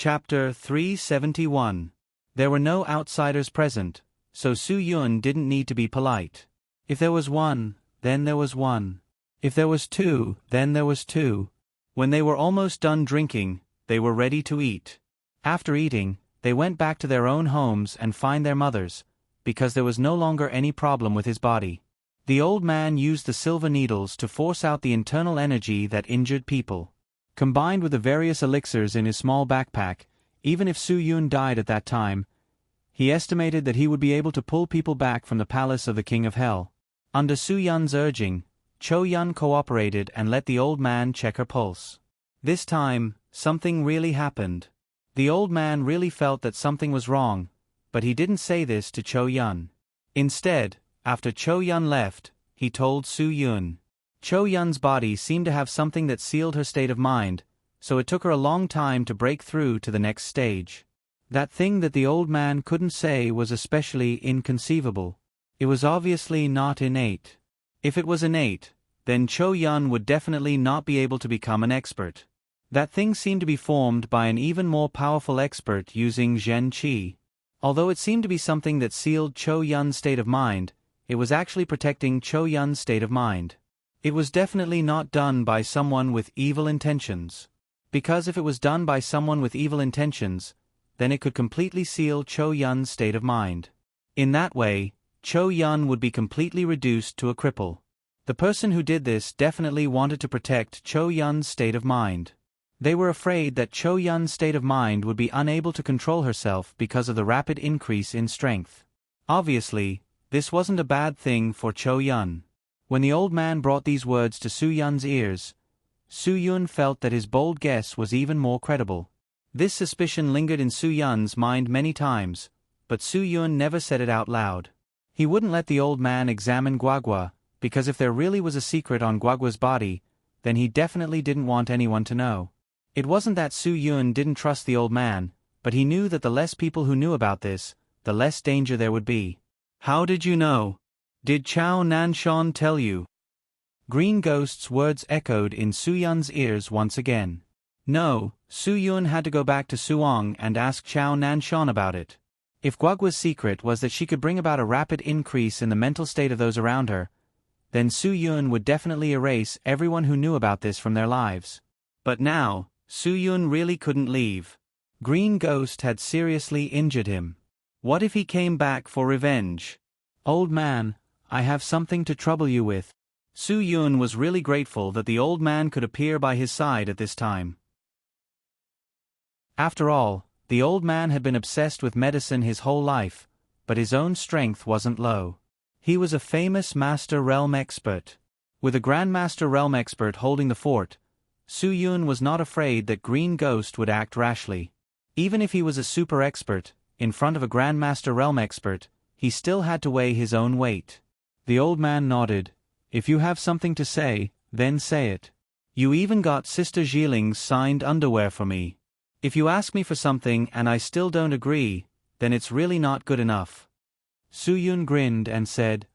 Chapter 371. There were no outsiders present, so Su Yun didn't need to be polite. If there was one, then there was one. If there was two, then there was two. When they were almost done drinking, they were ready to eat. After eating, they went back to their own homes and find their mothers, because there was no longer any problem with his body. The old man used the silver needles to force out the internal energy that injured people. Combined with the various elixirs in his small backpack, even if Su Yun died at that time, he estimated that he would be able to pull people back from the palace of the King of Hell. Under Su Yun's urging, Cho Yun cooperated and let the old man check her pulse. This time, something really happened. The old man really felt that something was wrong, but he didn't say this to Cho Yun. Instead, after Cho Yun left, he told Su Yun. Cho Yun's body seemed to have something that sealed her state of mind, so it took her a long time to break through to the next stage. That thing that the old man couldn't say was especially inconceivable. It was obviously not innate. If it was innate, then Cho Yun would definitely not be able to become an expert. That thing seemed to be formed by an even more powerful expert using Zhen Qi. Although it seemed to be something that sealed Cho Yun's state of mind, it was actually protecting Cho Yun's state of mind. It was definitely not done by someone with evil intentions. Because if it was done by someone with evil intentions, then it could completely seal Cho Yun's state of mind. In that way, Cho Yun would be completely reduced to a cripple. The person who did this definitely wanted to protect Cho Yun's state of mind. They were afraid that Cho Yun's state of mind would be unable to control herself because of the rapid increase in strength. Obviously, this wasn't a bad thing for Cho Yun. When the old man brought these words to Su Yun's ears, Su Yun felt that his bold guess was even more credible. This suspicion lingered in Su Yun's mind many times, but Su Yun never said it out loud. He wouldn't let the old man examine Guagua, because if there really was a secret on Guagua's body, then he definitely didn't want anyone to know. It wasn't that Su Yun didn't trust the old man, but he knew that the less people who knew about this, the less danger there would be. How did you know? Did Chao Nanshan tell you? Green Ghost's words echoed in Su Yun's ears once again. No, Su Yun had to go back to Suong and ask Chao Nanshan about it. If Guagua's secret was that she could bring about a rapid increase in the mental state of those around her, then Su Yun would definitely erase everyone who knew about this from their lives. But now, Su Yun really couldn't leave. Green Ghost had seriously injured him. What if he came back for revenge? Old man, I have something to trouble you with. Su Yun was really grateful that the old man could appear by his side at this time. After all, the old man had been obsessed with medicine his whole life, but his own strength wasn't low. He was a famous Master Realm expert. With a Grandmaster Realm expert holding the fort, Su Yun was not afraid that Green Ghost would act rashly. Even if he was a super expert, in front of a Grandmaster Realm expert, he still had to weigh his own weight. The old man nodded. If you have something to say, then say it. You even got Sister Jiling's signed underwear for me. If you ask me for something and I still don't agree, then it's really not good enough. Su Yun grinned and said,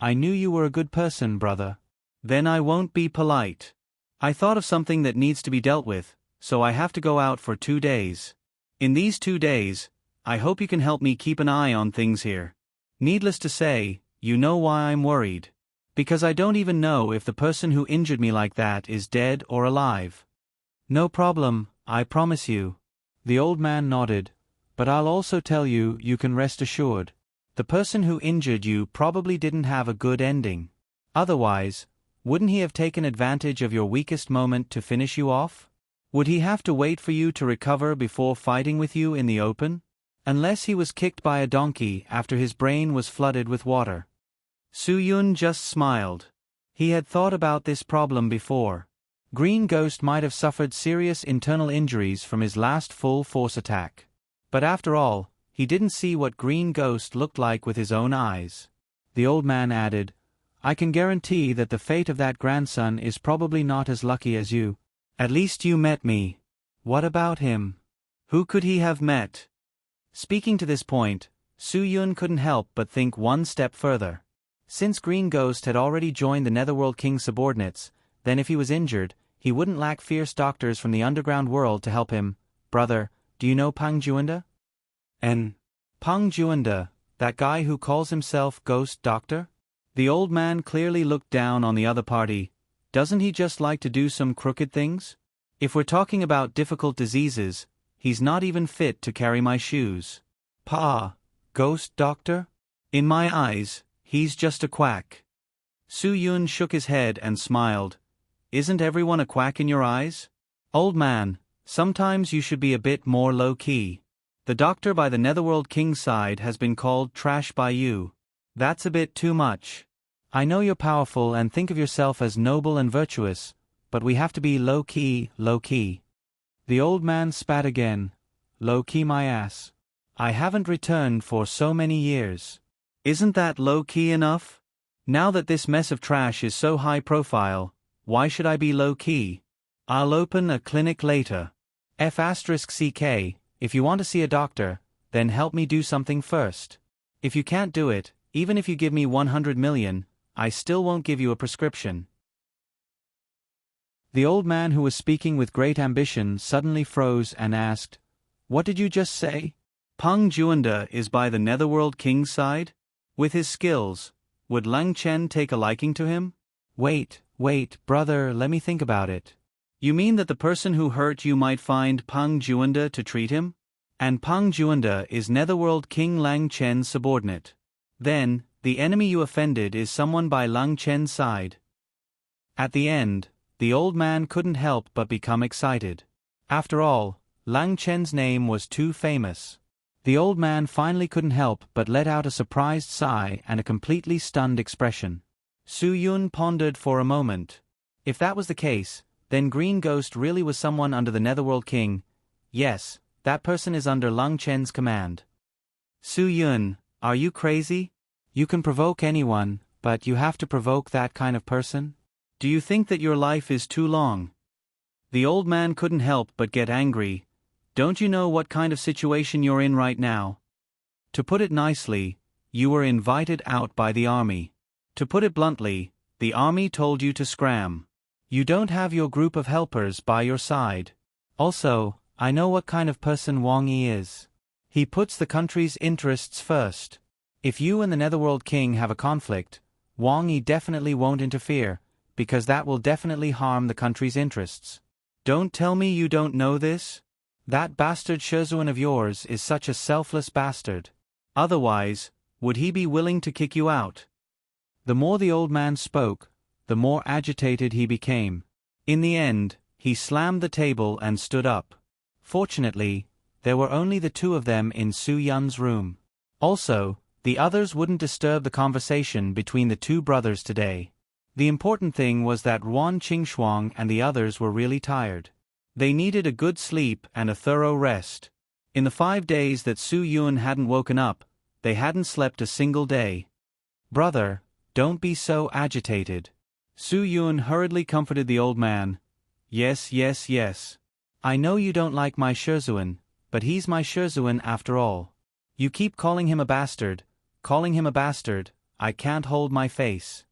I knew you were a good person, brother. Then I won't be polite. I thought of something that needs to be dealt with, so I have to go out for 2 days. In these 2 days, I hope you can help me keep an eye on things here. Needless to say, you know why I'm worried. Because I don't even know if the person who injured me like that is dead or alive. No problem, I promise you. The old man nodded. But I'll also tell you, you can rest assured. The person who injured you probably didn't have a good ending. Otherwise, wouldn't he have taken advantage of your weakest moment to finish you off? Would he have to wait for you to recover before fighting with you in the open? Unless he was kicked by a donkey after his brain was flooded with water. Su Yun just smiled. He had thought about this problem before. Green Ghost might have suffered serious internal injuries from his last full force attack. But after all, he didn't see what Green Ghost looked like with his own eyes. The old man added, I can guarantee that the fate of that grandson is probably not as lucky as you. At least you met me. What about him? Who could he have met? Speaking to this point, Su Yun couldn't help but think one step further. Since Green Ghost had already joined the Netherworld King's subordinates, then if he was injured, he wouldn't lack fierce doctors from the underground world to help him. Brother, do you know Pang Juanda? And Pang Juanda, that guy who calls himself Ghost Doctor? The old man clearly looked down on the other party. Doesn't he just like to do some crooked things? If we're talking about difficult diseases, he's not even fit to carry my shoes. Pa, Ghost Doctor? In my eyes, he's just a quack. Su Yun shook his head and smiled. Isn't everyone a quack in your eyes? Old man, sometimes you should be a bit more low-key. The doctor by the Netherworld King's side has been called trash by you. That's a bit too much. I know you're powerful and think of yourself as noble and virtuous, but we have to be low-key, low-key. The old man spat again. Low-key my ass. I haven't returned for so many years. Isn't that low-key enough? Now that this mess of trash is so high-profile, why should I be low-key? I'll open a clinic later. F***CK, if you want to see a doctor, then help me do something first. If you can't do it, even if you give me 100 million, I still won't give you a prescription. The old man who was speaking with great ambition suddenly froze and asked, What did you just say? Pang Juanda is by the Netherworld King's side? With his skills, would Lang Chen take a liking to him? Wait, brother, let me think about it. You mean that the person who hurt you might find Pang Juanda to treat him? And Pang Juanda is Netherworld King Lang Chen's subordinate. Then, the enemy you offended is someone by Lang Chen's side. At the end, the old man couldn't help but become excited. After all, Lang Chen's name was too famous. The old man finally couldn't help but let out a surprised sigh and a completely stunned expression. Su Yun pondered for a moment. If that was the case, then Green Ghost really was someone under the Netherworld King. Yes, that person is under Lang Chen's command. Su Yun, are you crazy? You can provoke anyone, but you have to provoke that kind of person? Do you think that your life is too long? The old man couldn't help but get angry. Don't you know what kind of situation you're in right now? To put it nicely, you were invited out by the army. To put it bluntly, the army told you to scram. You don't have your group of helpers by your side. Also, I know what kind of person Wang Yi is. He puts the country's interests first. If you and the Netherworld King have a conflict, Wang Yi definitely won't interfere, because that will definitely harm the country's interests. Don't tell me you don't know this? That bastard Shezuan of yours is such a selfless bastard. Otherwise, would he be willing to kick you out? The more the old man spoke, the more agitated he became. In the end, he slammed the table and stood up. Fortunately, there were only the two of them in Su Yun's room. Also, the others wouldn't disturb the conversation between the two brothers today. The important thing was that Ruan Qingxuang and the others were really tired. They needed a good sleep and a thorough rest. In the 5 days that Su Yun hadn't woken up, they hadn't slept a single day. Brother, don't be so agitated. Su Yun hurriedly comforted the old man. Yes. I know you don't like my Shezuan, but he's my Shezuan after all. You keep calling him a bastard, I can't hold my face.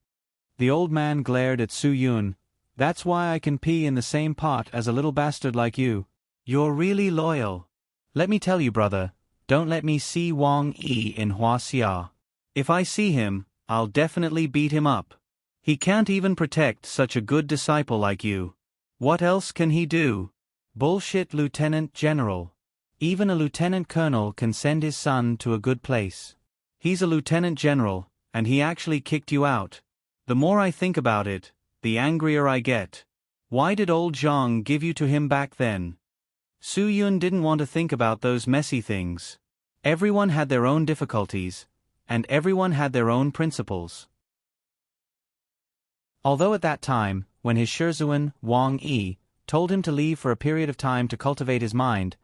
The old man glared at Su Yun. That's why I can pee in the same pot as a little bastard like you. You're really loyal. Let me tell you, brother, don't let me see Wang Yi in Huaxia. If I see him, I'll definitely beat him up. He can't even protect such a good disciple like you. What else can he do? Bullshit, Lieutenant General. Even a lieutenant colonel can send his son to a good place. He's a lieutenant general, and he actually kicked you out. The more I think about it, the angrier I get. Why did old Zhang give you to him back then? Su Yun didn't want to think about those messy things. Everyone had their own difficulties, and everyone had their own principles. Although at that time, when his Shezuan, Wang Yi, told him to leave for a period of time to cultivate his mind,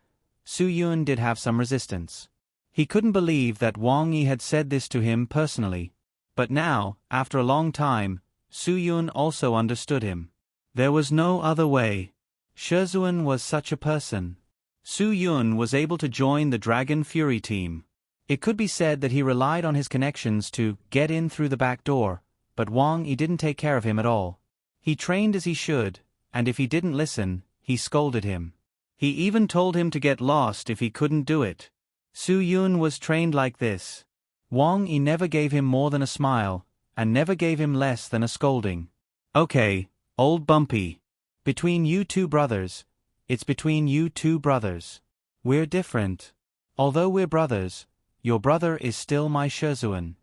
Su Yun did have some resistance. He couldn't believe that Wang Yi had said this to him personally. But now, after a long time, Su Yun also understood him. There was no other way. Shezuan was such a person. Su Yun was able to join the Dragon Fury team. It could be said that he relied on his connections to get in through the back door, but Wang Yi didn't take care of him at all. He trained as he should, and if he didn't listen, he scolded him. He even told him to get lost if he couldn't do it. Su Yun was trained like this. Wang Yi never gave him more than a smile, and never gave him less than a scolding. Okay, old Bumpy. Between you two brothers. It's between you two brothers. We're different. Although we're brothers, your brother is still my Shezuan.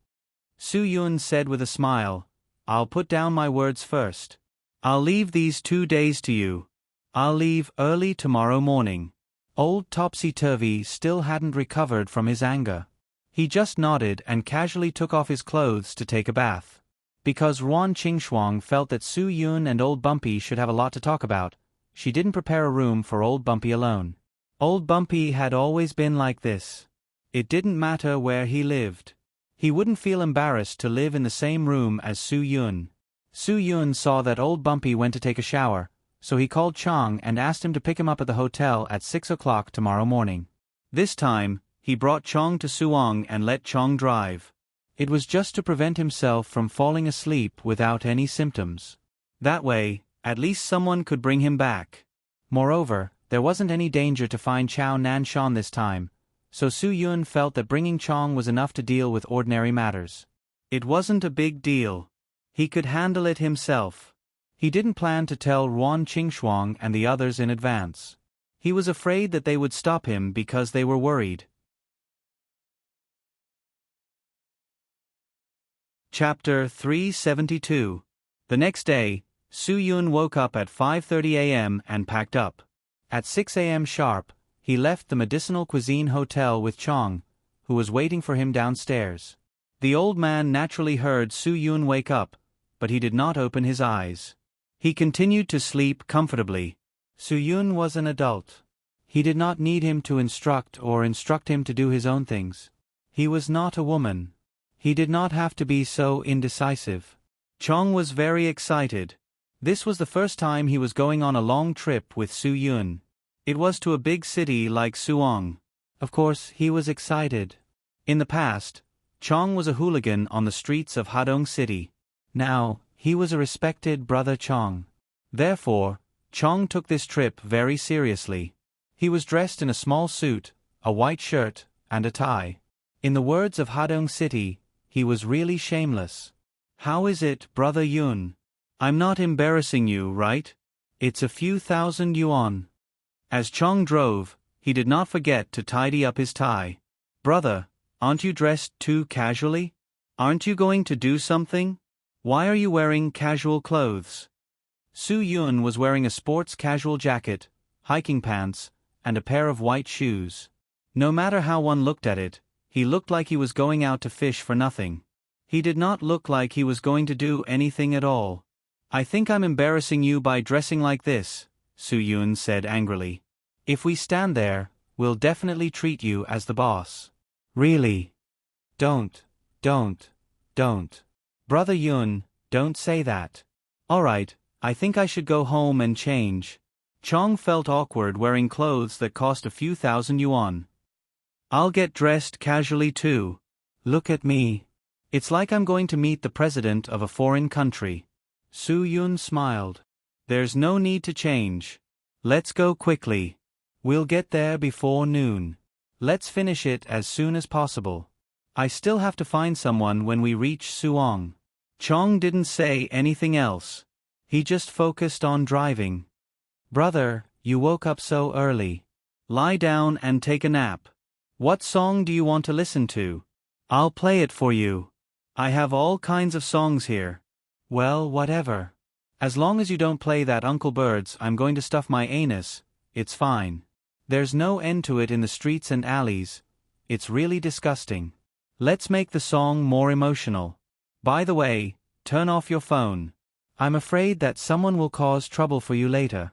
Su Yun said with a smile, I'll put down my words first. I'll leave these 2 days to you. I'll leave early tomorrow morning. Old Topsy-Turvy still hadn't recovered from his anger. He just nodded and casually took off his clothes to take a bath. Because Ruan Qingshuang felt that Su Yun and Old Bumpy should have a lot to talk about, she didn't prepare a room for Old Bumpy alone. Old Bumpy had always been like this. It didn't matter where he lived. He wouldn't feel embarrassed to live in the same room as Su Yun. Su Yun saw that Old Bumpy went to take a shower, so he called Chong and asked him to pick him up at the hotel at 6 o'clock tomorrow morning. This time, he brought Chong to Suong and let Chong drive. It was just to prevent himself from falling asleep without any symptoms. That way, at least someone could bring him back. Moreover, there wasn't any danger to find Chao Nanshan this time, so Su Yun felt that bringing Chong was enough to deal with ordinary matters. It wasn't a big deal. He could handle it himself. He didn't plan to tell Ruan Qingshuang and the others in advance. He was afraid that they would stop him because they were worried. Chapter 372. The next day, Su Yun woke up at 5:30 a.m. and packed up. At 6 a.m. sharp, he left the Medicinal Cuisine Hotel with Chong, who was waiting for him downstairs. The old man naturally heard Su Yun wake up, but he did not open his eyes. He continued to sleep comfortably. Su Yun was an adult. He did not need him to instruct him to do his own things. He was not a woman. He did not have to be so indecisive. Chong was very excited. This was the first time he was going on a long trip with Su Yun. It was to a big city like Suong. Of course, he was excited. In the past, Chong was a hooligan on the streets of Hadong City. Now, he was a respected brother Chong. Therefore, Chong took this trip very seriously. He was dressed in a small suit, a white shirt, and a tie. In the words of Hadong City, he was really shameless. How is it, Brother Yun? I'm not embarrassing you, right? It's a few thousand yuan. As Chong drove, he did not forget to tidy up his tie. Brother, aren't you dressed too casually? Aren't you going to do something? Why are you wearing casual clothes? Su Yun was wearing a sports casual jacket, hiking pants, and a pair of white shoes. No matter how one looked at it, he looked like he was going out to fish for nothing. He did not look like he was going to do anything at all. I think I'm embarrassing you by dressing like this, Su Yun said angrily. If we stand there, we'll definitely treat you as the boss. Really? Don't. Brother Yun, don't say that. Alright, I think I should go home and change. Chong felt awkward wearing clothes that cost a few thousand yuan. I'll get dressed casually too. Look at me. It's like I'm going to meet the president of a foreign country. Su Yun smiled. There's no need to change. Let's go quickly. We'll get there before noon. Let's finish it as soon as possible. I still have to find someone when we reach Suong. Chong didn't say anything else. He just focused on driving. Brother, you woke up so early. Lie down and take a nap. What song do you want to listen to? I'll play it for you. I have all kinds of songs here. Well, whatever. As long as you don't play that Uncle Bird's I'm going to stuff my anus, it's fine. There's no end to it in the streets and alleys. It's really disgusting. Let's make the song more emotional. By the way, turn off your phone. I'm afraid that someone will cause trouble for you later.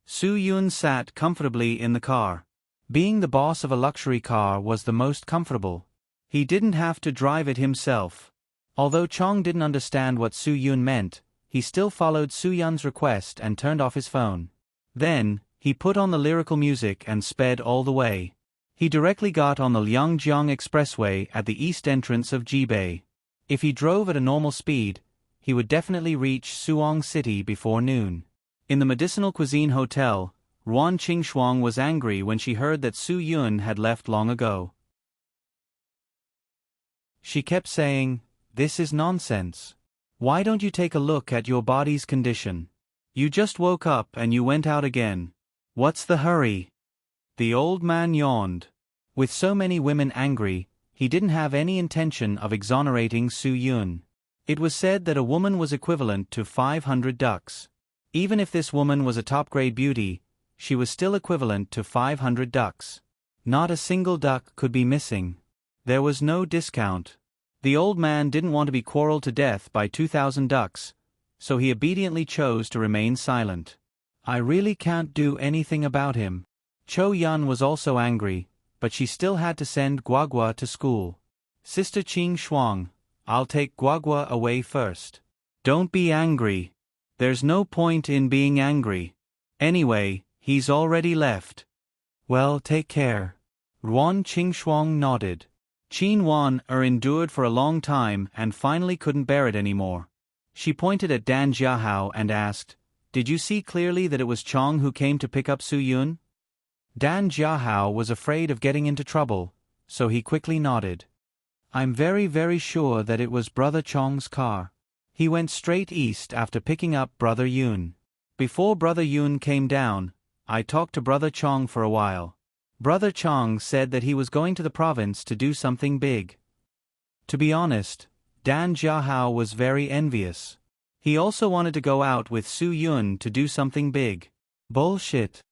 Su Yun sat comfortably in the car. Being the boss of a luxury car was the most comfortable. He didn't have to drive it himself. Although Chong didn't understand what Su Yun meant, he still followed Su Yun's request and turned off his phone. Then, he put on the lyrical music and sped all the way. He directly got on the Liangjiang Expressway at the east entrance of Jibei. If he drove at a normal speed, he would definitely reach Suong City before noon. In the Medicinal Cuisine Hotel, Ruan Qingxuang was angry when she heard that Su Yun had left long ago. She kept saying, "This is nonsense. Why don't you take a look at your body's condition? You just woke up and you went out again. What's the hurry?" The old man yawned. With so many women angry, he didn't have any intention of exonerating Su Yun. It was said that a woman was equivalent to 500 ducks. Even if this woman was a top-grade beauty, she was still equivalent to 500 ducks. Not a single duck could be missing. There was no discount. The old man didn't want to be quarreled to death by 2,000 ducks, so he obediently chose to remain silent. "I really can't do anything about him." Cho Yun was also angry, but she still had to send Guagua to school. "Sister Qing Shuang, I'll take Guagua away first." "Don't be angry. There's no point in being angry. Anyway, he's already left." "Well, take care." Ruan Qingxuang nodded. Qin Wan endured for a long time and finally couldn't bear it anymore. She pointed at Dan Jiahao and asked, "Did you see clearly that it was Chong who came to pick up Su Yun?" Dan Jiahao was afraid of getting into trouble, so he quickly nodded. "I'm very, very sure that it was Brother Chong's car. He went straight east after picking up Brother Yun. Before Brother Yun came down, I talked to Brother Chong for a while. Brother Chong said that he was going to the province to do something big." To be honest, Dan Jiahao was very envious. He also wanted to go out with Su Yun to do something big. Bullshit.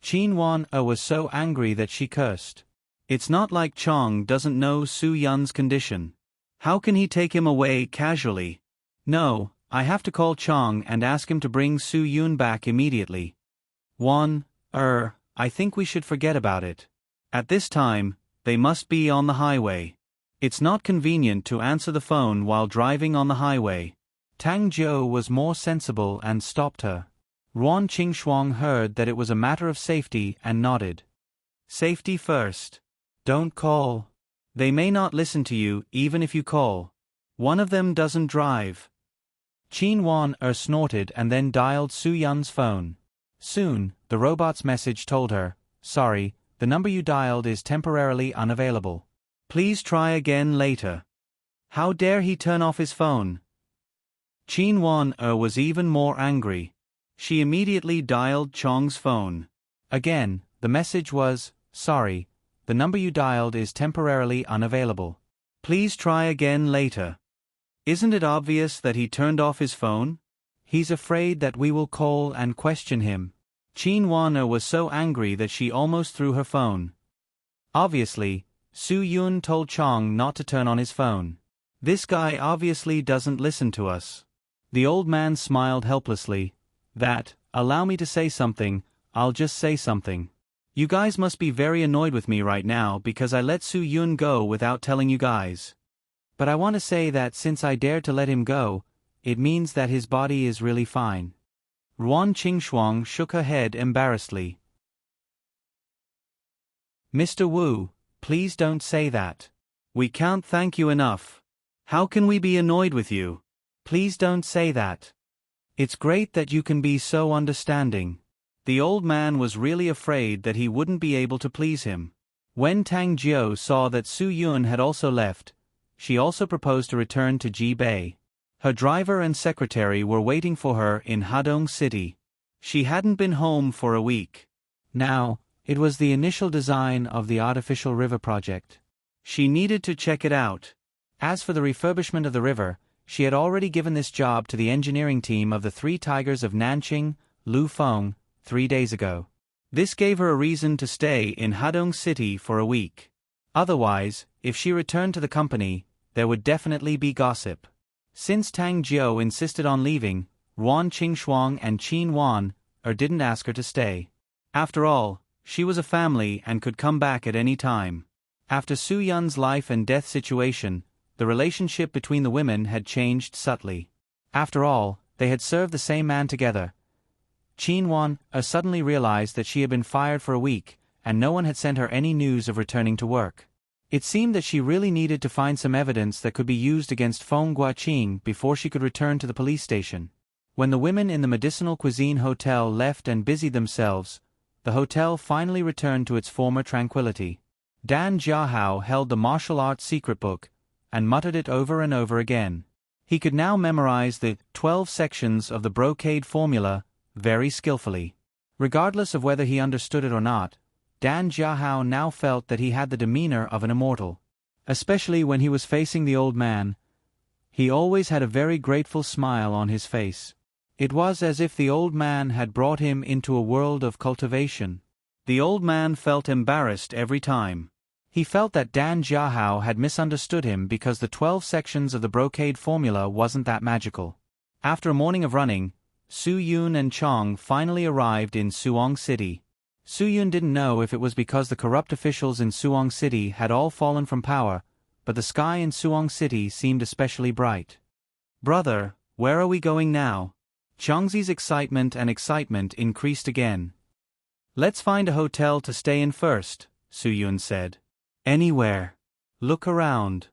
Qin Wan was so angry that she cursed. It's not like Chong doesn't know Su Yun's condition. How can he take him away casually? No, I have to call Chong and ask him to bring Su Yun back immediately. I think we should forget about it. At this time, they must be on the highway. It's not convenient to answer the phone while driving on the highway. Tang Jiu was more sensible and stopped her. Ruan Qingxuang heard that it was a matter of safety and nodded. "Safety first. Don't call. They may not listen to you even if you call. One of them doesn't drive." Qin Wan snorted and then dialed Su Yun's phone. Soon, the robot's message told her, "Sorry, the number you dialed is temporarily unavailable. Please try again later." How dare he turn off his phone? Qin Wan was even more angry. She immediately dialed Chong's phone. Again, the message was, "Sorry, the number you dialed is temporarily unavailable. Please try again later." Isn't it obvious that he turned off his phone? He's afraid that we will call and question him. Qin Wan was so angry that she almost threw her phone. Obviously, Su Yun told Chong not to turn on his phone. This guy obviously doesn't listen to us. The old man smiled helplessly. Allow me to say something, I'll just say something. You guys must be very annoyed with me right now because I let Su Yun go without telling you guys. But I want to say that since I dared to let him go, it means that his body is really fine. Ruan Qingxuang shook her head embarrassedly. "Mr. Wu, please don't say that. We can't thank you enough. How can we be annoyed with you? Please don't say that. It's great that you can be so understanding." The old man was really afraid that he wouldn't be able to please him. When Tang Jiu saw that Su Yun had also left, she also proposed to return to Jibei. Her driver and secretary were waiting for her in Hadong City. She hadn't been home for a week. Now, it was the initial design of the artificial river project. She needed to check it out. As for the refurbishment of the river, she had already given this job to the engineering team of the Three Tigers of Nanqing, Lu Feng, 3 days ago. This gave her a reason to stay in Hadong City for a week. Otherwise, if she returned to the company, there would definitely be gossip. Since Tang Jiu insisted on leaving, Ruan Qingxuang and Qin Wan didn't ask her to stay. After all, she was a family and could come back at any time. After Su Yun's life and death situation, the relationship between the women had changed subtly. After all, they had served the same man together. Qin Wan suddenly realized that she had been fired for a week, and no one had sent her any news of returning to work. It seemed that she really needed to find some evidence that could be used against Feng Guaqing before she could return to the police station. When the women in the medicinal cuisine hotel left and busied themselves, the hotel finally returned to its former tranquility. Dan Jiahao held the martial arts secret book, and muttered it over and over again. He could now memorize the 12 sections of the brocade formula very skillfully. Regardless of whether he understood it or not, Dan Jiahao now felt that he had the demeanor of an immortal. Especially when he was facing the old man, he always had a very grateful smile on his face. It was as if the old man had brought him into a world of cultivation. The old man felt embarrassed every time. He felt that Dan Jiahao had misunderstood him because the 12 sections of the brocade formula wasn't that magical. After a morning of running, Su Yun and Chong finally arrived in Suong City. Su Yun didn't know if it was because the corrupt officials in Suong City had all fallen from power, but the sky in Suong City seemed especially bright. "Brother, where are we going now?" Chongzi's excitement increased again. "Let's find a hotel to stay in first," Su Yun said. "Anywhere. Look around."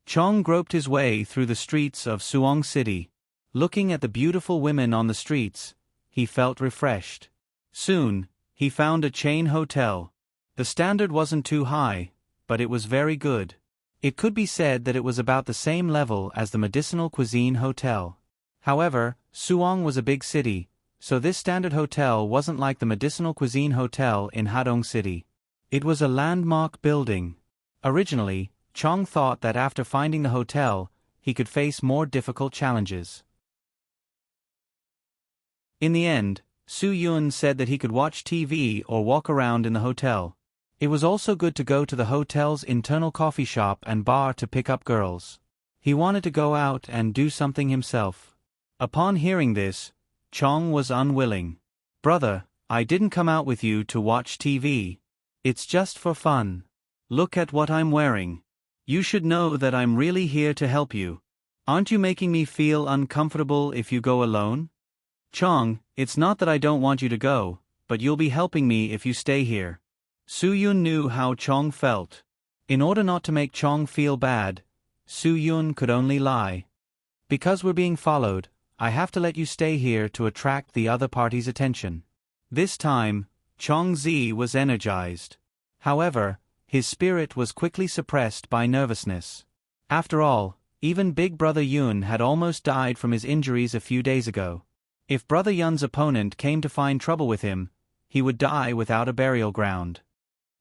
Chong groped his way through the streets of Suong City. Looking at the beautiful women on the streets, he felt refreshed. Soon, he found a chain hotel. The standard wasn't too high, but it was very good. It could be said that it was about the same level as the Medicinal Cuisine Hotel. However, Suong was a big city, so this standard hotel wasn't like the Medicinal Cuisine Hotel in Hadong City. It was a landmark building. Originally, Chong thought that after finding the hotel, he could face more difficult challenges. In the end, Su Yun said that he could watch TV or walk around in the hotel. It was also good to go to the hotel's internal coffee shop and bar to pick up girls. He wanted to go out and do something himself. Upon hearing this, Chong was unwilling. "Brother, I didn't come out with you to watch TV. It's just for fun. Look at what I'm wearing. You should know that I'm really here to help you. Aren't you making me feel uncomfortable if you go alone?" "Chong, it's not that I don't want you to go, but you'll be helping me if you stay here." Su Yun knew how Chong felt. In order not to make Chong feel bad, Su Yun could only lie. "Because we're being followed, I have to let you stay here to attract the other party's attention." This time, Chong Zi was energized. However, his spirit was quickly suppressed by nervousness. After all, even Big Brother Yun had almost died from his injuries a few days ago. If Brother Yun's opponent came to find trouble with him, he would die without a burial ground.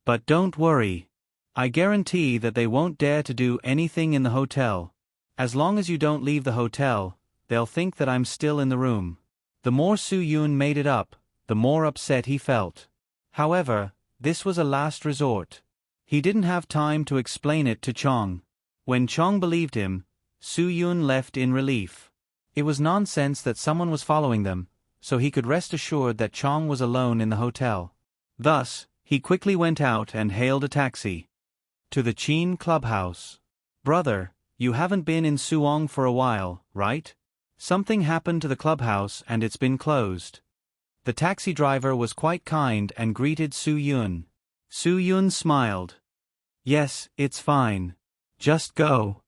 "But don't worry. I guarantee that they won't dare to do anything in the hotel. As long as you don't leave the hotel, they'll think that I'm still in the room." The more Su Yun made it up, the more upset he felt. However, this was a last resort. He didn't have time to explain it to Chong. When Chong believed him, Su Yun left in relief. It was nonsense that someone was following them, so he could rest assured that Chong was alone in the hotel. Thus, he quickly went out and hailed a taxi. To the Chin clubhouse. "Brother, you haven't been in Suong for a while, right? Something happened to the clubhouse and it's been closed." The taxi driver was quite kind and greeted Su Yun. Su Yun smiled. "Yes, it's fine. Just go."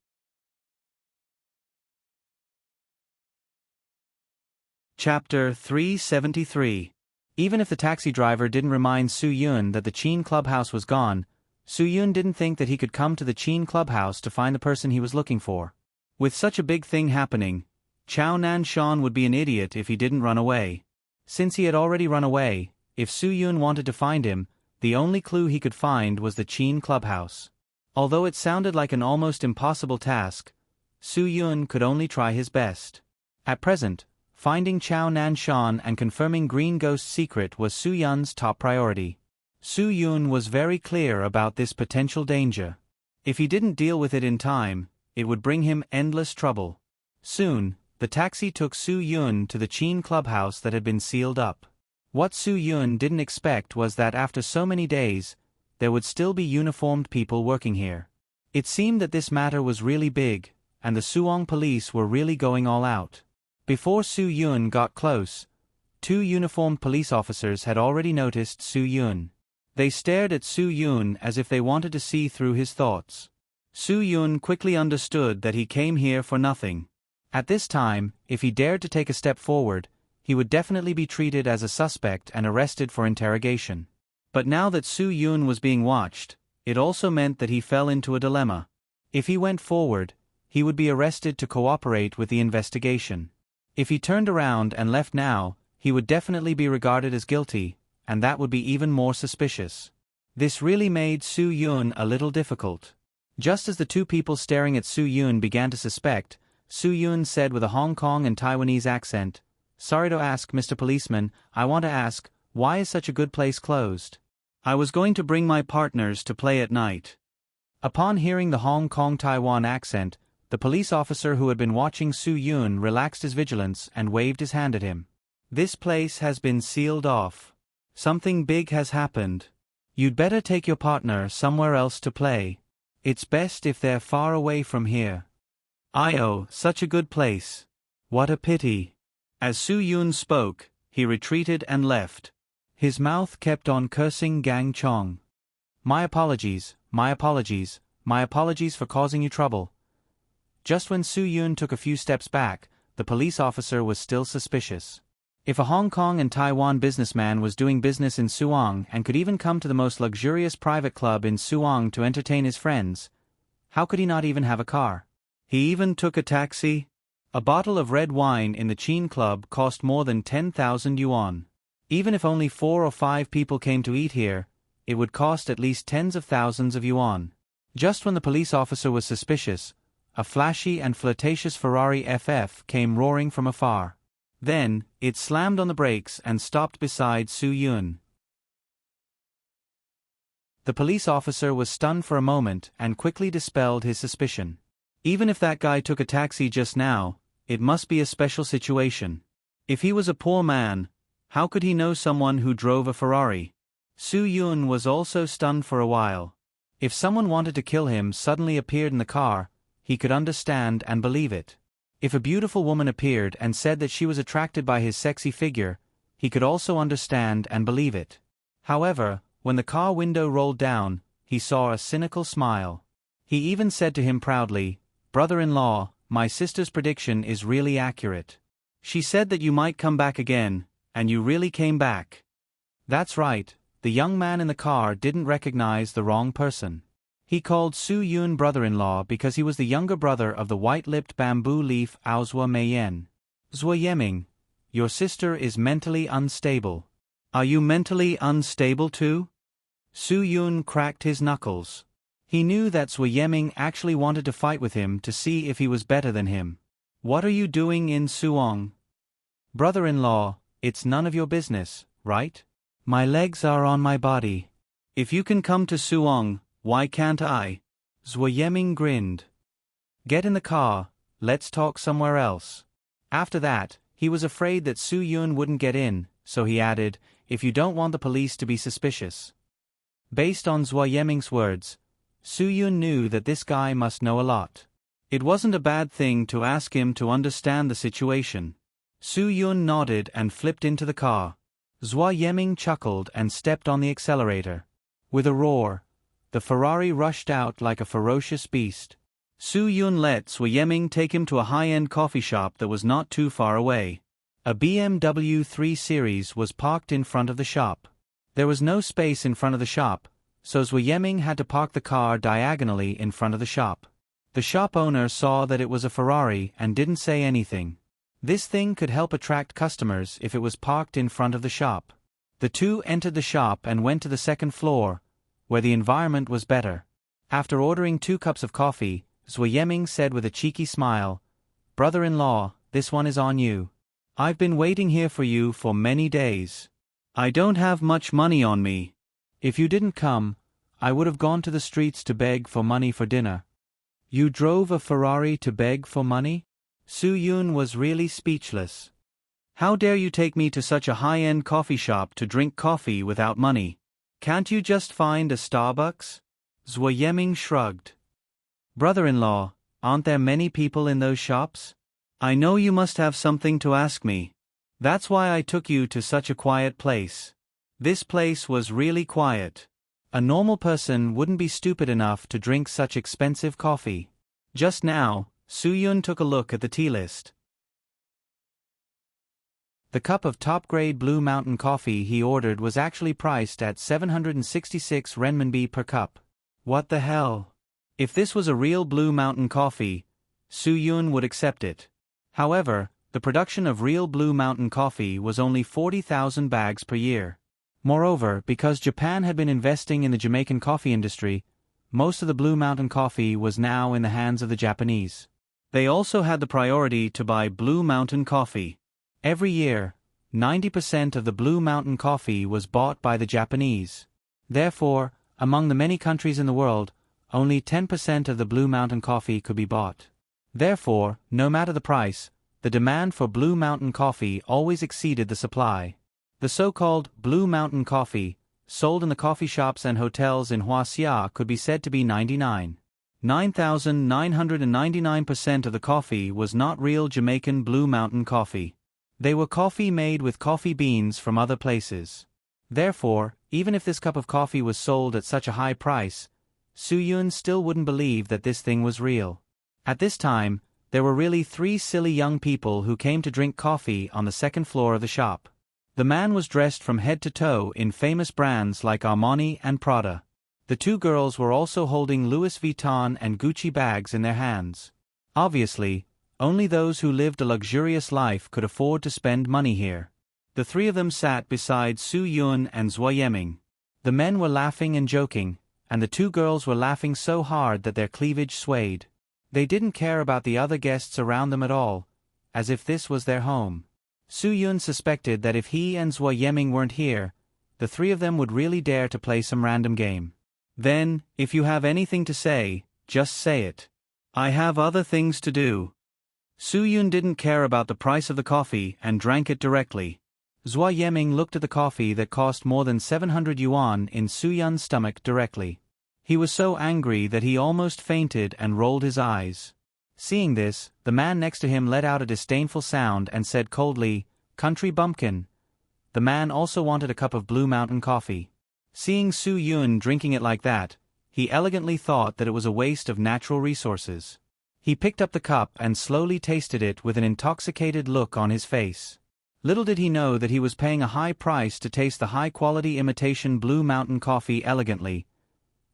Chapter 373. Even if the taxi driver didn't remind Su Yun that the Chin clubhouse was gone, Su Yun didn't think that he could come to the Chin clubhouse to find the person he was looking for. With such a big thing happening, Chao Nanshan would be an idiot if he didn't run away. Since he had already run away, if Su Yun wanted to find him, the only clue he could find was the Chin clubhouse. Although it sounded like an almost impossible task, Su Yun could only try his best. At present, finding Chao Nanshan and confirming Green Ghost's secret was Su Yun's top priority. Su Yun was very clear about this potential danger. If he didn't deal with it in time, it would bring him endless trouble. Soon, the taxi took Su Yun to the Chin clubhouse that had been sealed up. What Su Yun didn't expect was that after so many days, there would still be uniformed people working here. It seemed that this matter was really big, and the Suong police were really going all out. Before Su Yun got close, 2 uniformed police officers had already noticed Su Yun. They stared at Su Yun as if they wanted to see through his thoughts. Su Yun quickly understood that he came here for nothing. At this time, if he dared to take a step forward, he would definitely be treated as a suspect and arrested for interrogation. But now that Soo-yoon was being watched, it also meant that he fell into a dilemma. If he went forward, he would be arrested to cooperate with the investigation. If he turned around and left now, he would definitely be regarded as guilty, and that would be even more suspicious. This really made Soo-yoon a little difficult. Just as the two people staring at Soo-yoon began to suspect, Soo-yoon said with a Hong Kong and Taiwanese accent, "Sorry to ask, Mr. Policeman, I want to ask, why is such a good place closed? I was going to bring my partners to play at night." Upon hearing the Hong Kong-Taiwan accent, the police officer who had been watching Soo-yoon relaxed his vigilance and waved his hand at him. "This place has been sealed off. Something big has happened. You'd better take your partner somewhere else to play. It's best if they're far away from here." "Oh, such a good place. What a pity." As Soo-yoon spoke, he retreated and left. His mouth kept on cursing Gang Chong. My apologies for causing you trouble." Just when Soo-yoon took a few steps back, the police officer was still suspicious. If a Hong Kong and Taiwan businessman was doing business in Suwon and could even come to the most luxurious private club in Suwon to entertain his friends, how could he not even have a car? He even took a taxi? A bottle of red wine in the Chin Club cost more than 10,000 yuan. Even if only 4 or 5 people came to eat here, it would cost at least tens of thousands of yuan. Just when the police officer was suspicious, a flashy and flirtatious Ferrari FF came roaring from afar. Then, it slammed on the brakes and stopped beside Soo-yoon. The police officer was stunned for a moment and quickly dispelled his suspicion. Even if that guy took a taxi just now, it must be a special situation. If he was a poor man, how could he know someone who drove a Ferrari? Soo-yoon was also stunned for a while. If someone wanted to kill him suddenly appeared in the car, he could understand and believe it. If a beautiful woman appeared and said that she was attracted by his sexy figure, he could also understand and believe it. However, when the car window rolled down, he saw a cynical smile. He even said to him proudly, "Brother-in-law, my sister's prediction is really accurate. She said that you might come back again, and you really came back." That's right, the young man in the car didn't recognize the wrong person. He called Soo-yoon brother-in-law because he was the younger brother of the white-lipped bamboo leaf Aozwa Meiyen. "Zwa Yeming, your sister is mentally unstable. Are you mentally unstable too?" Soo-yoon cracked his knuckles. He knew that Zwa Yeming actually wanted to fight with him to see if he was better than him. "What are you doing in Suwon?" "Brother-in-law, it's none of your business, right? My legs are on my body. If you can come to Suwon, why can't I?" Zwa Yeming grinned. "Get in the car, let's talk somewhere else." After that, he was afraid that Soo-yoon wouldn't get in, so he added, "If you don't want the police to be suspicious." Based on Zwa Yeming's words, Soo-yoon knew that this guy must know a lot. It wasn't a bad thing to ask him to understand the situation. Soo-yoon nodded and flipped into the car. Zwa Yeming chuckled and stepped on the accelerator. With a roar, the Ferrari rushed out like a ferocious beast. Soo-yoon let Zwa Yeming take him to a high-end coffee shop that was not too far away. A BMW 3 Series was parked in front of the shop. There was no space in front of the shop, so Zwa Yeming had to park the car diagonally in front of the shop. The shop owner saw that it was a Ferrari and didn't say anything. This thing could help attract customers if it was parked in front of the shop. The two entered the shop and went to the second floor, where the environment was better. After ordering 2 cups of coffee, Zwa Yeming said with a cheeky smile, "Brother-in-law, this one is on you. I've been waiting here for you for many days. I don't have much money on me. If you didn't come, I would have gone to the streets to beg for money for dinner." "You drove a Ferrari to beg for money?" Soo-yoon was really speechless. "How dare you take me to such a high-end coffee shop to drink coffee without money? Can't you just find a Starbucks?" Zwa Yeming shrugged. "Brother-in-law, aren't there many people in those shops? I know you must have something to ask me. That's why I took you to such a quiet place." This place was really quiet. A normal person wouldn't be stupid enough to drink such expensive coffee. Just now, Soo-yoon took a look at the tea list. The cup of top-grade Blue Mountain coffee he ordered was actually priced at 766 renminbi per cup. What the hell? If this was a real Blue Mountain coffee, Su Yun would accept it. However, the production of real Blue Mountain coffee was only 40,000 bags per year. Moreover, because Japan had been investing in the Jamaican coffee industry, most of the Blue Mountain coffee was now in the hands of the Japanese. They also had the priority to buy Blue Mountain coffee. Every year, 90% of the Blue Mountain coffee was bought by the Japanese. Therefore, among the many countries in the world, only 10% of the Blue Mountain coffee could be bought. Therefore, no matter the price, the demand for Blue Mountain coffee always exceeded the supply. The so-called Blue Mountain coffee, sold in the coffee shops and hotels in Huaxia, could be said to be 9,999% of the coffee was not real Jamaican Blue Mountain coffee. They were coffee made with coffee beans from other places. Therefore, even if this cup of coffee was sold at such a high price, Su Yun still wouldn't believe that this thing was real. At this time, there were really 3 silly young people who came to drink coffee on the second floor of the shop. The man was dressed from head to toe in famous brands like Armani and Prada. The 2 girls were also holding Louis Vuitton and Gucci bags in their hands. Obviously, only those who lived a luxurious life could afford to spend money here. The 3 of them sat beside Su Yun and Zhuo Yeming. The men were laughing and joking, and the 2 girls were laughing so hard that their cleavage swayed. They didn't care about the other guests around them at all, as if this was their home. Su Yun suspected that if he and Zhuo Yeming weren't here, the 3 of them would really dare to play some random game. Then, if you have anything to say, just say it. I have other things to do. Su Yun didn't care about the price of the coffee and drank it directly. Zhuo Yeming looked at the coffee that cost more than 700 yuan in Su Yun's stomach directly. He was so angry that he almost fainted and rolled his eyes. Seeing this, the man next to him let out a disdainful sound and said coldly, "Country bumpkin." The man also wanted a cup of Blue Mountain coffee. Seeing Su Yun drinking it like that, he elegantly thought that it was a waste of natural resources. He picked up the cup and slowly tasted it with an intoxicated look on his face. Little did he know that he was paying a high price to taste the high-quality imitation Blue Mountain coffee elegantly.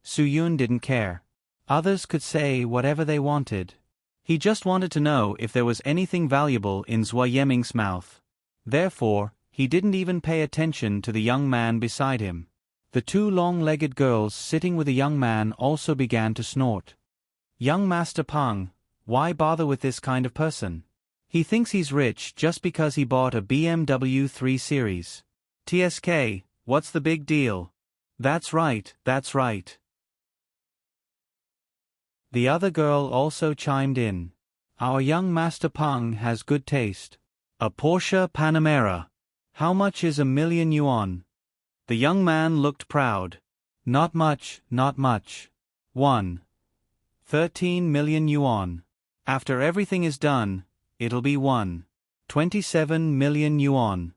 Su Yun didn't care. Others could say whatever they wanted. He just wanted to know if there was anything valuable in Zhuo Yeming's mouth. Therefore, he didn't even pay attention to the young man beside him. The 2 long-legged girls sitting with the young man also began to snort. Young Master Peng, why bother with this kind of person? He thinks he's rich just because he bought a BMW 3 Series. TSK, what's the big deal? That's right, that's right. The other girl also chimed in. Our young Master Peng has good taste. A Porsche Panamera. How much is 1,000,000 yuan? The young man looked proud. Not much, not much. 13 million yuan. After everything is done, it'll be 27 million yuan.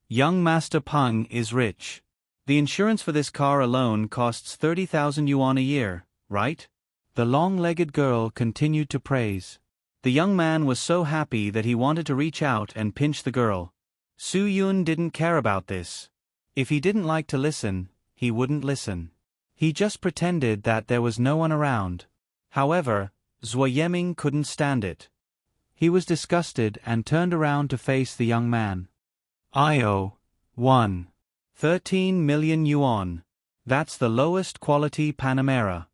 Young Master Peng is rich. The insurance for this car alone costs 30,000 yuan a year, right? The long-legged girl continued to praise. The young man was so happy that he wanted to reach out and pinch the girl. Su Yun didn't care about this. If he didn't like to listen, he wouldn't listen. He just pretended that there was no one around. However, Zhuo Yeming couldn't stand it. He was disgusted and turned around to face the young man. 13 million yuan. That's the lowest quality Panamera.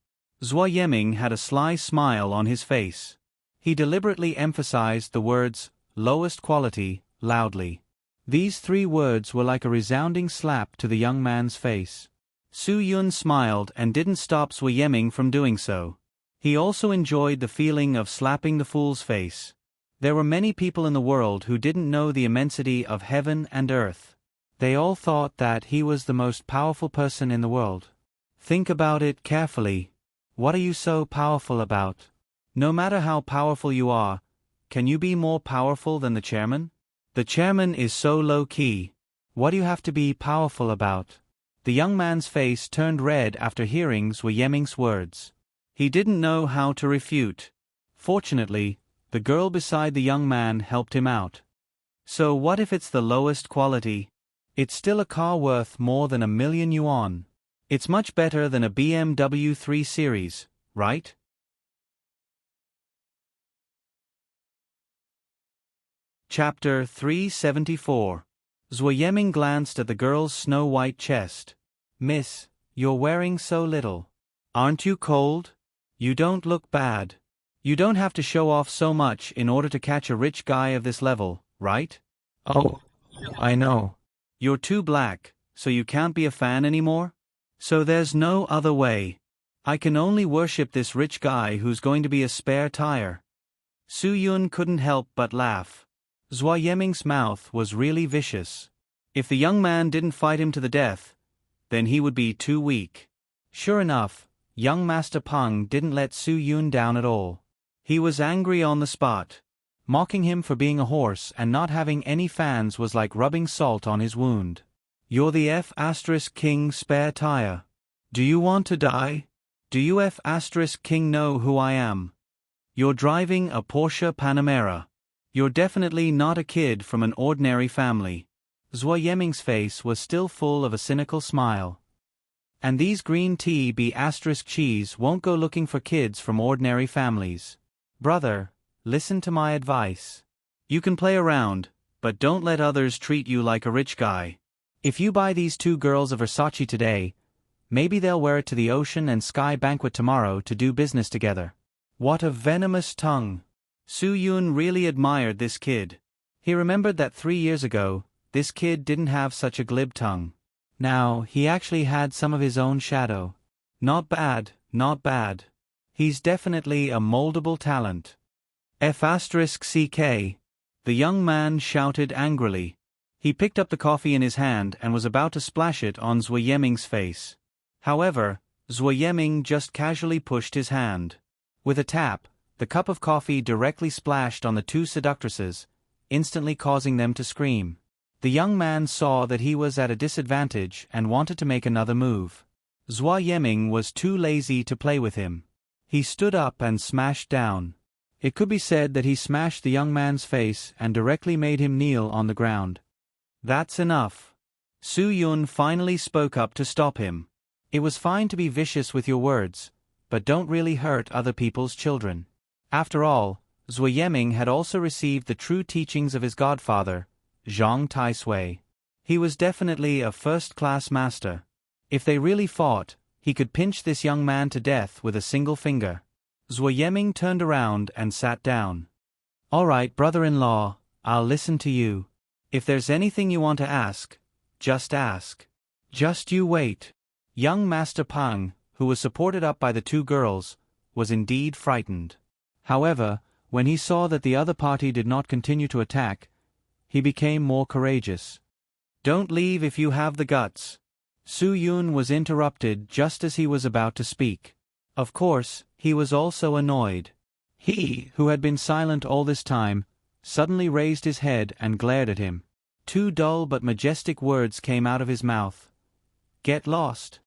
Zhuo Yeming had a sly smile on his face. He deliberately emphasized the words, lowest quality, loudly. These 3 words were like a resounding slap to the young man's face. Su Yun smiled and didn't stop Zhuo Yeming from doing so. He also enjoyed the feeling of slapping the fool's face. There were many people in the world who didn't know the immensity of heaven and earth. They all thought that he was the most powerful person in the world. Think about it carefully. What are you so powerful about? No matter how powerful you are, can you be more powerful than the chairman? The chairman is so low-key. What do you have to be powerful about? The young man's face turned red after hearing Zhuo Yeming's words. He didn't know how to refute. Fortunately, the girl beside the young man helped him out. So what if it's the lowest quality? It's still a car worth more than 1,000,000 yuan. It's much better than a BMW 3 Series, right? Chapter 374. Zhuo Yeming glanced at the girl's snow-white chest. Miss, you're wearing so little. Aren't you cold? You don't look bad. You don't have to show off so much in order to catch a rich guy of this level, right? Oh, I know. You're too black, so you can't be a fan anymore? So there's no other way. I can only worship this rich guy who's going to be a spare tire. Su Yun couldn't help but laugh. Zhuo Yeming's mouth was really vicious. If the young man didn't fight him to the death, then he would be too weak. Sure enough, young Master Peng didn't let Su Yun down at all. He was angry on the spot. Mocking him for being a horse and not having any fans was like rubbing salt on his wound. You're the F*King spare tire. Do you want to die? Do you F*King know who I am? You're driving a Porsche Panamera. You're definitely not a kid from an ordinary family. Zhuo Yeming's face was still full of a cynical smile. And these green tea B*cheese won't go looking for kids from ordinary families. Brother, listen to my advice. You can play around, but don't let others treat you like a rich guy. If you buy these 2 girls a Versace today, maybe they'll wear it to the ocean and sky banquet tomorrow to do business together. What a venomous tongue. Su Yun really admired this kid. He remembered that 3 years ago, this kid didn't have such a glib tongue. Now, he actually had some of his own shadow. Not bad, not bad. He's definitely a moldable talent. F***. The young man shouted angrily. He picked up the coffee in his hand and was about to splash it on Zhuo Yeming's face. However, Zhuo Yeming just casually pushed his hand. With a tap, the cup of coffee directly splashed on the 2 seductresses, instantly causing them to scream. The young man saw that he was at a disadvantage and wanted to make another move. Zhuo Yeming was too lazy to play with him. He stood up and smashed down. It could be said that he smashed the young man's face and directly made him kneel on the ground. That's enough. Su Yun finally spoke up to stop him. It was fine to be vicious with your words, but don't really hurt other people's children. After all, Zhuo Yeming had also received the true teachings of his godfather, Zhang Taisui. He was definitely a first-class master. If they really fought, he could pinch this young man to death with a single finger. Zhuo Yeming turned around and sat down. All right, brother-in-law, I'll listen to you. If there's anything you want to ask, just ask. Just you wait. Young Master Peng, who was supported up by the 2 girls, was indeed frightened. However, when he saw that the other party did not continue to attack, he became more courageous. Don't leave if you have the guts. Su Yun was interrupted just as he was about to speak. Of course, he was also annoyed. He, who had been silent all this time, suddenly raised his head and glared at him. 2 dull but majestic words came out of his mouth. Get lost.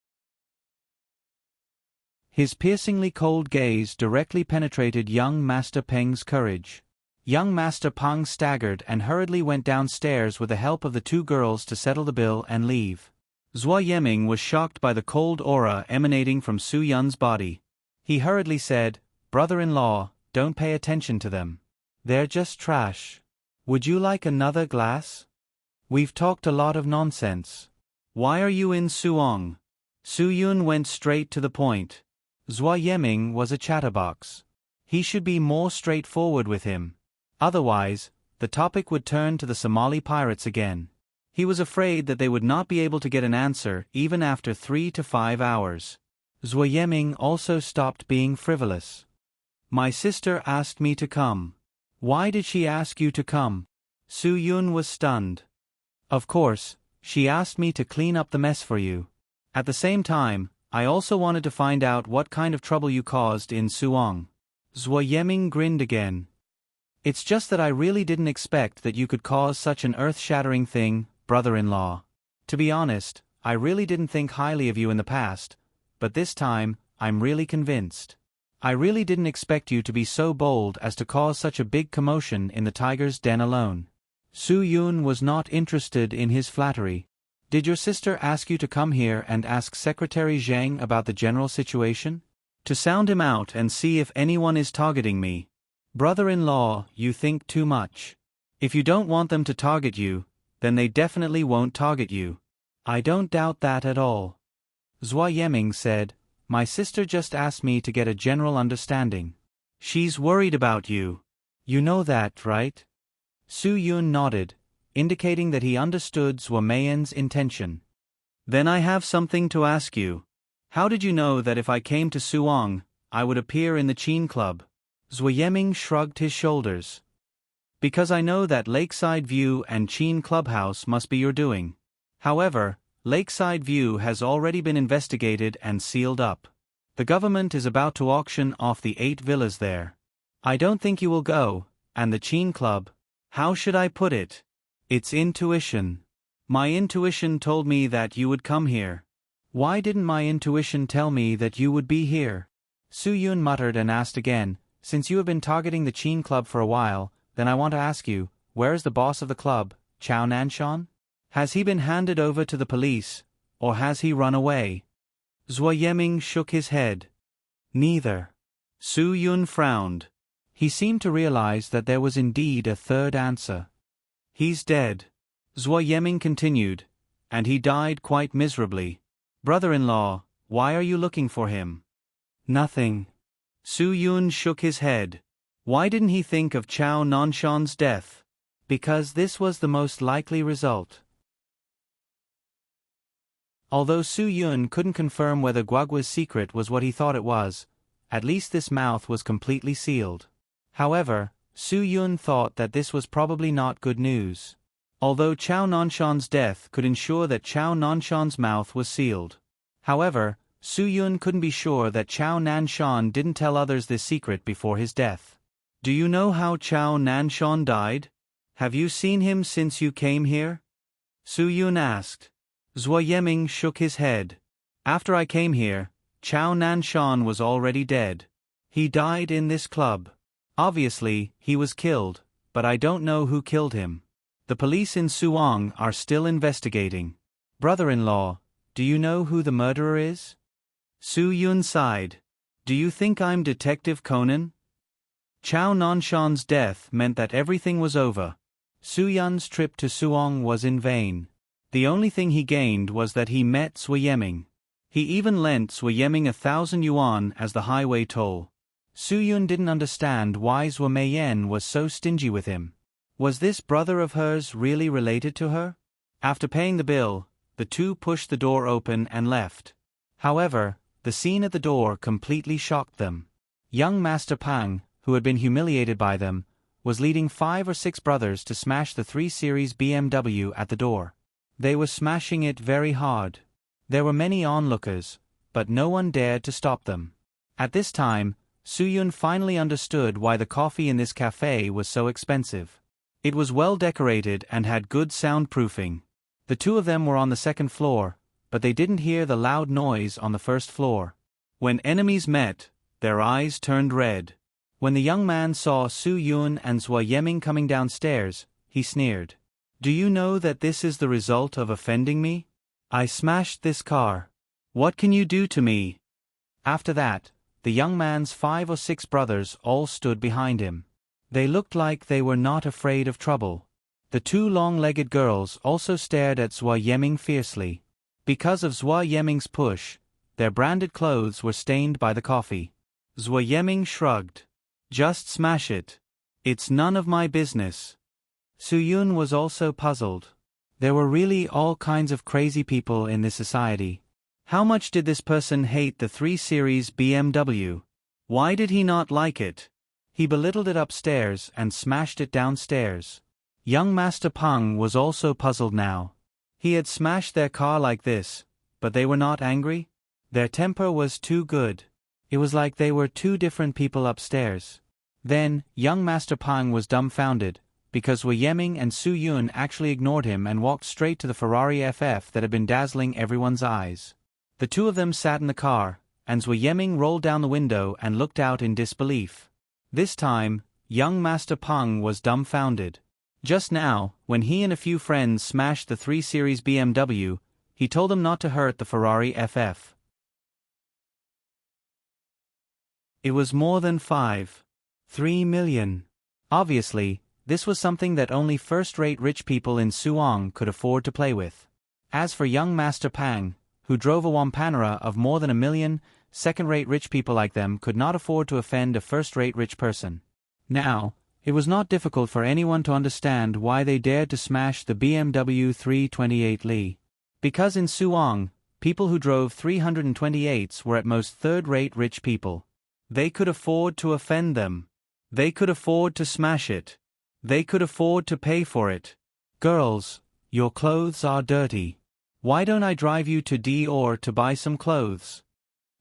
His piercingly cold gaze directly penetrated young Master Peng's courage. Young Master Peng staggered and hurriedly went downstairs with the help of the 2 girls to settle the bill and leave. Zhuo Yeming was shocked by the cold aura emanating from Su Yun's body. He hurriedly said, Brother-in-law, don't pay attention to them. They're just trash. Would you like another glass? We've talked a lot of nonsense. Why are you in Suong? Su Yun went straight to the point. Zhuo Yeming was a chatterbox. He should be more straightforward with him. Otherwise, the topic would turn to the Somali pirates again. He was afraid that they would not be able to get an answer even after 3 to 5 hours. Zhuo Yeming also stopped being frivolous. My sister asked me to come. Why did she ask you to come? Su Yun was stunned. Of course, she asked me to clean up the mess for you. At the same time, I also wanted to find out what kind of trouble you caused in Suong. Zhuo Yeming grinned again. It's just that I really didn't expect that you could cause such an earth-shattering thing, brother-in-law. To be honest, I really didn't think highly of you in the past, but this time, I'm really convinced. I really didn't expect you to be so bold as to cause such a big commotion in the tiger's den alone. Su Yun was not interested in his flattery. Did your sister ask you to come here and ask Secretary Zhang about the general situation? To sound him out and see if anyone is targeting me. Brother-in-law, you think too much. If you don't want them to target you, then they definitely won't target you. I don't doubt that at all. Zhua Yeming said, my sister just asked me to get a general understanding. She's worried about you. You know that, right? Su Yun nodded, indicating that he understood Zhua Meiyan's intention. Then I have something to ask you. How did you know that if I came to Suong, I would appear in the Qin Club? Zhua Yeming shrugged his shoulders. Because I know that Lakeside View and Qin Clubhouse must be your doing. However, Lakeside View has already been investigated and sealed up. The government is about to auction off the 8 villas there. I don't think you will go, and the Qin Club. How should I put it? It's intuition. My intuition told me that you would come here. Why didn't my intuition tell me that you would be here? Su Yun muttered and asked again, since you have been targeting the Qin Club for a while, then I want to ask you, where is the boss of the club, Chao Nanshan? Has he been handed over to the police, or has he run away? Zhua Yeming shook his head. Neither. Su Yun frowned. He seemed to realize that there was indeed a third answer. He's dead. Zhua Yeming continued, and he died quite miserably. Brother-in-law, why are you looking for him? Nothing. Su Yun shook his head. Why didn't he think of Chao Nanshan's death? Because this was the most likely result. Although Su Yun couldn't confirm whether Guagua's secret was what he thought it was, at least this mouth was completely sealed. However, Su Yun thought that this was probably not good news. Although Chao Nanshan's death could ensure that Chao Nanshan's mouth was sealed. However, Su Yun couldn't be sure that Chao Nanshan didn't tell others this secret before his death. Do you know how Chao Nanshan died? Have you seen him since you came here? Su Yun asked. Zhua Yeming shook his head. After I came here, Chao Nanshan was already dead. He died in this club. Obviously, he was killed, but I don't know who killed him. The police in Suong are still investigating. Brother-in-law, do you know who the murderer is? Su Yun sighed. Do you think I'm Detective Conan? Chao Nanshan's death meant that everything was over. Su Yun's trip to Suong was in vain. The only thing he gained was that he met Zhua Yeming. He even lent Zhua Yeming 1,000 yuan as the highway toll. Su Yun didn't understand why Zhua Meiyan was so stingy with him. Was this brother of hers really related to her? After paying the bill, the two pushed the door open and left. However, the scene at the door completely shocked them. Young Master Pang, who had been humiliated by them, was leading 5 or 6 brothers to smash the 3 Series BMW at the door. They were smashing it very hard. There were many onlookers, but no one dared to stop them. At this time, Su Yun finally understood why the coffee in this cafe was so expensive. It was well decorated and had good soundproofing. The two of them were on the second floor, but they didn't hear the loud noise on the first floor. When enemies met, their eyes turned red. When the young man saw Su Yun and Zhua Yeming coming downstairs, he sneered. Do you know that this is the result of offending me? I smashed this car. What can you do to me? After that, the young man's 5 or 6 brothers all stood behind him. They looked like they were not afraid of trouble. The 2 long-legged girls also stared at Zhua Yeming fiercely. Because of Zhua Yeming's push, their branded clothes were stained by the coffee. Zhua Yeming shrugged. Just smash it. It's none of my business. Su Yun was also puzzled. There were really all kinds of crazy people in this society. How much did this person hate the 3 Series BMW? Why did he not like it? He belittled it upstairs and smashed it downstairs. Young Master Peng was also puzzled now. He had smashed their car like this, but they were not angry? Their temper was too good. It was like they were 2 different people upstairs. Then, young Master Peng was dumbfounded, because Zhua Yeming and Su Yun actually ignored him and walked straight to the Ferrari FF that had been dazzling everyone's eyes. The 2 of them sat in the car, and Zhua Yeming rolled down the window and looked out in disbelief. This time, young Master Peng was dumbfounded. Just now, when he and a few friends smashed the 3 Series BMW, he told them not to hurt the Ferrari FF. It was more than 3 million. Obviously, this was something that only first-rate rich people in Suong could afford to play with. As for young Master Pang, who drove a Wampanera of more than 1 million, second-rate rich people like them could not afford to offend a first-rate rich person. Now, it was not difficult for anyone to understand why they dared to smash the BMW 328 Li. Because in Suong, people who drove 328s were at most third-rate rich people. They could afford to offend them. They could afford to smash it. They could afford to pay for it. Girls, your clothes are dirty. Why don't I drive you to Dior to buy some clothes?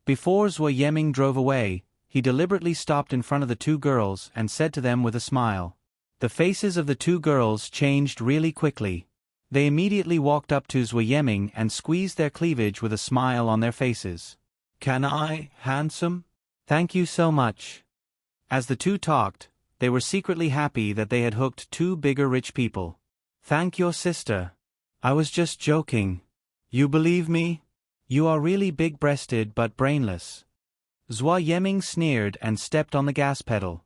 Before Zhuo Yeming drove away, he deliberately stopped in front of the 2 girls and said to them with a smile. The faces of the 2 girls changed really quickly. They immediately walked up to Zhuo Yeming and squeezed their cleavage with a smile on their faces. Can I, handsome? Thank you so much. As the 2 talked, they were secretly happy that they had hooked 2 bigger rich people. Thank your sister. I was just joking. You believe me? You are really big-breasted but brainless. Zhuo Yeming sneered and stepped on the gas pedal.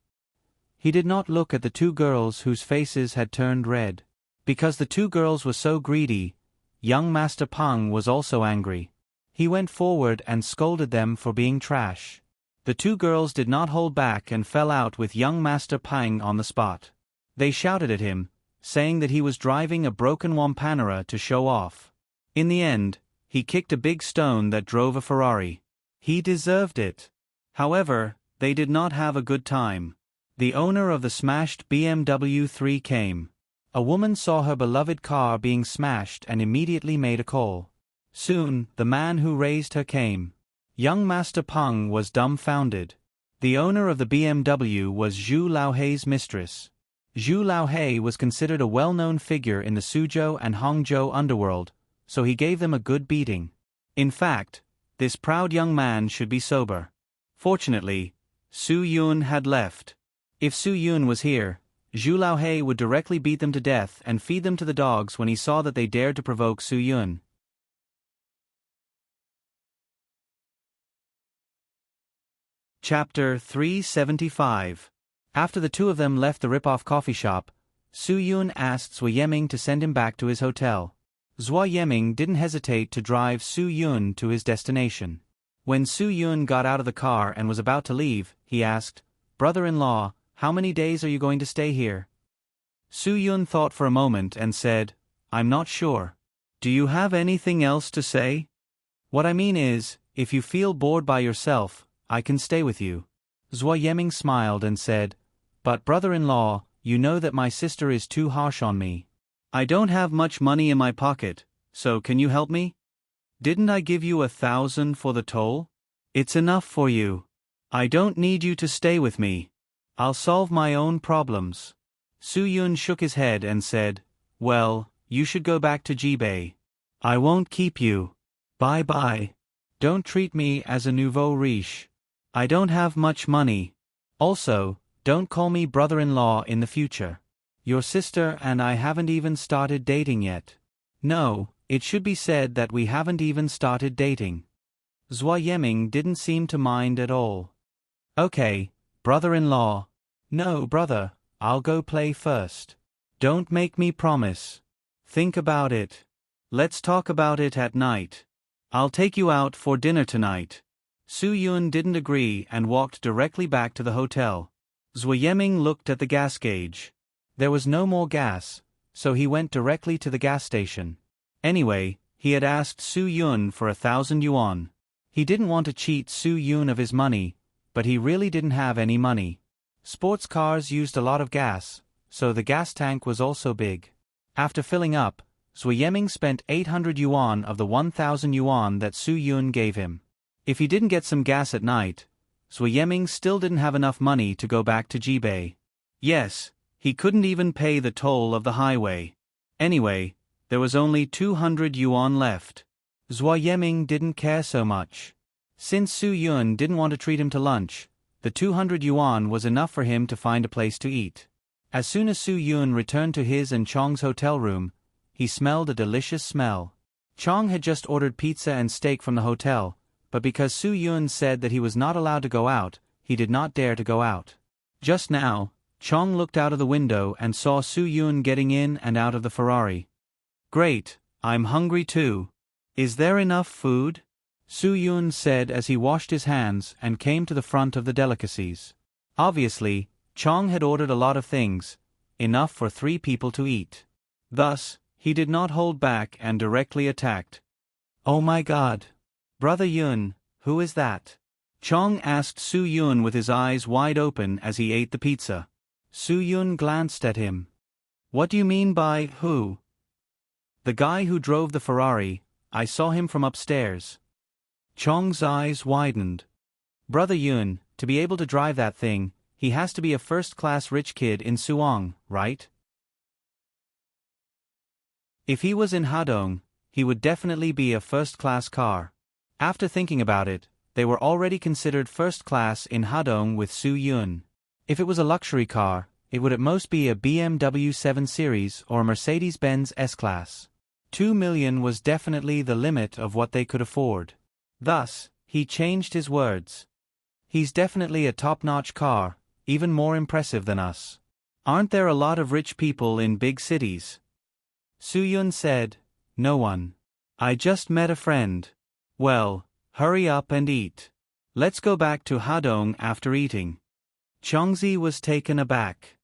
He did not look at the 2 girls whose faces had turned red. Because the 2 girls were so greedy, young Master Pang was also angry. He went forward and scolded them for being trash. The 2 girls did not hold back and fell out with young Master Pang on the spot. They shouted at him, saying that he was driving a broken Wampanera to show off. In the end, he kicked a big stone that drove a Ferrari. He deserved it. However, they did not have a good time. The owner of the smashed BMW 3 came. A woman saw her beloved car being smashed and immediately made a call. Soon, the man who raised her came. Young Master Pang was dumbfounded. The owner of the BMW was Zhu Laohei's mistress. Zhu Laohei was considered a well-known figure in the Suzhou and Hangzhou underworld, so he gave them a good beating. In fact, this proud young man should be sober. Fortunately, Su Yun had left. If Su Yun was here, Zhu Laohei would directly beat them to death and feed them to the dogs when he saw that they dared to provoke Su Yun. Chapter 375. After the 2 of them left the rip-off coffee shop, Su Yun asked Zhuo Yeming to send him back to his hotel. Zhuo Yeming didn't hesitate to drive Su Yun to his destination. When Su Yun got out of the car and was about to leave, he asked, "Brother-in-law, how many days are you going to stay here?" Su Yun thought for a moment and said, "I'm not sure. Do you have anything else to say?" "What I mean is, if you feel bored by yourself, I can stay with you." Zhuo Yeming smiled and said, "But brother-in-law, you know that my sister is too harsh on me. I don't have much money in my pocket, so can you help me? Didn't I give you 1,000 for the toll? It's enough for you. I don't need you to stay with me. I'll solve my own problems." Su Yun shook his head and said, "Well, you should go back to Jibei. I won't keep you. Bye-bye. Don't treat me as a nouveau riche. I don't have much money. Also, don't call me brother-in-law in the future. Your sister and I haven't even started dating yet." "No, it should be said that we haven't even started dating." Zhuo Yeming didn't seem to mind at all. "Okay, brother-in-law." "No, brother, I'll go play first." "Don't make me promise. Think about it. Let's talk about it at night. I'll take you out for dinner tonight." Su Yun didn't agree and walked directly back to the hotel. Zhuo Yeming looked at the gas gauge. There was no more gas, so he went directly to the gas station. Anyway, he had asked Su Yun for 1,000 yuan. He didn't want to cheat Su Yun of his money, but he really didn't have any money. Sports cars used a lot of gas, so the gas tank was also big. After filling up, Zhuo Yeming spent 800 yuan of the 1,000 yuan that Su Yun gave him. If he didn't get some gas at night, Zhuo Yeming still didn't have enough money to go back to Jibei. Yes, he couldn't even pay the toll of the highway. Anyway, there was only 200 yuan left. Zhuo Yeming didn't care so much. Since Su Yun didn't want to treat him to lunch, the 200 yuan was enough for him to find a place to eat. As soon as Su Yun returned to his and Chong's hotel room, he smelled a delicious smell. Chong had just ordered pizza and steak from the hotel, but because Su Yun said that he was not allowed to go out, he did not dare to go out. Just now, Chong looked out of the window and saw Su Yun getting in and out of the Ferrari. "Great, I'm hungry too. Is there enough food?" Su Yun said as he washed his hands and came to the front of the delicacies. Obviously, Chong had ordered a lot of things, enough for 3 people to eat. Thus, he did not hold back and directly attacked. "Oh my God! Brother Yun, who is that?" Chong asked Su Yun with his eyes wide open as he ate the pizza. Su Yun glanced at him. "What do you mean by who?" "The guy who drove the Ferrari. I saw him from upstairs." Chong's eyes widened. "Brother Yun, to be able to drive that thing, he has to be a first-class rich kid in Suwon, right? If he was in Hadong, he would definitely be a first-class car." After thinking about it, they were already considered first-class in Hadong with Su Yun. If it was a luxury car, it would at most be a BMW 7 Series or a Mercedes-Benz S-Class. 2 million was definitely the limit of what they could afford. Thus, he changed his words. "He's definitely a top-notch car, even more impressive than us. Aren't there a lot of rich people in big cities?" Su Yun said, "No one. I just met a friend." "Well, hurry up and eat. Let's go back to Hadong after eating." Chongzi was taken aback.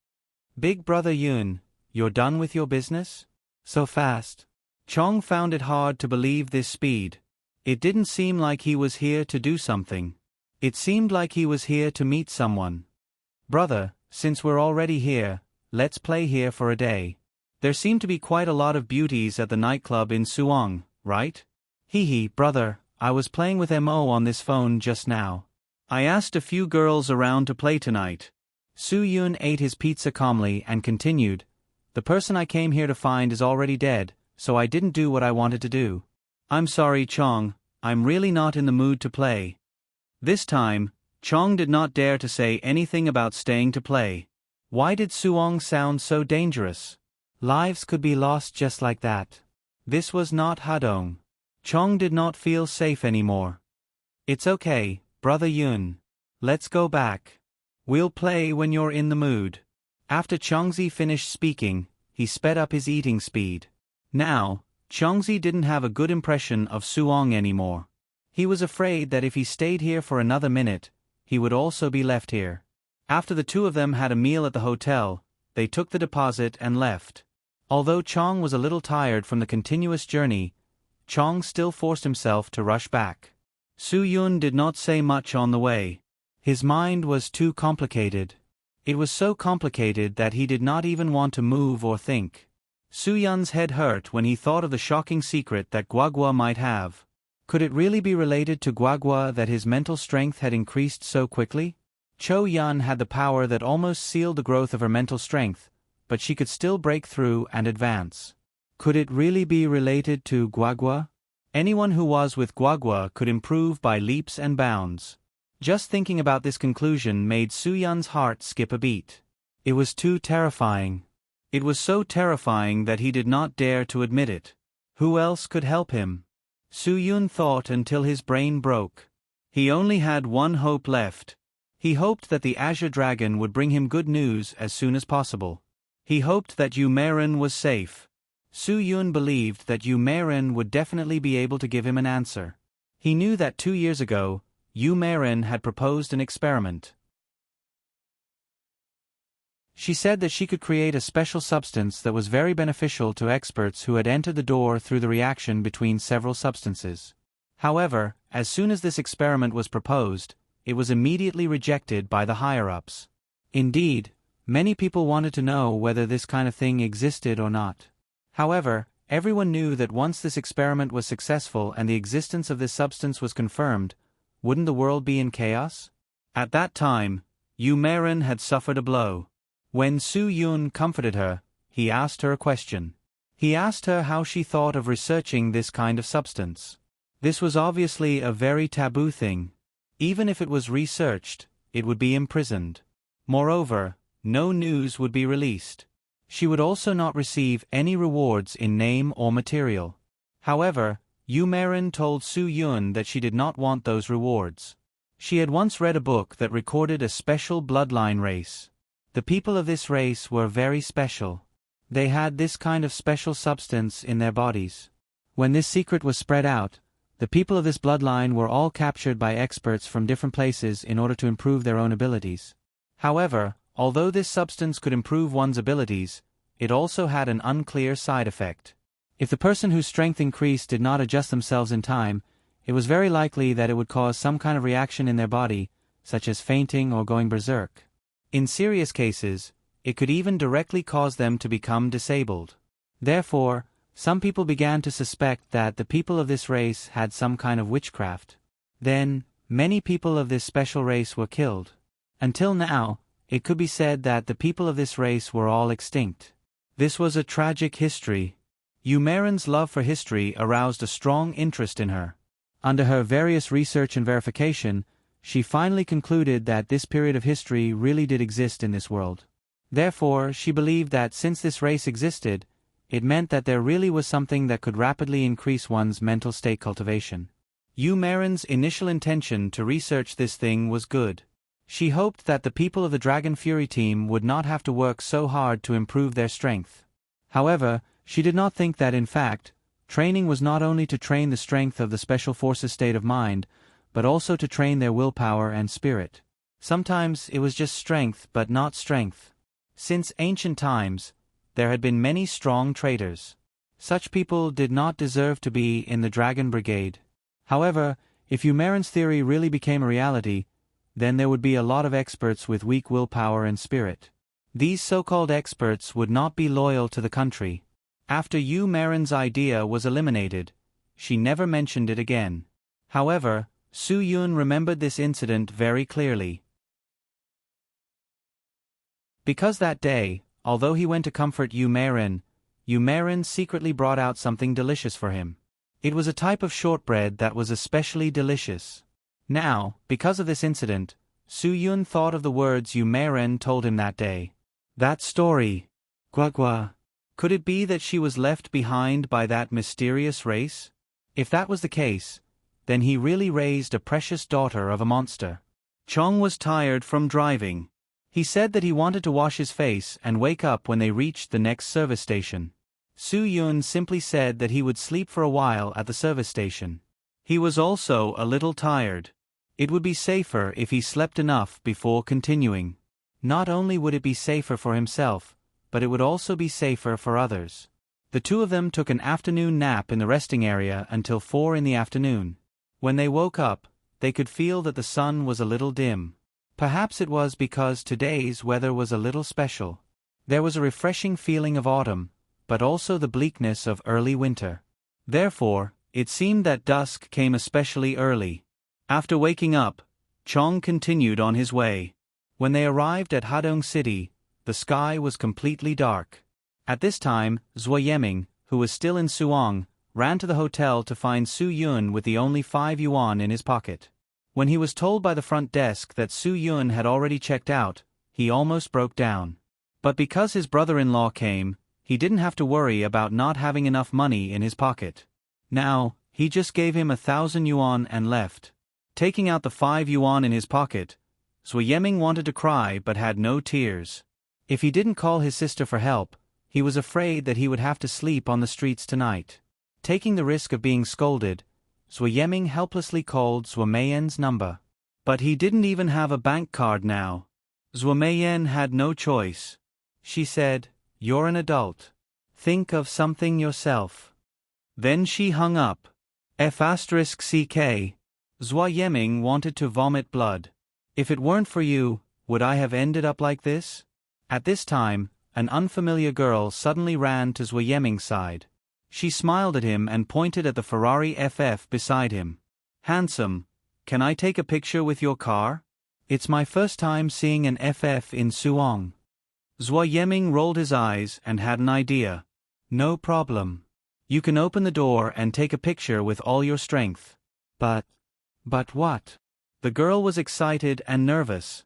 "Big brother Yun, you're done with your business? So fast?" Chong found it hard to believe this speed. It didn't seem like he was here to do something. It seemed like he was here to meet someone. "Brother, since we're already here, let's play here for a day. There seem to be quite a lot of beauties at the nightclub in Suwon, right?" "Hee, brother, I was playing with Mo on this phone just now. I asked a few girls around to play tonight." Su Yun ate his pizza calmly and continued, "The person I came here to find is already dead, so I didn't do what I wanted to do. I'm sorry, Chong, I'm really not in the mood to play." This time, Chong did not dare to say anything about staying to play. Why did Suwon sound so dangerous? Lives could be lost just like that. This was not Hadong. Chong did not feel safe anymore. "It's okay, brother Yun. Let's go back. We'll play when you're in the mood." After Chongzi finished speaking, he sped up his eating speed. Now, Chongzi didn't have a good impression of Suwon anymore. He was afraid that if he stayed here for another minute, he would also be left here. After the two of them had a meal at the hotel, they took the deposit and left. Although Chong was a little tired from the continuous journey, Chong still forced himself to rush back. Su Yun did not say much on the way. His mind was too complicated. It was so complicated that he did not even want to move or think. Su Yun's head hurt when he thought of the shocking secret that Guagua might have. Could it really be related to Guagua that his mental strength had increased so quickly? Cho Yun had the power that almost sealed the growth of her mental strength, but she could still break through and advance. Could it really be related to Guagua? Anyone who was with Guagua could improve by leaps and bounds. Just thinking about this conclusion made Su Yun's heart skip a beat. It was too terrifying. It was so terrifying that he did not dare to admit it. Who else could help him? Su Yun thought until his brain broke. He only had one hope left. He hoped that the Azure Dragon would bring him good news as soon as possible. He hoped that Yu Meiren was safe. Su Yun believed that Yu Meiren would definitely be able to give him an answer. He knew that 2 years ago, Yu Meiren had proposed an experiment. She said that she could create a special substance that was very beneficial to experts who had entered the door through the reaction between several substances. However, as soon as this experiment was proposed, it was immediately rejected by the higher-ups. Indeed, many people wanted to know whether this kind of thing existed or not. However, everyone knew that once this experiment was successful and the existence of this substance was confirmed, wouldn't the world be in chaos? At that time, Yu Meiren had suffered a blow. When Su Yun comforted her, he asked her a question. He asked her how she thought of researching this kind of substance. This was obviously a very taboo thing. Even if it was researched, it would be imprisoned. Moreover, no news would be released. She would also not receive any rewards in name or material. However, Yu Maren told Su Yun that she did not want those rewards. She had once read a book that recorded a special bloodline race. The people of this race were very special. They had this kind of special substance in their bodies. When this secret was spread out, the people of this bloodline were all captured by experts from different places in order to improve their own abilities. However, although this substance could improve one's abilities, it also had an unclear side effect. If the person whose strength increased did not adjust themselves in time, it was very likely that it would cause some kind of reaction in their body, such as fainting or going berserk. In serious cases, it could even directly cause them to become disabled. Therefore, some people began to suspect that the people of this race had some kind of witchcraft. Then, many people of this special race were killed. Until now, it could be said that the people of this race were all extinct. This was a tragic history. Yu Maren's love for history aroused a strong interest in her. Under her various research and verification, she finally concluded that this period of history really did exist in this world. Therefore, she believed that since this race existed, it meant that there really was something that could rapidly increase one's mental state cultivation. Yu Maren's initial intention to research this thing was good. She hoped that the people of the Dragon Fury team would not have to work so hard to improve their strength. However, she did not think that in fact, training was not only to train the strength of the Special Forces state of mind, but also to train their willpower and spirit. Sometimes it was just strength but not strength. Since ancient times, there had been many strong traitors. Such people did not deserve to be in the Dragon Brigade. However, if Yu Maren's theory really became a reality, then there would be a lot of experts with weak willpower and spirit. These so-called experts would not be loyal to the country. After Yu Maren's idea was eliminated, she never mentioned it again. However, Su Yun remembered this incident very clearly. Because that day, although he went to comfort Yu Maren secretly brought out something delicious for him. It was a type of shortbread that was especially delicious. Now, because of this incident, Su Yun thought of the words Yu Maren told him that day. That story. Gua. Could it be that she was left behind by that mysterious race? If that was the case, then he really raised a precious daughter of a monster. Chong was tired from driving. He said that he wanted to wash his face and wake up when they reached the next service station. Su Yun simply said that he would sleep for a while at the service station. He was also a little tired. It would be safer if he slept enough before continuing. Not only would it be safer for himself, but it would also be safer for others. The two of them took an afternoon nap in the resting area until 4 in the afternoon. When they woke up, they could feel that the sun was a little dim. Perhaps it was because today's weather was a little special. There was a refreshing feeling of autumn, but also the bleakness of early winter. Therefore, it seemed that dusk came especially early. After waking up, Chong continued on his way. When they arrived at Hadong City, the sky was completely dark. At this time, Zhuo Yeming, who was still in Suong, ran to the hotel to find Su Yun with the only 5 yuan in his pocket. When he was told by the front desk that Su Yun had already checked out, he almost broke down. But because his brother-in-law came, he didn't have to worry about not having enough money in his pocket. Now, he just gave him 1,000 yuan and left. Taking out the 5 yuan in his pocket, Zhuo Yeming wanted to cry but had no tears. If he didn't call his sister for help, he was afraid that he would have to sleep on the streets tonight. Taking the risk of being scolded, Zhuo Yeming helplessly called Zhuo Meiyen's number. But he didn't even have a bank card now. Zhuo Meiyen had no choice. She said, "You're an adult. Think of something yourself." Then she hung up. F***ck. Zhuo Yeming wanted to vomit blood. If it weren't for you, would I have ended up like this? At this time, an unfamiliar girl suddenly ran to Zhuo Yeming's side. She smiled at him and pointed at the Ferrari FF beside him. "Handsome, can I take a picture with your car? It's my first time seeing an FF in Suong." Zhuo Yeming rolled his eyes and had an idea. "No problem. You can open the door and take a picture with all your strength." But what? The girl was excited and nervous.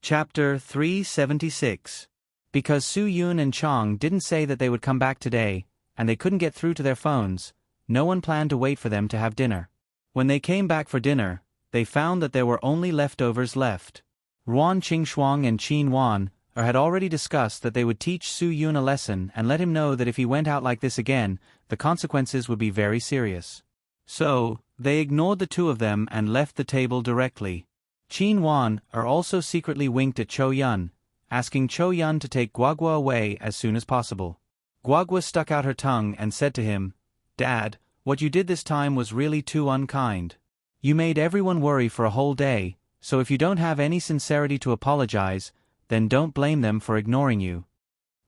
Chapter 376. Because Su Yun and Chong didn't say that they would come back today, and they couldn't get through to their phones, no one planned to wait for them to have dinner. When they came back for dinner, they found that there were only leftovers left. Ruan Qingxuang and Qin Wan had already discussed that they would teach Su Yun a lesson and let him know that if he went out like this again, the consequences would be very serious. So, they ignored the two of them and left the table directly. Qin Wan also secretly winked at Cho Yun, asking Cho Yun to take Guagua away as soon as possible. Guagua stuck out her tongue and said to him, "Dad, what you did this time was really too unkind. You made everyone worry for a whole day, so if you don't have any sincerity to apologize, then don't blame them for ignoring you."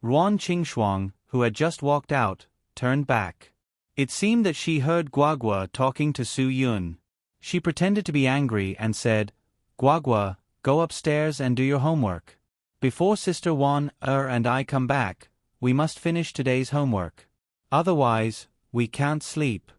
Ruan Qingxuang, who had just walked out, turned back. It seemed that she heard Guagua talking to Su Yun. She pretended to be angry and said, "Guagua, go upstairs and do your homework. Before Sister Wan and I come back, we must finish today's homework. Otherwise, we can't sleep."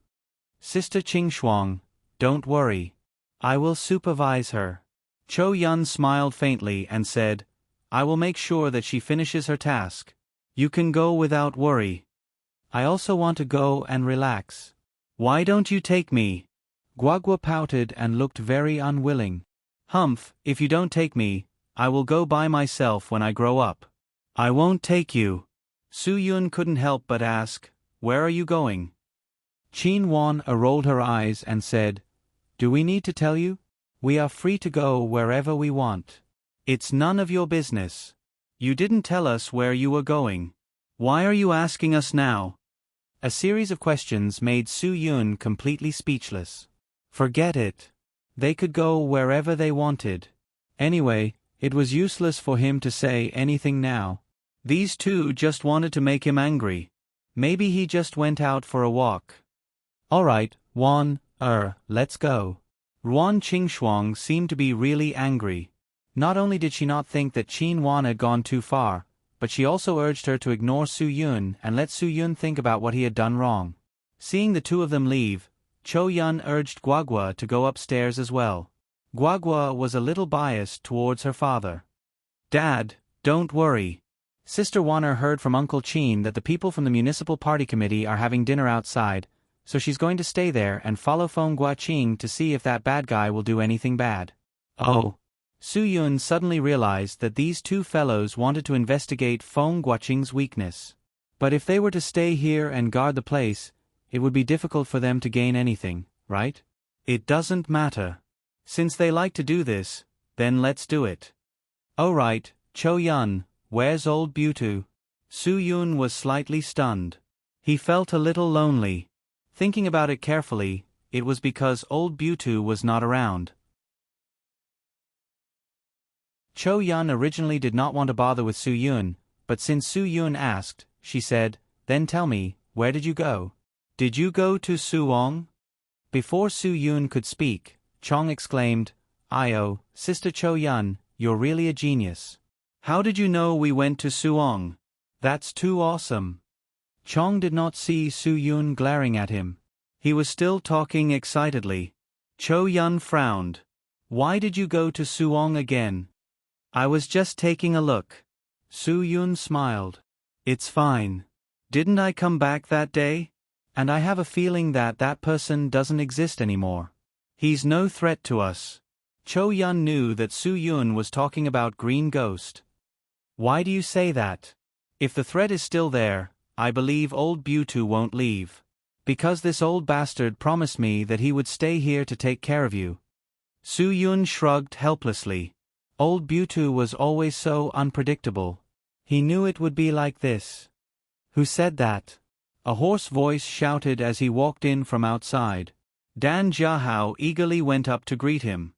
"Sister Qingxuang, don't worry. I will supervise her." Cho Yun smiled faintly and said, "I will make sure that she finishes her task. You can go without worry. I also want to go and relax." "Why don't you take me?" Guagua pouted and looked very unwilling. "Humph, if you don't take me, I will go by myself when I grow up." "I won't take you." Su Yun couldn't help but ask, "Where are you going?" Qin Wan rolled her eyes and said, "Do we need to tell you? We are free to go wherever we want. It's none of your business. You didn't tell us where you were going. Why are you asking us now?" A series of questions made Su Yun completely speechless. Forget it. They could go wherever they wanted. Anyway, it was useless for him to say anything now. These two just wanted to make him angry. Maybe he just went out for a walk. "All right, Wan, let's go." Ruan Qingxuang seemed to be really angry. Not only did she not think that Qin Wan had gone too far, but she also urged her to ignore Su Yun and let Su Yun think about what he had done wrong. Seeing the two of them leave, Cho Yun urged Guagua to go upstairs as well. Guagua was a little biased towards her father. "Dad, don't worry. Sister Wanner heard from Uncle Qin that the people from the municipal party committee are having dinner outside, so she's going to stay there and follow Feng Guaqing to see if that bad guy will do anything bad." "Oh." Su Yun suddenly realized that these two fellows wanted to investigate Feng Guaqing's weakness. But if they were to stay here and guard the place, it would be difficult for them to gain anything, right? "It doesn't matter. Since they like to do this, then let's do it." "Oh right, Cho Yun, where's old Butu?" Su Yun was slightly stunned. He felt a little lonely. Thinking about it carefully, it was because old Butu was not around. Cho Yun originally did not want to bother with Su Yun, but since Su Yun asked, she said, "Then tell me, where did you go? Did you go to Suong?" Before Su Yun could speak, Chong exclaimed, "Io, Sister Cho Yun, you're really a genius. How did you know we went to Suong? That's too awesome." Chong did not see Su Yun glaring at him. He was still talking excitedly. Cho Yun frowned. "Why did you go to Suong again?" "I was just taking a look." Su Yun smiled. "It's fine. Didn't I come back that day? And I have a feeling that that person doesn't exist anymore. He's no threat to us." Cho Yun knew that Su Yun was talking about Green Ghost. "Why do you say that? If the threat is still there, I believe old Butu won't leave. Because this old bastard promised me that he would stay here to take care of you." Su Yun shrugged helplessly. Old Butu was always so unpredictable. He knew it would be like this. "Who said that?" A hoarse voice shouted as he walked in from outside. Dan Jiahao eagerly went up to greet him.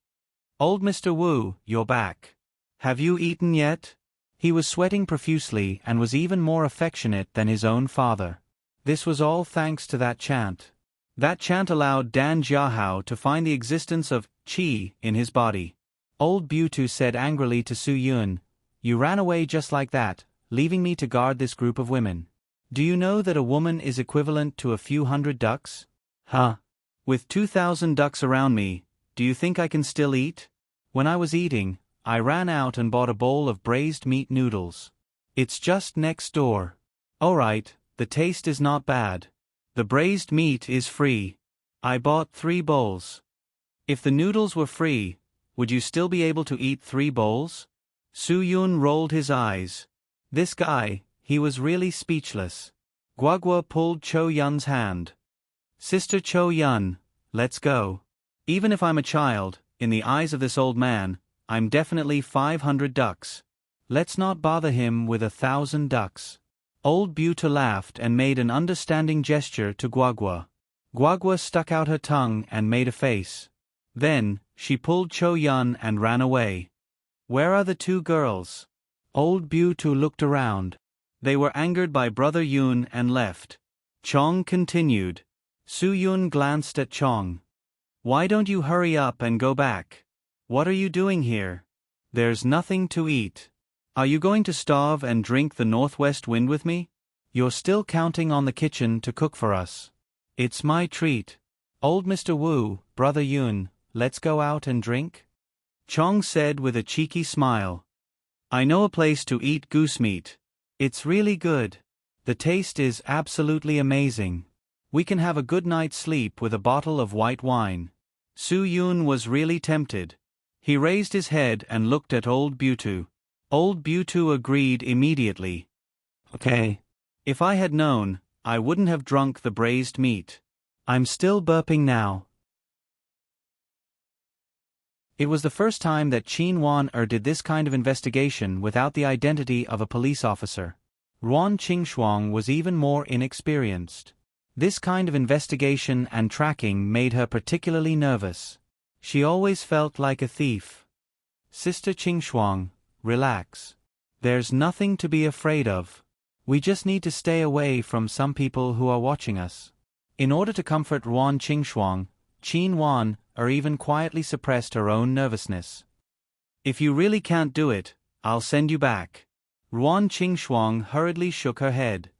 "Old Mr. Wu, you're back. Have you eaten yet?" He was sweating profusely and was even more affectionate than his own father. This was all thanks to that chant. That chant allowed Dan Jiahao to find the existence of qi in his body. Old Butu said angrily to Su Yun, "You ran away just like that, leaving me to guard this group of women. Do you know that a woman is equivalent to a few hundred ducks?" "Huh? With 2,000 ducks around me, do you think I can still eat? When I was eating, I ran out and bought a bowl of braised meat noodles. It's just next door. Alright, the taste is not bad. The braised meat is free. I bought 3 bowls. If the noodles were free, would you still be able to eat 3 bowls? Soo-yoon rolled his eyes. This guy, he was really speechless. Guagua pulled Cho-yun's hand. Sister Cho-yun, let's go. Even if I'm a child, in the eyes of this old man, I'm definitely 500 ducks. Let's not bother him with 1,000 ducks. Old Buta laughed and made an understanding gesture to Guagua. Guagua stuck out her tongue and made a face. Then, she pulled Cho-yun and ran away. Where are the 2 girls? Old Buta looked around. They were angered by Brother Yun and left. Chong continued. Soo-yoon glanced at Chong. Why don't you hurry up and go back? What are you doing here? There's nothing to eat. Are you going to starve and drink the northwest wind with me? You're still counting on the kitchen to cook for us. It's my treat. Old Mr. Wu, Brother Yun, let's go out and drink? Chong said with a cheeky smile. I know a place to eat goose meat. It's really good. The taste is absolutely amazing. We can have a good night's sleep with a bottle of white wine. Soo-yoon was really tempted. He raised his head and looked at Old Butu. Old Butu agreed immediately. Okay. If I had known, I wouldn't have drunk the braised meat. I'm still burping now. It was the first time that Qin Wan did this kind of investigation without the identity of a police officer. Ruan Qingshuang was even more inexperienced. This kind of investigation and tracking made her particularly nervous. She always felt like a thief. Sister Qingshuang, relax. There's nothing to be afraid of. We just need to stay away from some people who are watching us. In order to comfort Ruan Qingshuang, Qin Wan even quietly suppressed her own nervousness. If you really can't do it, I'll send you back. Ruan Qingshuang hurriedly shook her head.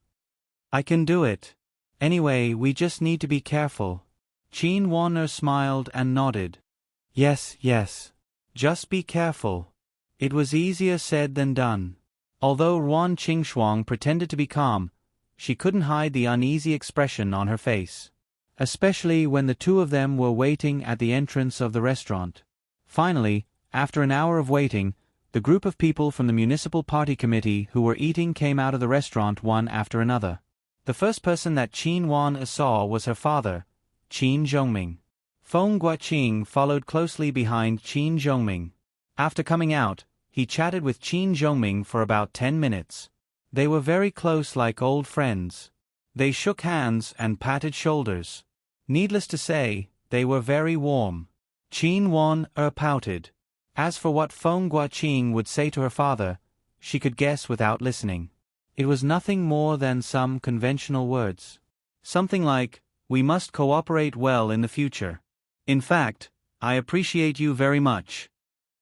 I can do it. Anyway, we just need to be careful. Qin Wan smiled and nodded. Yes, yes. Just be careful. It was easier said than done. Although Ruan Qingshuang pretended to be calm, she couldn't hide the uneasy expression on her face. Especially when the 2 of them were waiting at the entrance of the restaurant. Finally, after an hour of waiting, the group of people from the municipal party committee who were eating came out of the restaurant one after another. The first person that Qin Wan saw was her father, Qin Zhongming. Feng Guaqing followed closely behind Qin Zhongming. After coming out, he chatted with Qin Zhongming for about 10 minutes. They were very close like old friends. They shook hands and patted shoulders. Needless to say, they were very warm. Qin Wan pouted. As for what Feng Guaqing would say to her father, she could guess without listening. It was nothing more than some conventional words. Something like, we must cooperate well in the future. In fact, I appreciate you very much.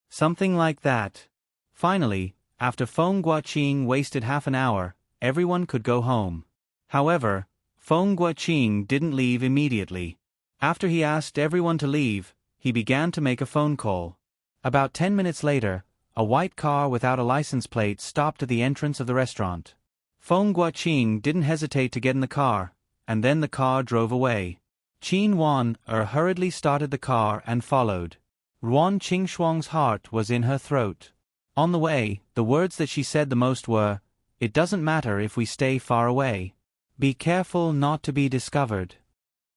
Something like that. Finally, after Feng Guaqing wasted half an hour, everyone could go home. However, Feng Guaqing didn't leave immediately. After he asked everyone to leave, he began to make a phone call. About 10 minutes later, a white car without a license plate stopped at the entrance of the restaurant. Feng Guaqing didn't hesitate to get in the car, and then the car drove away. Qin Wan hurriedly started the car and followed. Ruan Qingshuang's heart was in her throat. On the way, the words that she said the most were, "It doesn't matter if we stay far away. Be careful not to be discovered."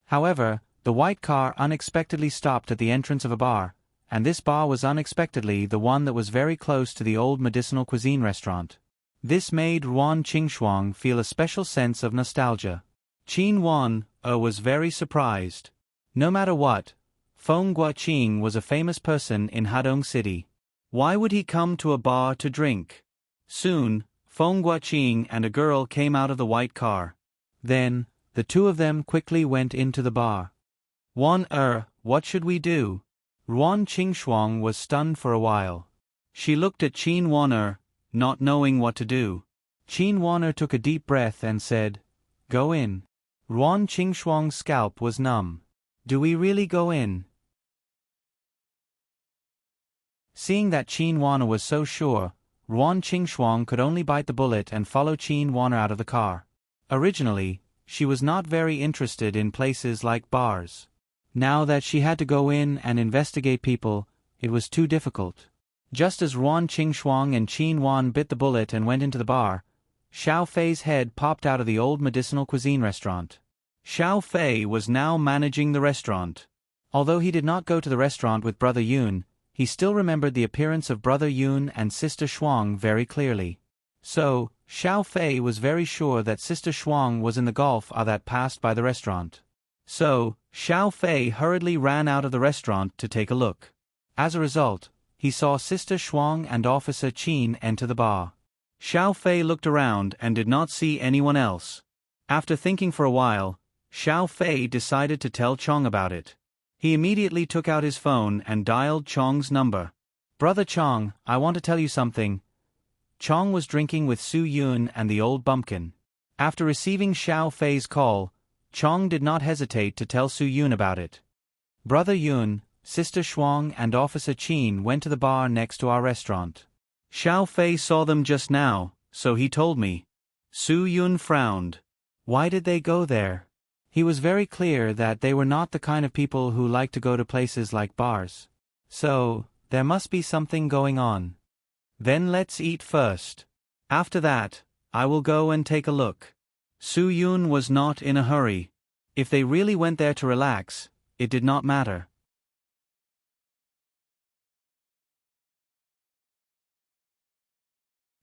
However, the white car unexpectedly stopped at the entrance of a bar, and this bar was unexpectedly the one that was very close to the old medicinal cuisine restaurant. This made Ruan Qingshuang feel a special sense of nostalgia. Qin Wan was very surprised. No matter what, Feng Guaqing was a famous person in Hadong City. Why would he come to a bar to drink? Soon, Feng Guaqing and a girl came out of the white car. Then, the 2 of them quickly went into the bar. Wan what should we do? Ruan Qingshuang was stunned for a while. She looked at Qin Wan not knowing what to do. Qin Wan took a deep breath and said, "Go in." Ruan Qingshuang's scalp was numb. Do we really go in? Seeing that Qin Wana was so sure, Ruan Qingxuang could only bite the bullet and follow Qin Wana out of the car. Originally, she was not very interested in places like bars. Now that she had to go in and investigate people, it was too difficult. Just as Ruan Qingxuang and Qin Wan bit the bullet and went into the bar, Xiao Fei's head popped out of the old medicinal cuisine restaurant. Xiao Fei was now managing the restaurant. Although he did not go to the restaurant with Brother Yun, he still remembered the appearance of Brother Yun and Sister Shuang very clearly. So, Xiao Fei was very sure that Sister Shuang was in the gulf that passed by the restaurant. So, Xiao Fei hurriedly ran out of the restaurant to take a look. As a result, he saw Sister Shuang and Officer Qin enter the bar. Xiao Fei looked around and did not see anyone else. After thinking for a while, Xiao Fei decided to tell Chong about it. He immediately took out his phone and dialed Chong's number. "Brother Chong, I want to tell you something." Chong was drinking with Su Yun and the old bumpkin. After receiving Xiao Fei's call, Chong did not hesitate to tell Su Yun about it. "Brother Yun, Sister Shuang and Officer Qin went to the bar next to our restaurant. Xiao Fei saw them just now, so he told me." Su Yun frowned. Why did they go there? He was very clear that they were not the kind of people who like to go to places like bars. So, there must be something going on. "Then let's eat first. After that, I will go and take a look." Su Yun was not in a hurry. If they really went there to relax, it did not matter.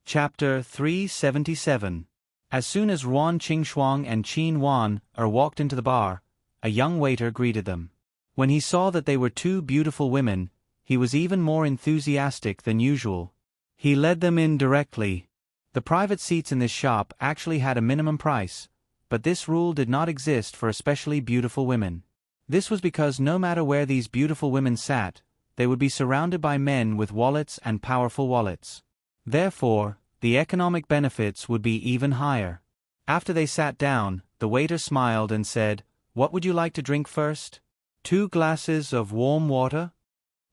Chapter 377. As soon as Ruan Qingxuang and Qin Wan walked into the bar, a young waiter greeted them. When he saw that they were two beautiful women, he was even more enthusiastic than usual. He led them in directly. The private seats in this shop actually had a minimum price, but this rule did not exist for especially beautiful women. This was because no matter where these beautiful women sat, they would be surrounded by men with wallets and powerful wallets. Therefore, the economic benefits would be even higher. After they sat down, the waiter smiled and said, "What would you like to drink first? 2 glasses of warm water?"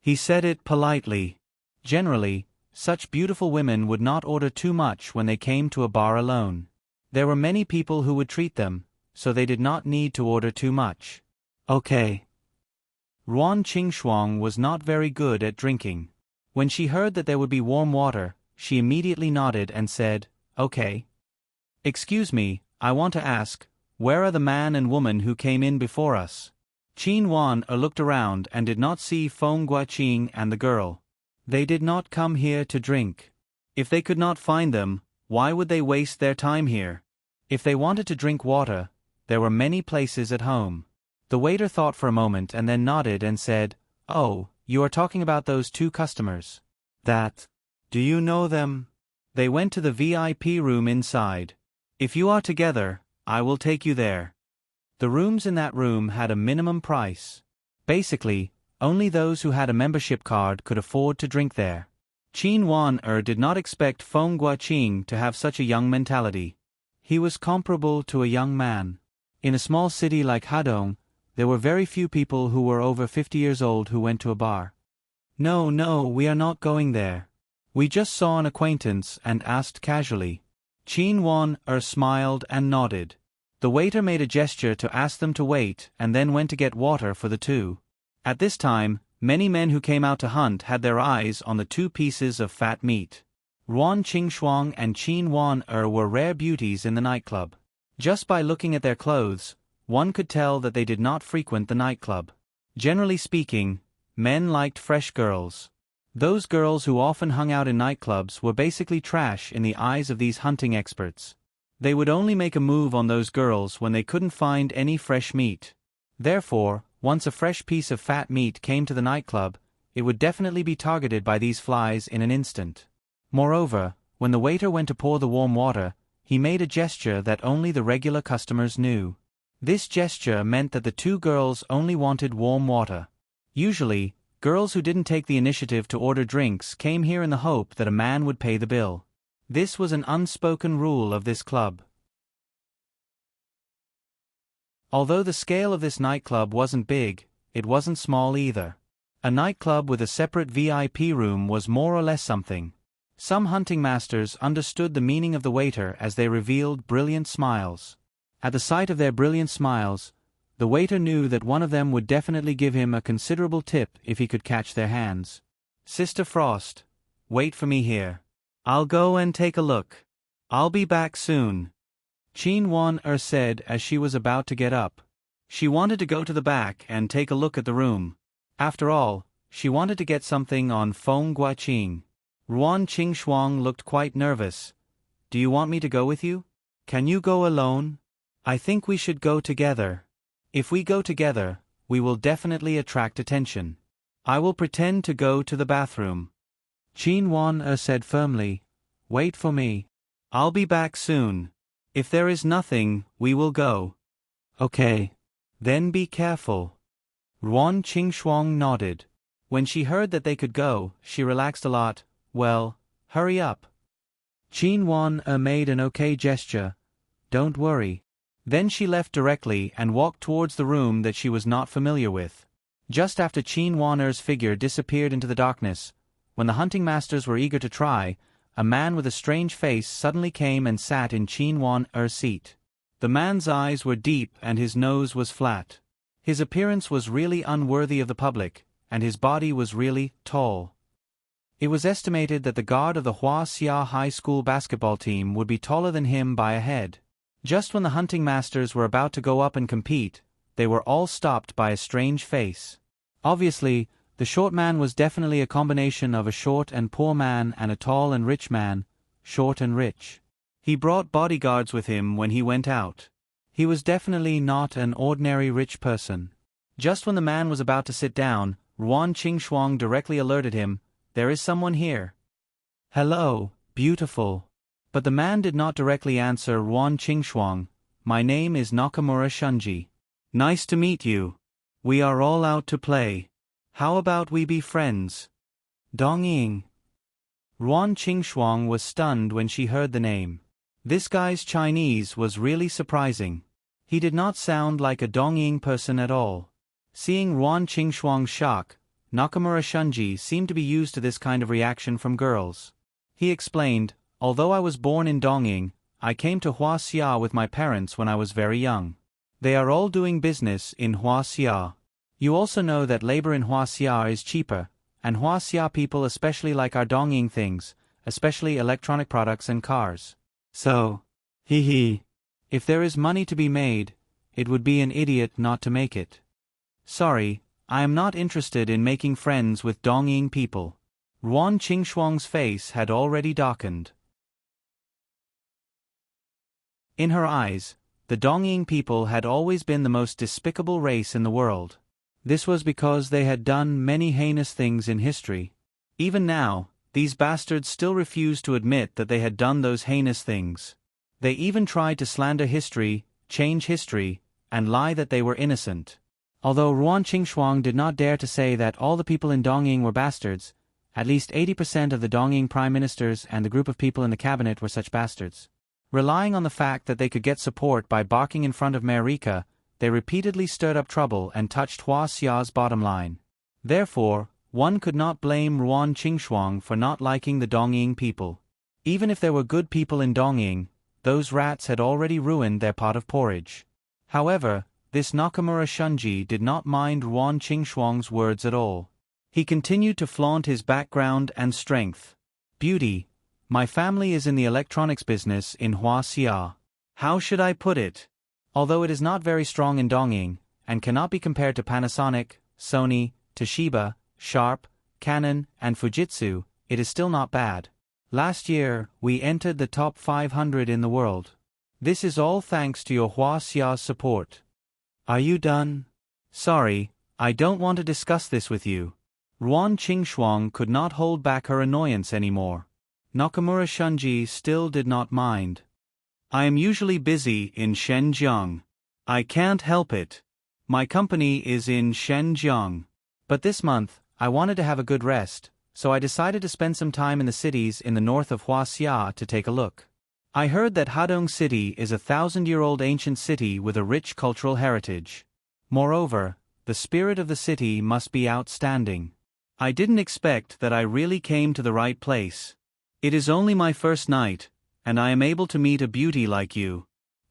He said it politely. Generally, such beautiful women would not order too much when they came to a bar alone. There were many people who would treat them, so they did not need to order too much. Okay. Ruan Qingxuang was not very good at drinking. When she heard that there would be warm water, she immediately nodded and said, "Okay." "Excuse me, I want to ask, where are the man and woman who came in before us?" Qin Wan looked around and did not see Feng Guaqing and the girl. They did not come here to drink. If they could not find them, why would they waste their time here? If they wanted to drink water, there were many places at home. The waiter thought for a moment and then nodded and said, "Oh, you are talking about those 2 customers. Do you know them?" They went to the VIP room inside. "If you are together, I will take you there." The rooms in that room had a minimum price. Basically, only those who had a membership card could afford to drink there. Qin Wan did not expect Feng Guaqing to have such a young mentality. He was comparable to a young man. In a small city like Hadong, there were very few people who were over 50 years old who went to a bar. No, we are not going there. We just saw an acquaintance and asked casually." Qin Wan smiled and nodded. The waiter made a gesture to ask them to wait and then went to get water for the 2. At this time, many men who came out to hunt had their eyes on the 2 pieces of fat meat. Ruan Qingxuang and Qin Wan were rare beauties in the nightclub. Just by looking at their clothes, one could tell that they did not frequent the nightclub. Generally speaking, men liked fresh girls. Those girls who often hung out in nightclubs were basically trash in the eyes of these hunting experts. They would only make a move on those girls when they couldn't find any fresh meat. Therefore, once a fresh piece of fat meat came to the nightclub, it would definitely be targeted by these flies in an instant. Moreover, when the waiter went to pour the warm water, he made a gesture that only the regular customers knew. This gesture meant that the 2 girls only wanted warm water. Usually, girls who didn't take the initiative to order drinks came here in the hope that a man would pay the bill. This was an unspoken rule of this club. Although the scale of this nightclub wasn't big, it wasn't small either. A nightclub with a separate VIP room was more or less something. Some hunting masters understood the meaning of the waiter as they revealed brilliant smiles. At the sight of their brilliant smiles, the waiter knew that one of them would definitely give him a considerable tip if he could catch their hands. Sister Frost, wait for me here. I'll go and take a look. I'll be back soon. Qin Wan said as she was about to get up. She wanted to go to the back and take a look at the room. After all, she wanted to get something on Feng Guaqing. Ruan Qingxuang looked quite nervous. Do you want me to go with you? Can you go alone? I think we should go together. If we go together, we will definitely attract attention. I will pretend to go to the bathroom. Qin Wan said firmly. Wait for me. I'll be back soon. If there is nothing, we will go. Okay. Then be careful. Ruan Qingxuang nodded. When she heard that they could go, she relaxed a lot. Well, hurry up. Qin Wan made an okay gesture. Don't worry. Then she left directly and walked towards the room that she was not familiar with. Just after Qin Wan's figure disappeared into the darkness, when the hunting masters were eager to try, a man with a strange face suddenly came and sat in Qin Wan's seat. The man's eyes were deep and his nose was flat. His appearance was really unworthy of the public, and his body was really tall. It was estimated that the guard of the Huaxia High School basketball team would be taller than him by a head. Just when the hunting masters were about to go up and compete, they were all stopped by a strange face. Obviously, the short man was definitely a combination of a short and poor man and a tall and rich man, short and rich. He brought bodyguards with him when he went out. He was definitely not an ordinary rich person. Just when the man was about to sit down, Ruan Qingxuang directly alerted him, "There is someone here." "Hello, beautiful." But the man did not directly answer Ruan Qingxuang. "My name is Nakamura Shunji. Nice to meet you. We are all out to play. How about we be friends?" Dongying. Ruan Qingxuang was stunned when she heard the name. This guy's Chinese was really surprising. He did not sound like a Dongying person at all. Seeing Ruan Qingxuang's shock, Nakamura Shunji seemed to be used to this kind of reaction from girls. He explained, "Although I was born in Dongying, I came to Huaxia with my parents when I was very young. They are all doing business in Huaxia. You also know that labor in Huaxia is cheaper, and Huaxia people especially like our Dongying things, especially electronic products and cars. So, if there is money to be made, it would be an idiot not to make it. Sorry, I am not interested in making friends with Dongying people." Ruan Qingxuang's face had already darkened. In her eyes, the Dongying people had always been the most despicable race in the world. This was because they had done many heinous things in history. Even now, these bastards still refused to admit that they had done those heinous things. They even tried to slander history, change history, and lie that they were innocent. Although Ruan Qingxuang did not dare to say that all the people in Dongying were bastards, at least 80% of the Dongying prime ministers and the group of people in the cabinet were such bastards. Relying on the fact that they could get support by barking in front of Mayor Rika, they repeatedly stirred up trouble and touched Huaxia's bottom line. Therefore, one could not blame Ruan Qingxuang for not liking the Dongying people. Even if there were good people in Dongying, those rats had already ruined their pot of porridge. However, this Nakamura Shunji did not mind Ruan Qingxuang's words at all. He continued to flaunt his background and strength. "Beauty, my family is in the electronics business in Huaxia. How should I put it? Although it is not very strong in Dongying, and cannot be compared to Panasonic, Sony, Toshiba, Sharp, Canon, and Fujitsu, it is still not bad. Last year, we entered the top 500 in the world. This is all thanks to your Huaxia's support." "Are you done?" "Sorry, I don't want to discuss this with you." Ruan Qingxuang could not hold back her annoyance anymore. Nakamura Shunji still did not mind. "I am usually busy in Shenzhen. I can't help it. My company is in Shenzhen. But this month, I wanted to have a good rest, so I decided to spend some time in the cities in the north of Huaxia to take a look. I heard that Hadong City is a 1,000-year-old ancient city with a rich cultural heritage. Moreover, the spirit of the city must be outstanding. I didn't expect that I really came to the right place. It is only my first night, and I am able to meet a beauty like you.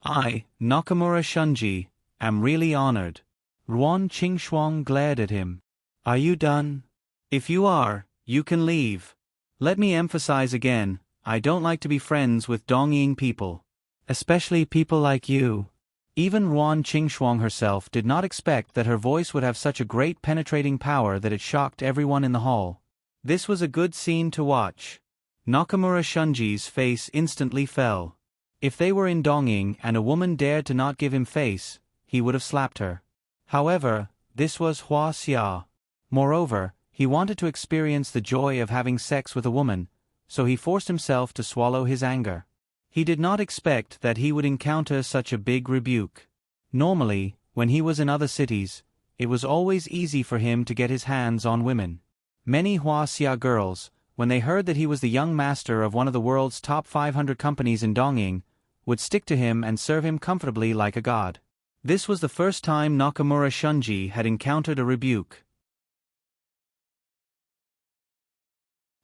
I, Nakamura Shunji, am really honored. Ruan Qingxuang glared at him. Are you done? If you are, you can leave. Let me emphasize again, I don't like to be friends with Dongying people. Especially people like you. Even Ruan Qingxuang herself did not expect that her voice would have such a great penetrating power that it shocked everyone in the hall. This was a good scene to watch. Nakamura Shunji's face instantly fell. If they were in Dongying and a woman dared to not give him face, he would have slapped her. However, this was Hua Xia. Moreover, he wanted to experience the joy of having sex with a woman, so he forced himself to swallow his anger. He did not expect that he would encounter such a big rebuke. Normally, when he was in other cities, it was always easy for him to get his hands on women. Many Hua Xia girls, when they heard that he was the young master of one of the world's top 500 companies in Dongying, would stick to him and serve him comfortably like a god. This was the first time Nakamura Shunji had encountered a rebuke.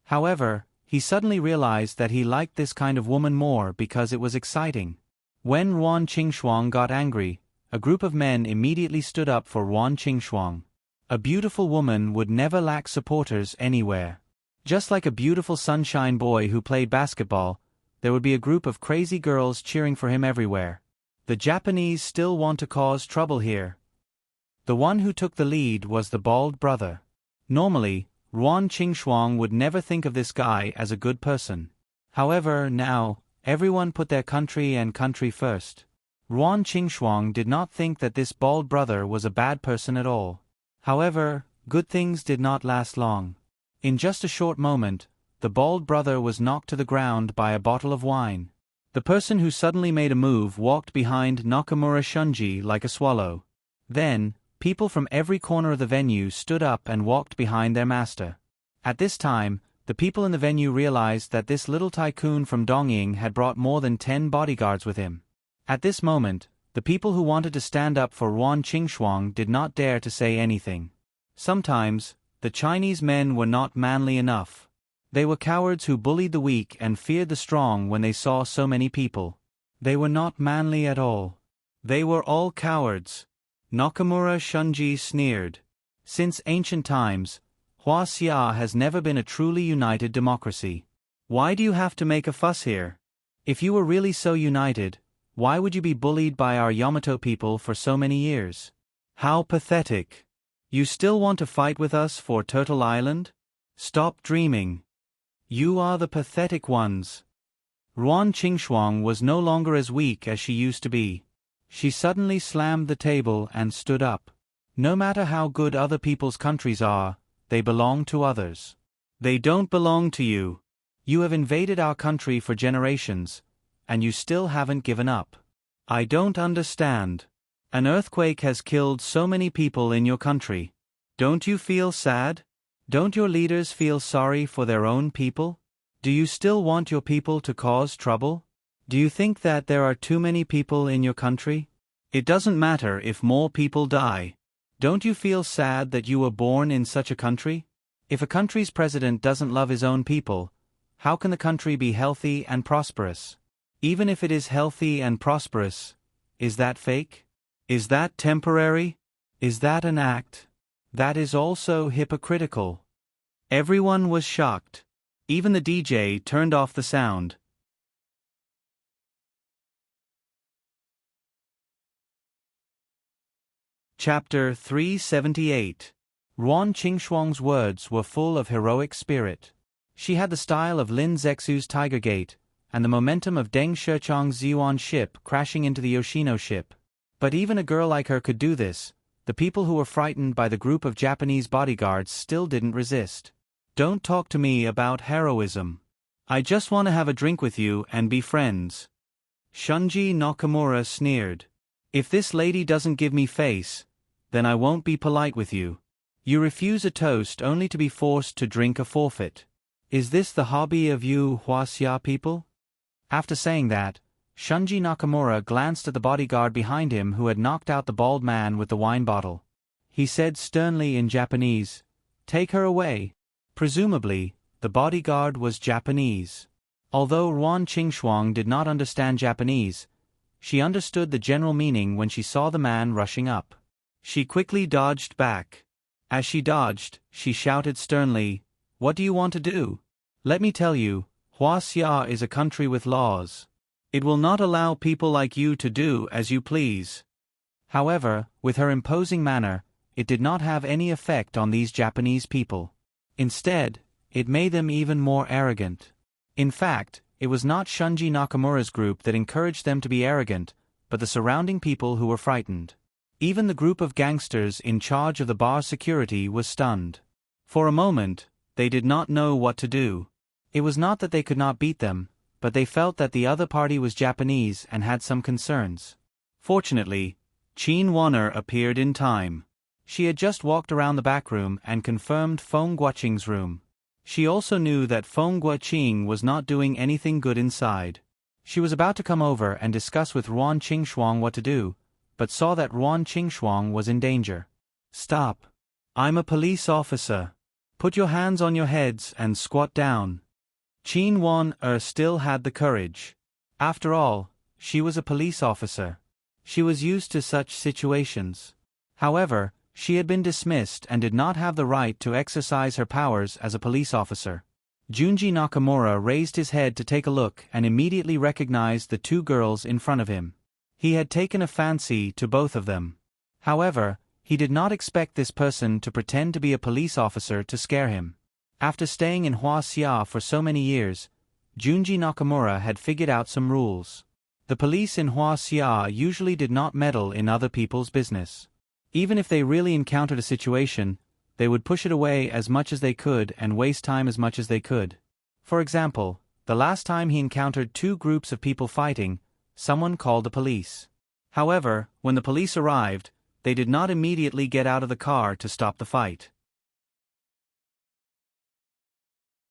However, he suddenly realized that he liked this kind of woman more because it was exciting. When Ruan Qingxuang got angry, a group of men immediately stood up for Ruan Qingxuang. A beautiful woman would never lack supporters anywhere. Just like a beautiful sunshine boy who played basketball, there would be a group of crazy girls cheering for him everywhere. The Japanese still want to cause trouble here. The one who took the lead was the bald brother. Normally, Ruan Qingxuang would never think of this guy as a good person. However, now, everyone put their country and country first. Ruan Qingxuang did not think that this bald brother was a bad person at all. However, good things did not last long. In just a short moment, the bald brother was knocked to the ground by a bottle of wine. The person who suddenly made a move walked behind Nakamura Shunji like a swallow. Then, people from every corner of the venue stood up and walked behind their master. At this time, the people in the venue realized that this little tycoon from Dongying had brought more than 10 bodyguards with him. At this moment, the people who wanted to stand up for Ruan Qingxuang did not dare to say anything. Sometimes, the Chinese men were not manly enough. They were cowards who bullied the weak and feared the strong when they saw so many people. They were not manly at all. They were all cowards. Nakamura Shunji sneered. Since ancient times, Hua Xia has never been a truly united democracy. Why do you have to make a fuss here? If you were really so united, why would you be bullied by our Yamato people for so many years? How pathetic. You still want to fight with us for Turtle Island? Stop dreaming. You are the pathetic ones. Ruan Qingxuang was no longer as weak as she used to be. She suddenly slammed the table and stood up. No matter how good other people's countries are, they belong to others. They don't belong to you. You have invaded our country for generations, and you still haven't given up. I don't understand. An earthquake has killed so many people in your country. Don't you feel sad? Don't your leaders feel sorry for their own people? Do you still want your people to cause trouble? Do you think that there are too many people in your country? It doesn't matter if more people die. Don't you feel sad that you were born in such a country? If a country's president doesn't love his own people, how can the country be healthy and prosperous? Even if it is healthy and prosperous, is that fake? Is that temporary? Is that an act? That is also hypocritical. Everyone was shocked. Even the DJ turned off the sound. Chapter 378. Ruan Qingxuang's words were full of heroic spirit. She had the style of Lin Zexu's Tiger Gate, and the momentum of Deng Shichang's Ziyuan ship crashing into the Yoshino ship. But even a girl like her could do this. The people who were frightened by the group of Japanese bodyguards still didn't resist. Don't talk to me about heroism. I just want to have a drink with you and be friends. Shunji Nakamura sneered. If this lady doesn't give me face, then I won't be polite with you. You refuse a toast only to be forced to drink a forfeit. Is this the hobby of you Hua Xia people? After saying that, Shunji Nakamura glanced at the bodyguard behind him who had knocked out the bald man with the wine bottle. he said sternly in Japanese. Take her away. Presumably, the bodyguard was Japanese. Although Ruan Qingxuang did not understand Japanese, she understood the general meaning when she saw the man rushing up. She quickly dodged back. As she dodged, she shouted sternly, What do you want to do? Let me tell you, Huaxia is a country with laws. It will not allow people like you to do as you please. However, with her imposing manner, it did not have any effect on these Japanese people. Instead, it made them even more arrogant. In fact, it was not Shunji Nakamura's group that encouraged them to be arrogant, but the surrounding people who were frightened. Even the group of gangsters in charge of the bar security was stunned. For a moment, they did not know what to do. It was not that they could not beat them, but they felt that the other party was Japanese and had some concerns. Fortunately, Qin Wanner appeared in time. She had just walked around the back room and confirmed Feng Guoqing's room. She also knew that Feng Guoqing was not doing anything good inside. She was about to come over and discuss with Ruan Qingxuang what to do, but saw that Ruan Qingxuang was in danger. Stop. I'm a police officer. Put your hands on your heads and squat down. Qin Wanner still had the courage. After all, she was a police officer. She was used to such situations. However, she had been dismissed and did not have the right to exercise her powers as a police officer. Junji Nakamura raised his head to take a look and immediately recognized the two girls in front of him. He had taken a fancy to both of them. However, he did not expect this person to pretend to be a police officer to scare him. After staying in Huaxia for so many years, Junji Nakamura had figured out some rules. The police in Huaxia usually did not meddle in other people's business. Even if they really encountered a situation, they would push it away as much as they could and waste time as much as they could. For example, the last time he encountered two groups of people fighting, someone called the police. However, when the police arrived, they did not immediately get out of the car to stop the fight.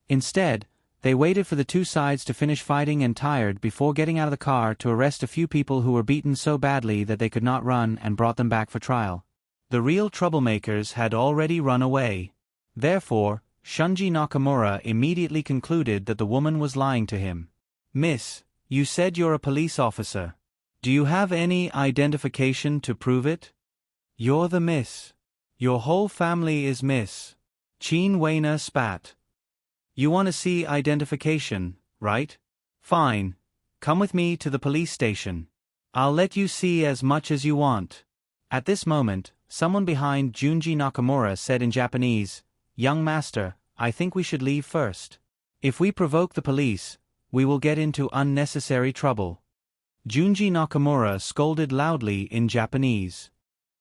Instead, they waited for the two sides to finish fighting and tired before getting out of the car to arrest a few people who were beaten so badly that they could not run and brought them back for trial. The real troublemakers had already run away. Therefore, Shunji Nakamura immediately concluded that the woman was lying to him. Miss, you said you're a police officer. Do you have any identification to prove it? You're the miss. Your whole family is Miss. Qin Weiner spat. You want to see identification, right? Fine. Come with me to the police station. I'll let you see as much as you want. At this moment, someone behind Junji Nakamura said in Japanese, Young master, I think we should leave first. If we provoke the police, we will get into unnecessary trouble. Junji Nakamura scolded loudly in Japanese.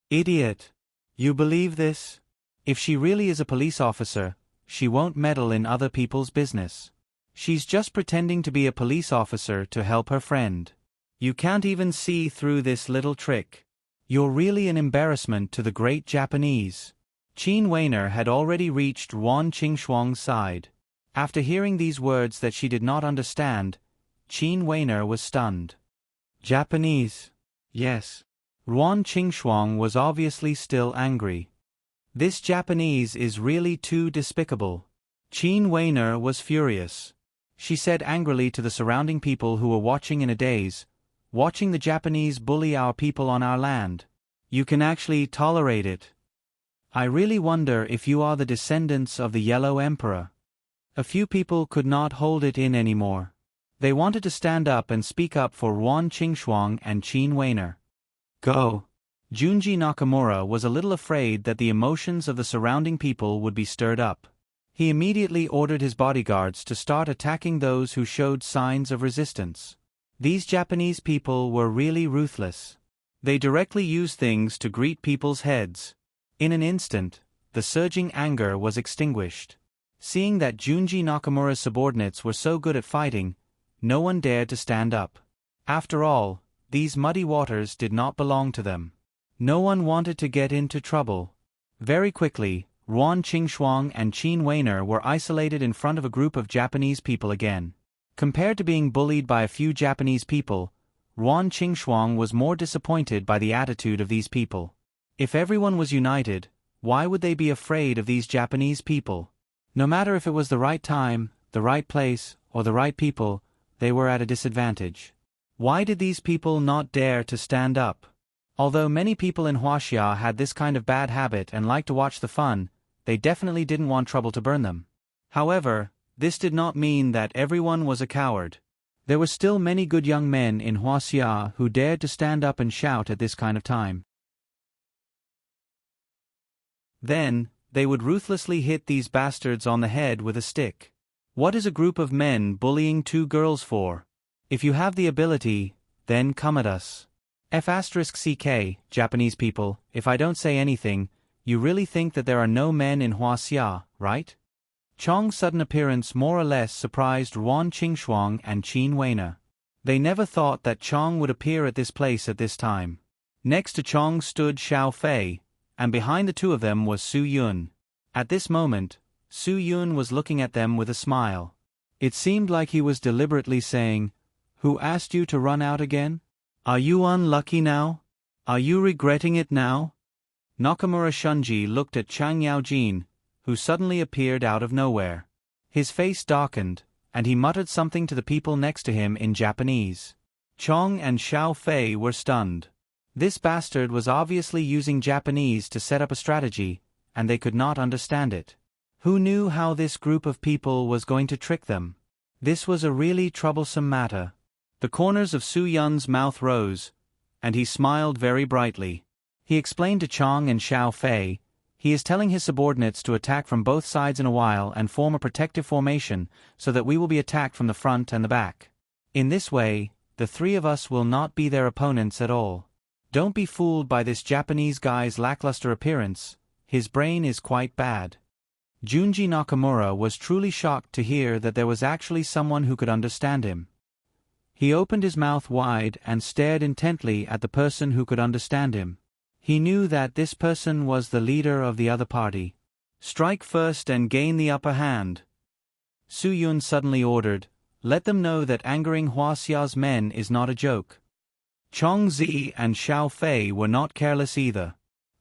Idiot! You believe this? If she really is a police officer, she won't meddle in other people's business. She's just pretending to be a police officer to help her friend. You can't even see through this little trick. You're really an embarrassment to the great Japanese. Qin Weiner had already reached Ruan Qingxuang's side. After hearing these words that she did not understand, Qin Weiner was stunned. Japanese? Yes. Ruan Qingxuang was obviously still angry. This Japanese is really too despicable. Qin Weiner was furious. She said angrily to the surrounding people who were watching in a daze, watching the Japanese bully our people on our land. You can actually tolerate it. I really wonder if you are the descendants of the Yellow Emperor. A few people could not hold it in anymore. They wanted to stand up and speak up for Ruan Qingxuang and Qin Weiner. Go. Junji Nakamura was a little afraid that the emotions of the surrounding people would be stirred up. He immediately ordered his bodyguards to start attacking those who showed signs of resistance. These Japanese people were really ruthless. They directly used things to greet people's heads. In an instant, the surging anger was extinguished. Seeing that Junji Nakamura's subordinates were so good at fighting, no one dared to stand up. After all, these muddy waters did not belong to them. No one wanted to get into trouble. Very quickly, Ruan Qingxuang and Qin Weiner were isolated in front of a group of Japanese people again. Compared to being bullied by a few Japanese people, Ruan Qingxuang was more disappointed by the attitude of these people. If everyone was united, Why would they be afraid of these Japanese people? No matter if it was the right time, the right place, or the right people, they were at a disadvantage. Why did these people not dare to stand up? Although many people in Huaxia had this kind of bad habit and liked to watch the fun, they definitely didn't want trouble to burn them. However, this did not mean that everyone was a coward. There were still many good young men in Huaxia who dared to stand up and shout at this kind of time. Then, they would ruthlessly hit these bastards on the head with a stick. What is a group of men bullying two girls for? If you have the ability, then come at us. F***ck, Japanese people, if I don't say anything, you really think that there are no men in Huaxia, right? Chong's sudden appearance more or less surprised Ruan Qingshuang and Qin Weina. They never thought that Chong would appear at this place at this time. Next to Chong stood Xiao Fei, and behind the two of them was Su Yun. At this moment, Su Yun was looking at them with a smile. It seemed like he was deliberately saying, "Who asked you to run out again? Are you unlucky now? Are you regretting it now?" Nakamura Shunji looked at Chang Yaojin, who suddenly appeared out of nowhere. His face darkened, and he muttered something to the people next to him in Japanese. Chong and Xiao Fei were stunned. This bastard was obviously using Japanese to set up a strategy, and they could not understand it. Who knew how this group of people was going to trick them? This was a really troublesome matter. The corners of Su Yun's mouth rose, and he smiled very brightly. He explained to Chong and Xiao Fei, he is telling his subordinates to attack from both sides in a while and form a protective formation so that we will be attacked from the front and the back. In this way, the three of us will not be their opponents at all. Don't be fooled by this Japanese guy's lackluster appearance, his brain is quite bad. Junji Nakamura was truly shocked to hear that there was actually someone who could understand him. He opened his mouth wide and stared intently at the person who could understand him. He knew that this person was the leader of the other party. Strike first and gain the upper hand. Su Yun suddenly ordered, let them know that angering Huaxia's men is not a joke. Chong Zi and Xiao Fei were not careless either.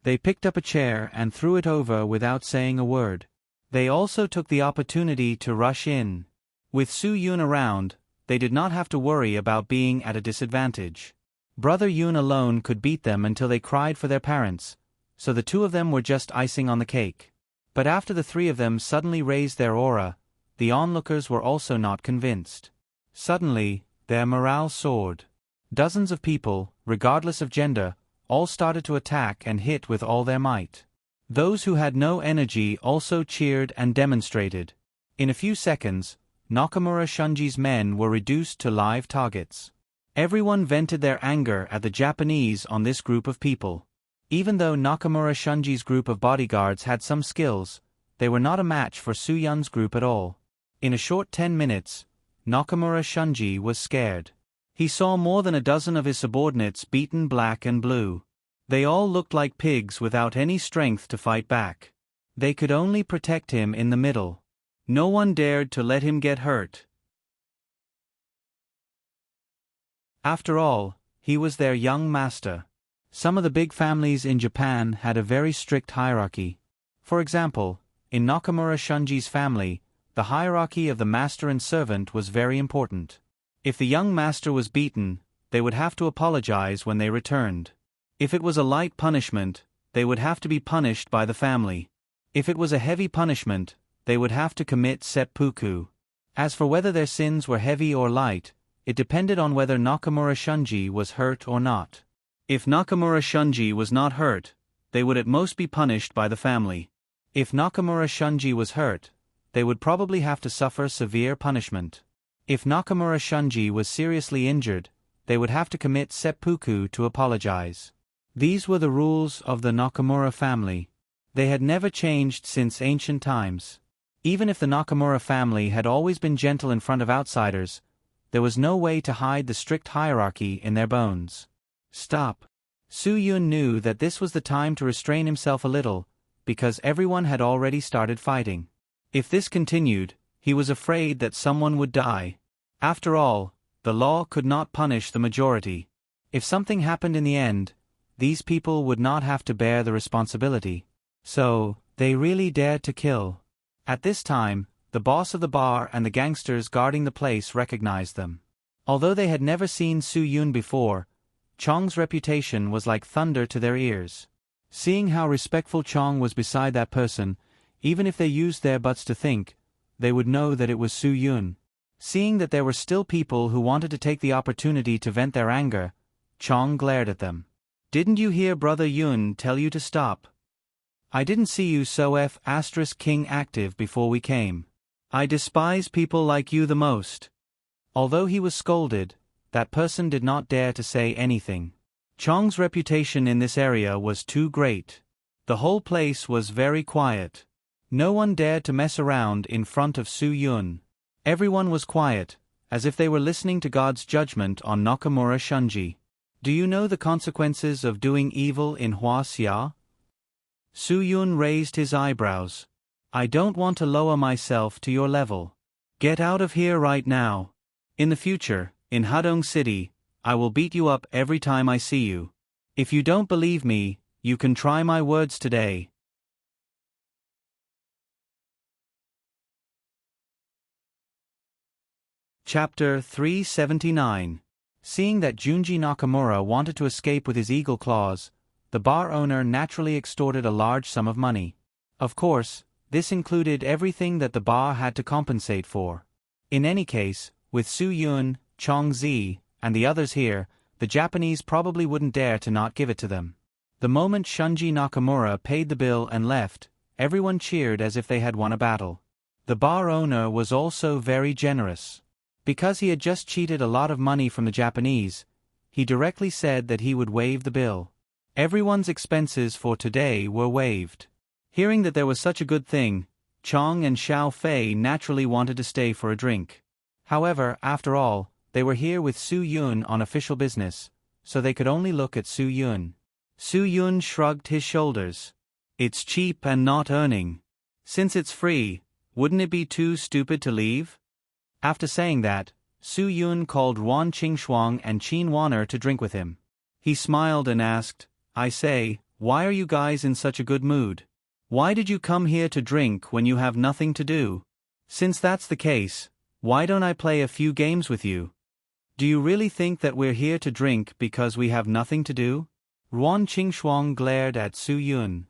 They picked up a chair and threw it over without saying a word. They also took the opportunity to rush in. With Su Yun around, they did not have to worry about being at a disadvantage. Brother Yun alone could beat them until they cried for their parents, so the two of them were just icing on the cake. But after the three of them suddenly raised their aura, the onlookers were also not convinced. Suddenly, their morale soared. Dozens of people, regardless of gender, all started to attack and hit with all their might. Those who had no energy also cheered and demonstrated. In a few seconds, Nakamura Shunji's men were reduced to live targets. Everyone vented their anger at the Japanese on this group of people. Even though Nakamura Shunji's group of bodyguards had some skills, they were not a match for Su Yun's group at all. In a short 10 minutes, Nakamura Shunji was scared. He saw more than a dozen of his subordinates beaten black and blue. They all looked like pigs without any strength to fight back. They could only protect him in the middle. No one dared to let him get hurt. After all, he was their young master. Some of the big families in Japan had a very strict hierarchy. For example, in Nakamura Shunji's family, the hierarchy of the master and servant was very important. If the young master was beaten, they would have to apologize when they returned. If it was a light punishment, they would have to be punished by the family. If it was a heavy punishment, they would have to commit seppuku. As for whether their sins were heavy or light, it depended on whether Nakamura Shunji was hurt or not. If Nakamura Shunji was not hurt, they would at most be punished by the family. If Nakamura Shunji was hurt, they would probably have to suffer severe punishment. If Nakamura Shunji was seriously injured, they would have to commit seppuku to apologize. These were the rules of the Nakamura family. They had never changed since ancient times. Even if the Nakamura family had always been gentle in front of outsiders, there was no way to hide the strict hierarchy in their bones. Stop. Su Yun knew that this was the time to restrain himself a little, because everyone had already started fighting. If this continued, he was afraid that someone would die. After all, the law could not punish the majority. If something happened in the end, these people would not have to bear the responsibility. So, they really dared to kill. At this time, the boss of the bar and the gangsters guarding the place recognized them. Although they had never seen Su Yun before, Chong's reputation was like thunder to their ears. Seeing how respectful Chong was beside that person, even if they used their butts to think, they would know that it was Su Yun. Seeing that there were still people who wanted to take the opportunity to vent their anger, Chong glared at them. "Didn't you hear Brother Yun tell you to stop? I didn't see you so King active before we came. I despise people like you the most." Although he was scolded, that person did not dare to say anything. Chong's reputation in this area was too great. The whole place was very quiet. No one dared to mess around in front of Su Yun. Everyone was quiet, as if they were listening to God's judgment on Nakamura Shunji. "Do you know the consequences of doing evil in Huaxia?" Su Yun raised his eyebrows. "I don't want to lower myself to your level. Get out of here right now. In the future, in Hadong City, I will beat you up every time I see you. If you don't believe me, you can try my words today." Chapter 379. Seeing that Junji Nakamura wanted to escape with his eagle claws, the bar owner naturally extorted a large sum of money. Of course, this included everything that the bar had to compensate for. In any case, with Su Yun, Chong Zi, and the others here, the Japanese probably wouldn't dare to not give it to them. The moment Shunji Nakamura paid the bill and left, everyone cheered as if they had won a battle. The bar owner was also very generous. Because he had just cheated a lot of money from the Japanese, he directly said that he would waive the bill. Everyone's expenses for today were waived. Hearing that there was such a good thing, Chong and Xiao Fei naturally wanted to stay for a drink. However, after all, they were here with Su Yun on official business, so they could only look at Su Yun. Su Yun shrugged his shoulders. "It's cheap and not earning. Since it's free, wouldn't it be too stupid to leave?" After saying that, Su Yun called Ruan Qingxuang and Qin Wanner to drink with him. He smiled and asked, "I say, why are you guys in such a good mood? Why did you come here to drink when you have nothing to do? Since that's the case, why don't I play a few games with you? Do you really think that we're here to drink because we have nothing to do?" Ruan Qingxuang glared at Su Yun.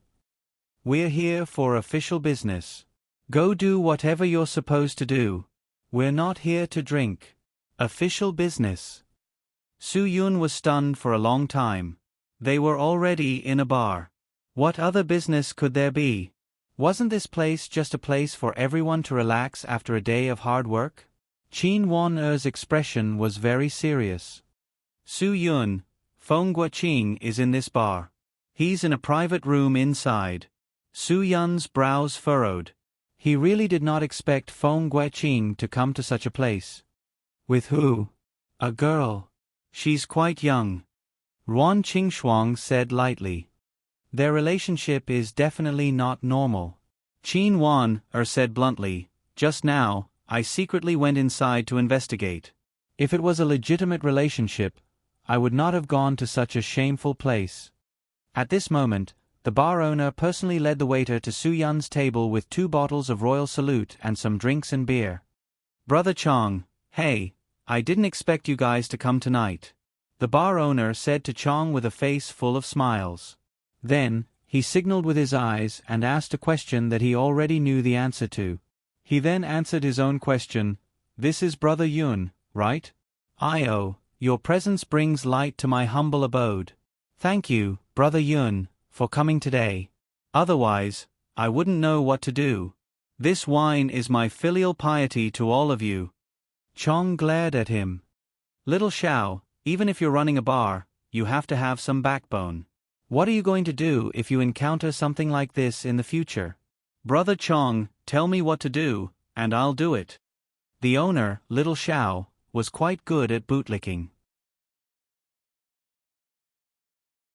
"We're here for official business. Go do whatever you're supposed to do. We're not here to drink." Official business. Su Yun was stunned for a long time. They were already in a bar. What other business could there be? Wasn't this place just a place for everyone to relax after a day of hard work? Qin Wan'er's expression was very serious. "Su Yun, Feng Guoqing is in this bar. He's in a private room inside." Su Yun's brows furrowed. He really did not expect Feng Guoqing to come to such a place. "With who?" "A girl. She's quite young," Ruan Qingxuang said lightly. "Their relationship is definitely not normal." Qin Wan'er said bluntly, "Just now, I secretly went inside to investigate. If it was a legitimate relationship, I would not have gone to such a shameful place." At this moment, the bar owner personally led the waiter to Su Yun's table with 2 bottles of Royal Salute and some drinks and beer. "Brother Chong, hey, I didn't expect you guys to come tonight," the bar owner said to Chong with a face full of smiles. Then, he signaled with his eyes and asked a question that he already knew the answer to. He then answered his own question, "This is Brother Yun, right? Io, your presence brings light to my humble abode. Thank you, Brother Yun, for coming today. Otherwise, I wouldn't know what to do. This wine is my filial piety to all of you." Chong glared at him. "Little Xiao, even if you're running a bar, you have to have some backbone. What are you going to do if you encounter something like this in the future?" "Brother Chong, tell me what to do, and I'll do it." The owner, Little Xiao, was quite good at bootlicking.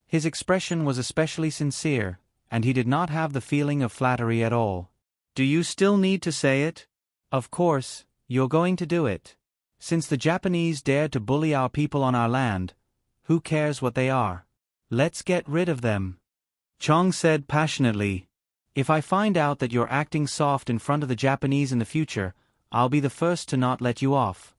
His expression was especially sincere, and he did not have the feeling of flattery at all. "Do you still need to say it? Of course, you're going to do it. Since the Japanese dared to bully our people on our land, who cares what they are? Let's get rid of them," Chong said passionately. If I find out that you're acting soft in front of the Japanese in the future, I'll be the first to not let you off.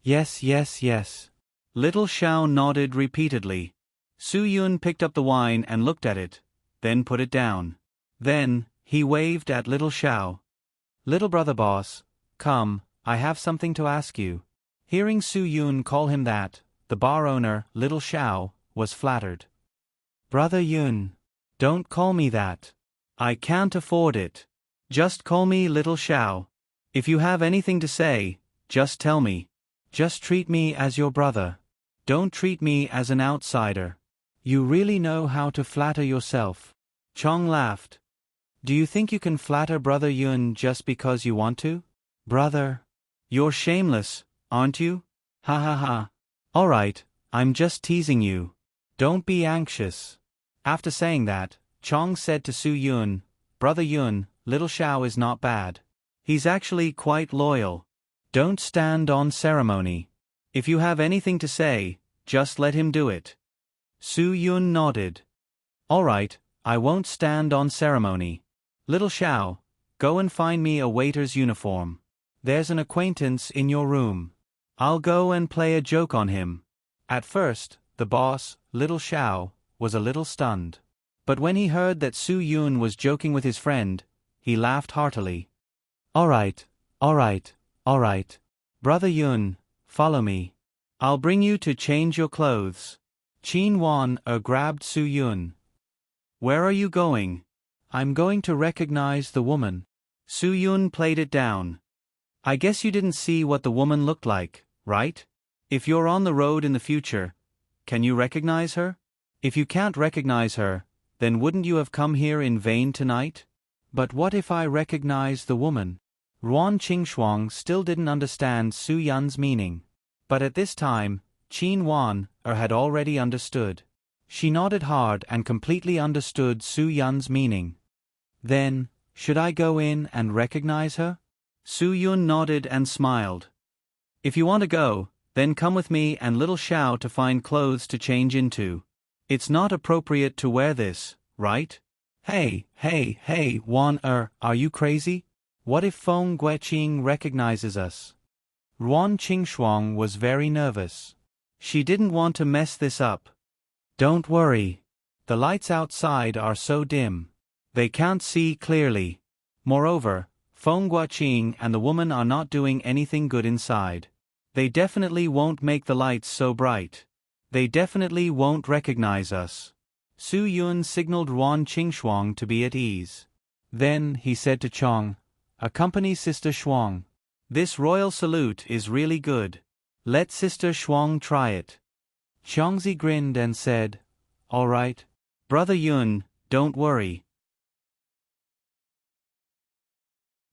Yes, yes, yes. Little Xiao nodded repeatedly. Su Yun picked up the wine and looked at it, then put it down. Then, he waved at Little Xiao. Little brother boss, come, I have something to ask you. Hearing Su Yun call him that, the bar owner, Little Xiao, was flattered. Brother Yun, don't call me that. I can't afford it. Just call me Little Xiao. If you have anything to say, just tell me. Just treat me as your brother. Don't treat me as an outsider. You really know how to flatter yourself. Chong laughed. Do you think you can flatter Brother Yun just because you want to? Brother, you're shameless, aren't you? Ha ha ha. Alright, I'm just teasing you. Don't be anxious. After saying that, Chong said to Su Yun, Brother Yun, Little Xiao is not bad. He's actually quite loyal. Don't stand on ceremony. If you have anything to say, just let him do it. Su Yun nodded. Alright, I won't stand on ceremony. Little Xiao, go and find me a waiter's uniform. There's an acquaintance in your room. I'll go and play a joke on him. At first, the boss, Little Xiao, was a little stunned. But when he heard that Su Yun was joking with his friend, he laughed heartily. Alright, alright, alright. Brother Yun, follow me. I'll bring you to change your clothes. Qin Wan grabbed Su Yun. Where are you going? I'm going to recognize the woman. Su Yun played it down. I guess you didn't see what the woman looked like, right? If you're on the road in the future, can you recognize her? If you can't recognize her, then wouldn't you have come here in vain tonight? But what if I recognize the woman? Ruan Qingxuang still didn't understand Su Yun's meaning. But at this time, Qin Wan had already understood. She nodded hard and completely understood Su Yun's meaning. Then, should I go in and recognize her? Su Yun nodded and smiled. If you want to go, then come with me and Little Xiao to find clothes to change into. It's not appropriate to wear this, right? Hey, Wan are you crazy? What if Feng Guiqing recognizes us? Ruan Qingxuang was very nervous. She didn't want to mess this up. Don't worry. The lights outside are so dim. They can't see clearly. Moreover, Feng Guiqing and the woman are not doing anything good inside. They definitely won't make the lights so bright. They definitely won't recognize us. Su Yun signaled Ruan Qingxuang to be at ease. Then he said to Chong, accompany Sister Shuang. This royal salute is really good. Let Sister Shuang try it. Chongzi grinned and said, all right. Brother Yun, don't worry.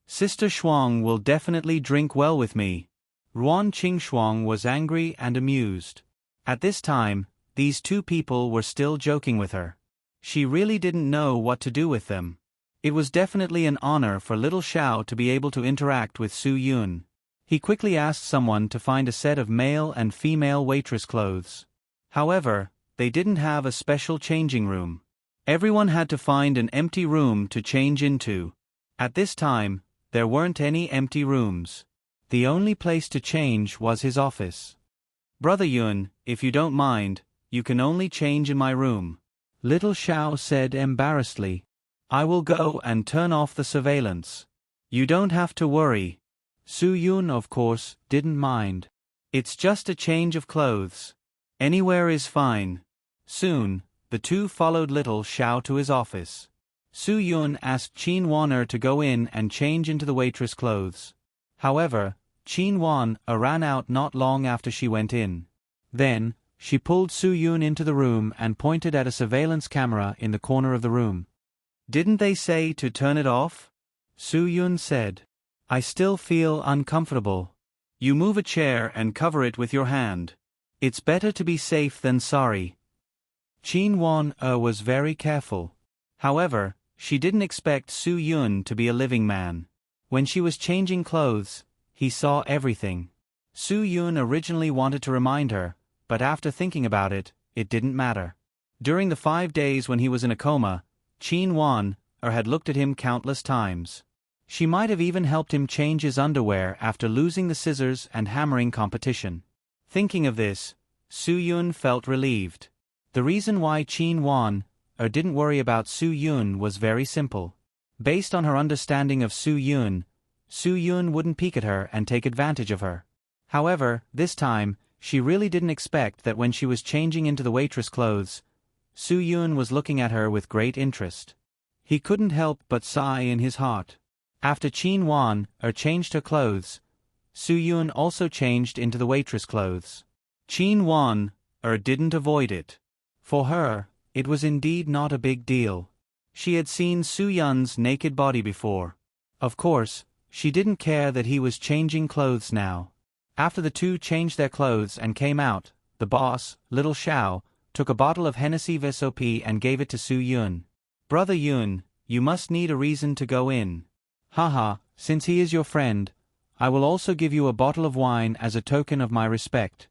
Sister Shuang will definitely drink well with me. Ruan Qingxuang was angry and amused. At this time, these two people were still joking with her. She really didn't know what to do with them. It was definitely an honor for Little Xiao to be able to interact with Su Yun. He quickly asked someone to find a set of male and female waitress clothes. However, they didn't have a special changing room. Everyone had to find an empty room to change into. At this time, there weren't any empty rooms. The only place to change was his office. Brother Yun, if you don't mind, you can only change in my room. Little Xiao said embarrassedly. I will go and turn off the surveillance. You don't have to worry. Su Yun, of course, didn't mind. It's just a change of clothes. Anywhere is fine. Soon, the two followed Little Xiao to his office. Su Yun asked Qin Wan to go in and change into the waitress clothes. However, Qin Wan ran out not long after she went in. Then, she pulled Su Yun into the room and pointed at a surveillance camera in the corner of the room. Didn't they say to turn it off? Su Yun said. I still feel uncomfortable. You move a chair and cover it with your hand. It's better to be safe than sorry. Qin Wan was very careful. However, she didn't expect Su Yun to be a living man. When she was changing clothes, he saw everything. Su Yun originally wanted to remind her, but after thinking about it, it didn't matter. During the 5 days when he was in a coma, Qin Wan or had looked at him countless times. She might have even helped him change his underwear after losing the scissors and hammering competition. Thinking of this, Su-Yun felt relieved. The reason why Chin Wan didn't worry about Su-Yun was very simple. Based on her understanding of Su-Yun wouldn't peek at her and take advantage of her. However, this time, she really didn't expect that when she was changing into the waitress clothes, Su-Yun was looking at her with great interest. He couldn't help but sigh in his heart. After Chin Wan changed her clothes, Su-Yun also changed into the waitress clothes. Chin Wan didn't avoid it. For her, it was indeed not a big deal. She had seen Su-Yun's naked body before. Of course, she didn't care that he was changing clothes now. After the two changed their clothes and came out, the boss, Little Xiao, took a bottle of Hennessy VSOP and gave it to Su-Yun. "Brother Yun, you must need a reason to go in. Haha, since he is your friend, I will also give you a bottle of wine as a token of my respect.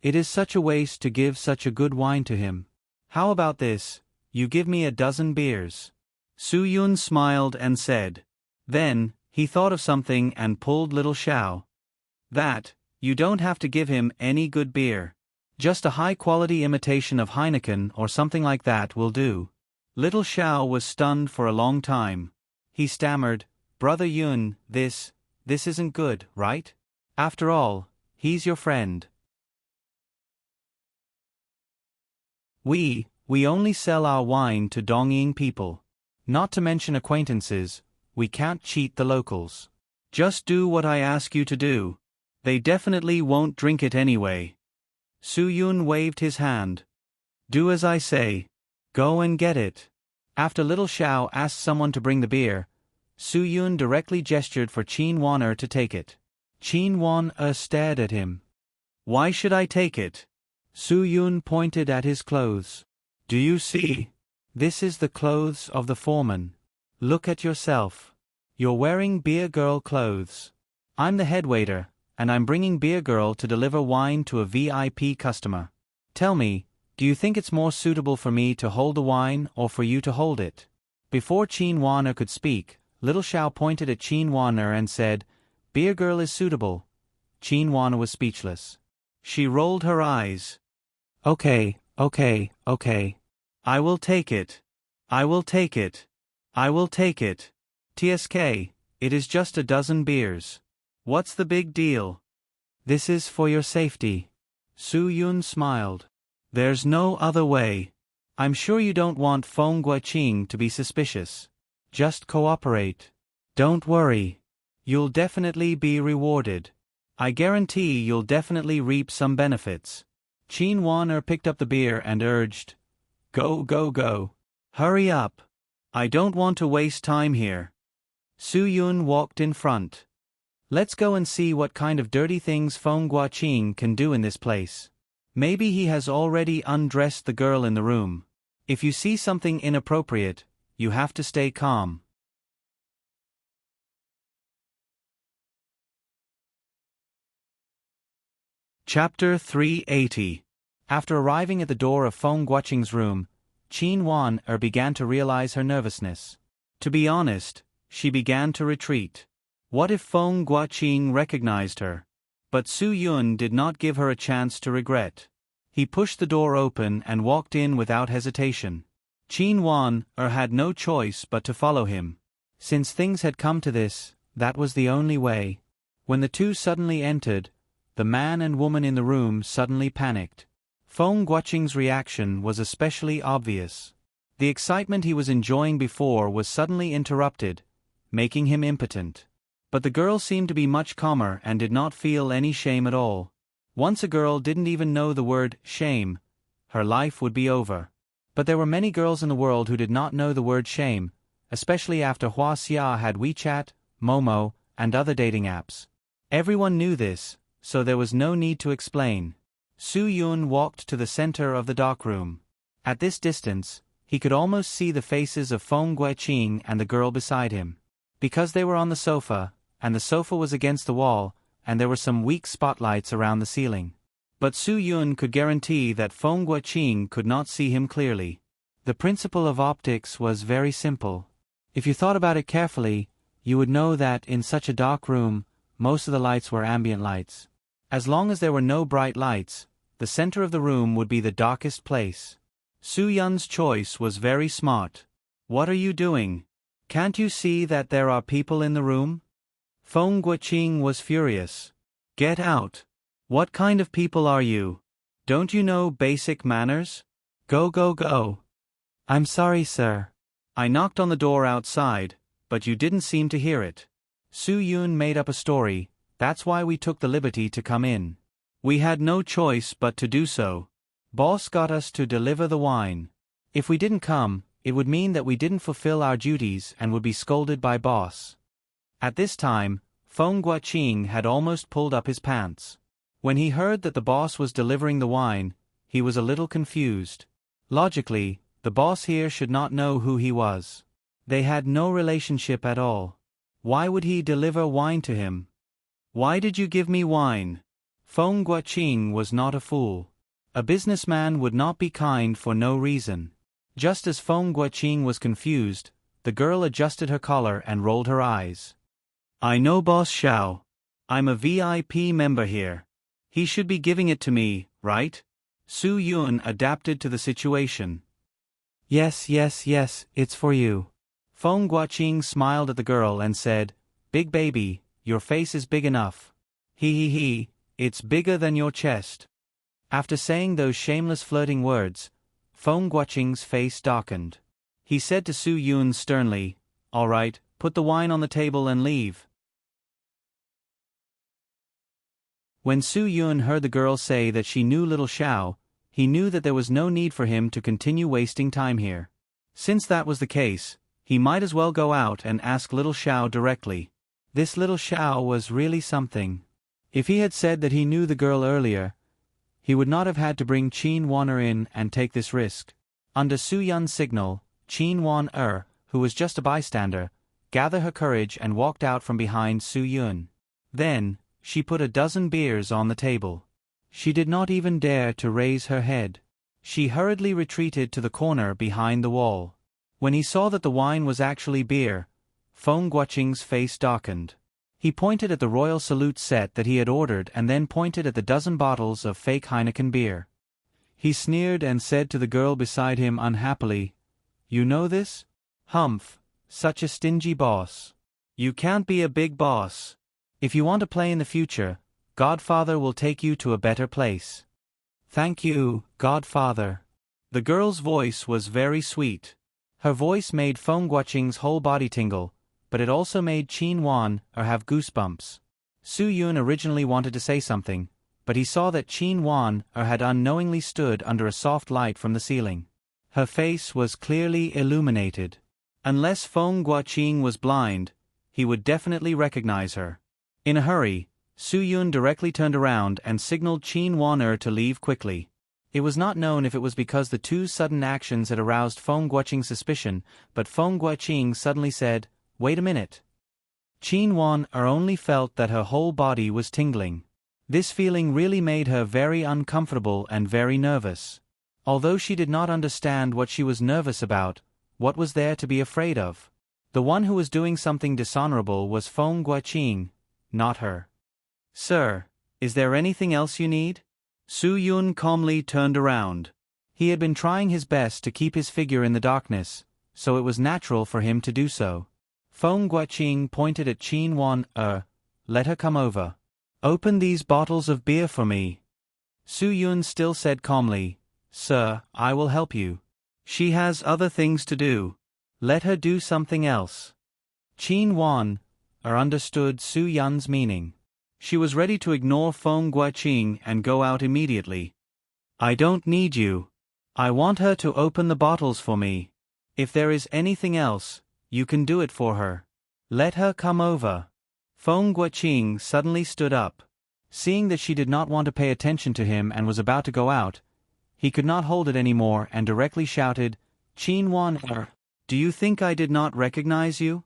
It is such a waste to give such a good wine to him. How about this, you give me a dozen beers?" Su-Yun smiled and said. Then, he thought of something and pulled Little Xiao. "That, you don't have to give him any good beer. Just a high-quality imitation of Heineken or something like that will do." Little Xiao was stunned for a long time. He stammered, "Brother Yun, this isn't good, right? After all, he's your friend. We only sell our wine to Dongying people. Not to mention acquaintances, we can't cheat the locals. Just do what I ask you to do. They definitely won't drink it anyway." Su-Yun waved his hand. "Do as I say. Go and get it." After Little Xiao asked someone to bring the beer, Su-Yun directly gestured for Chin Wan to take it. Chin Wan stared at him. "Why should I take it?" Su-Yun pointed at his clothes. "Do you see? This is the clothes of the foreman. Look at yourself. You're wearing beer girl clothes. I'm the head waiter, and I'm bringing beer girl to deliver wine to a VIP customer. Tell me, do you think it's more suitable for me to hold the wine or for you to hold it?" Before Chin Wan could speak, Little Xiao pointed at Chin Wan and said, "Beer girl is suitable." Chin Wan was speechless. She rolled her eyes. Okay. I will take it. I will take it. I will take it. TSK, it is just a dozen beers. What's the big deal? This is for your safety." Su-Yun smiled. "There's no other way. I'm sure you don't want Feng Guoqing to be suspicious. Just cooperate. Don't worry. You'll definitely be rewarded. I guarantee you'll definitely reap some benefits." Chin Wan picked up the beer and urged, Go. Hurry up. I don't want to waste time here." Su-Yun walked in front. "Let's go and see what kind of dirty things Feng Guoqing can do in this place. Maybe he has already undressed the girl in the room. If you see something inappropriate, you have to stay calm." Chapter 380. After arriving at the door of Feng Guoqing's room, Chin Wan began to realize her nervousness. To be honest, she began to retreat. What if Feng Guoqing recognized her? But Su-Yun did not give her a chance to regret. He pushed the door open and walked in without hesitation. Chin Wan had no choice but to follow him. Since things had come to this, that was the only way. When the two suddenly entered, the man and woman in the room suddenly panicked. Feng Guoqing's reaction was especially obvious. The excitement he was enjoying before was suddenly interrupted, making him impotent. But the girl seemed to be much calmer and did not feel any shame at all. Once a girl didn't even know the word shame, her life would be over. But there were many girls in the world who did not know the word shame, especially after Hua Xia had WeChat, Momo, and other dating apps. Everyone knew this, so there was no need to explain. Su-Yun walked to the center of the darkroom. At this distance, he could almost see the faces of Feng Guoqing and the girl beside him. Because they were on the sofa, and the sofa was against the wall, and there were some weak spotlights around the ceiling. But Su-Yun could guarantee that Feng Guoqing could not see him clearly. The principle of optics was very simple. If you thought about it carefully, you would know that in such a dark room, most of the lights were ambient lights. As long as there were no bright lights, the center of the room would be the darkest place. Su-yun's choice was very smart. What are you doing? Can't you see that there are people in the room? Feng Guoqing was furious. Get out. What kind of people are you? Don't you know basic manners? Go, go, go. I'm sorry, sir. I knocked on the door outside, but you didn't seem to hear it. Su-yun made up a story, that's why we took the liberty to come in. We had no choice but to do so. Boss got us to deliver the wine. If we didn't come, it would mean that we didn't fulfill our duties and would be scolded by boss. At this time, Feng Guoqing had almost pulled up his pants. When he heard that the boss was delivering the wine, he was a little confused. Logically, the boss here should not know who he was. They had no relationship at all. Why would he deliver wine to him? Why did you give me wine? Feng Guoqing was not a fool. A businessman would not be kind for no reason. Just as Feng Guoqing was confused, the girl adjusted her collar and rolled her eyes. I know Boss Xiao. I'm a VIP member here. He should be giving it to me, right? Su-yun adapted to the situation. Yes, it's for you. Feng Guoqing smiled at the girl and said, Big baby, your face is big enough. He, it's bigger than your chest. After saying those shameless flirting words, Feng Guoqing's face darkened. He said to Su-yun sternly, All right, put the wine on the table and leave. When Su-yun heard the girl say that she knew little Xiao, he knew that there was no need for him to continue wasting time here. Since that was the case, he might as well go out and ask little Xiao directly. This little Xiao was really something. If he had said that he knew the girl earlier, he would not have had to bring Qin Wan-er in and take this risk. Under Su-yun's signal, Qin Wan-er, who was just a bystander, gathered her courage and walked out from behind Su-yun. Then, she put a dozen beers on the table. She did not even dare to raise her head. She hurriedly retreated to the corner behind the wall. When he saw that the wine was actually beer, Feng Guoqing's face darkened. He pointed at the royal salute set that he had ordered and then pointed at the dozen bottles of fake Heineken beer. He sneered and said to the girl beside him unhappily, You know this? Humph, such a stingy boss. You can't be a big boss. If you want to play in the future, Godfather will take you to a better place. Thank you, Godfather. The girl's voice was very sweet. Her voice made Feng Guoqing's whole body tingle, but it also made Qin Wan-er have goosebumps. Su-yun originally wanted to say something, but he saw that Qin Wan-er had unknowingly stood under a soft light from the ceiling. Her face was clearly illuminated. Unless Feng Guoqing was blind, he would definitely recognize her. In a hurry, Su-yun directly turned around and signaled Qin Wan-er to leave quickly. It was not known if it was because the two sudden actions had aroused Feng Guoqing's suspicion, but Feng Guoqing suddenly said, Wait a minute. Qin Wan-er only felt that her whole body was tingling. This feeling really made her very uncomfortable and very nervous. Although she did not understand what she was nervous about, what was there to be afraid of? The one who was doing something dishonorable was Feng Guoqing, not her. Sir, is there anything else you need? Su-yun calmly turned around. He had been trying his best to keep his figure in the darkness, so it was natural for him to do so. Feng Guoqing pointed at Qin Wan-er. Let her come over. Open these bottles of beer for me. Su-yun still said calmly, Sir, I will help you. She has other things to do. Let her do something else. Qin Wan-er understood Su-yun's meaning. She was ready to ignore Feng Guoqing and go out immediately. I don't need you. I want her to open the bottles for me. If there is anything else, you can do it for her. Let her come over. Feng Guoqing suddenly stood up. Seeing that she did not want to pay attention to him and was about to go out, he could not hold it anymore and directly shouted, Qin Wan-er, do you think I did not recognize you?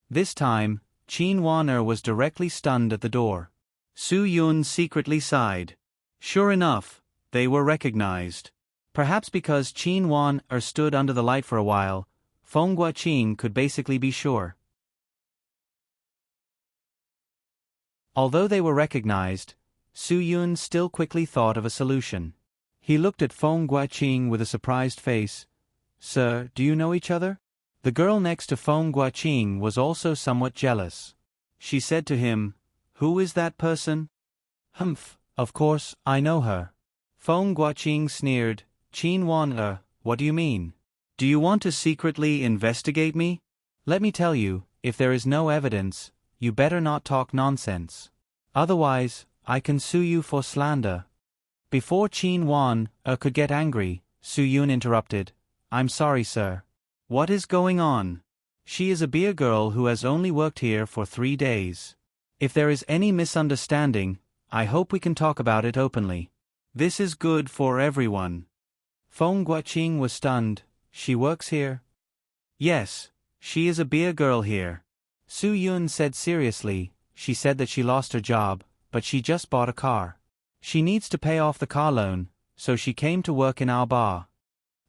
This time, Qin Wan-er was directly stunned at the door. Su-yun secretly sighed. Sure enough, they were recognized. Perhaps because Qin Wan-er stood under the light for a while, Feng Guoqing could basically be sure. Although they were recognized, Su Yun still quickly thought of a solution. He looked at Feng Guoqing with a surprised face. "Sir, do you know each other?" The girl next to Feng Guoqing was also somewhat jealous. She said to him, "Who is that person?" "Humph, of course, I know her." Feng Guoqing sneered. "Qin Wan, what do you mean? Do you want to secretly investigate me? Let me tell you, if there is no evidence, you better not talk nonsense. Otherwise, I can sue you for slander." Before Qin Wan could get angry, Su Yun interrupted. "I'm sorry, sir. What is going on? She is a beer girl who has only worked here for 3 days. If there is any misunderstanding, I hope we can talk about it openly. This is good for everyone." Feng Guoqing was stunned. "She works here?" "Yes, she is a beer girl here." Su Yun said seriously. "She said that she lost her job, but she just bought a car. She needs to pay off the car loan, so she came to work in our bar."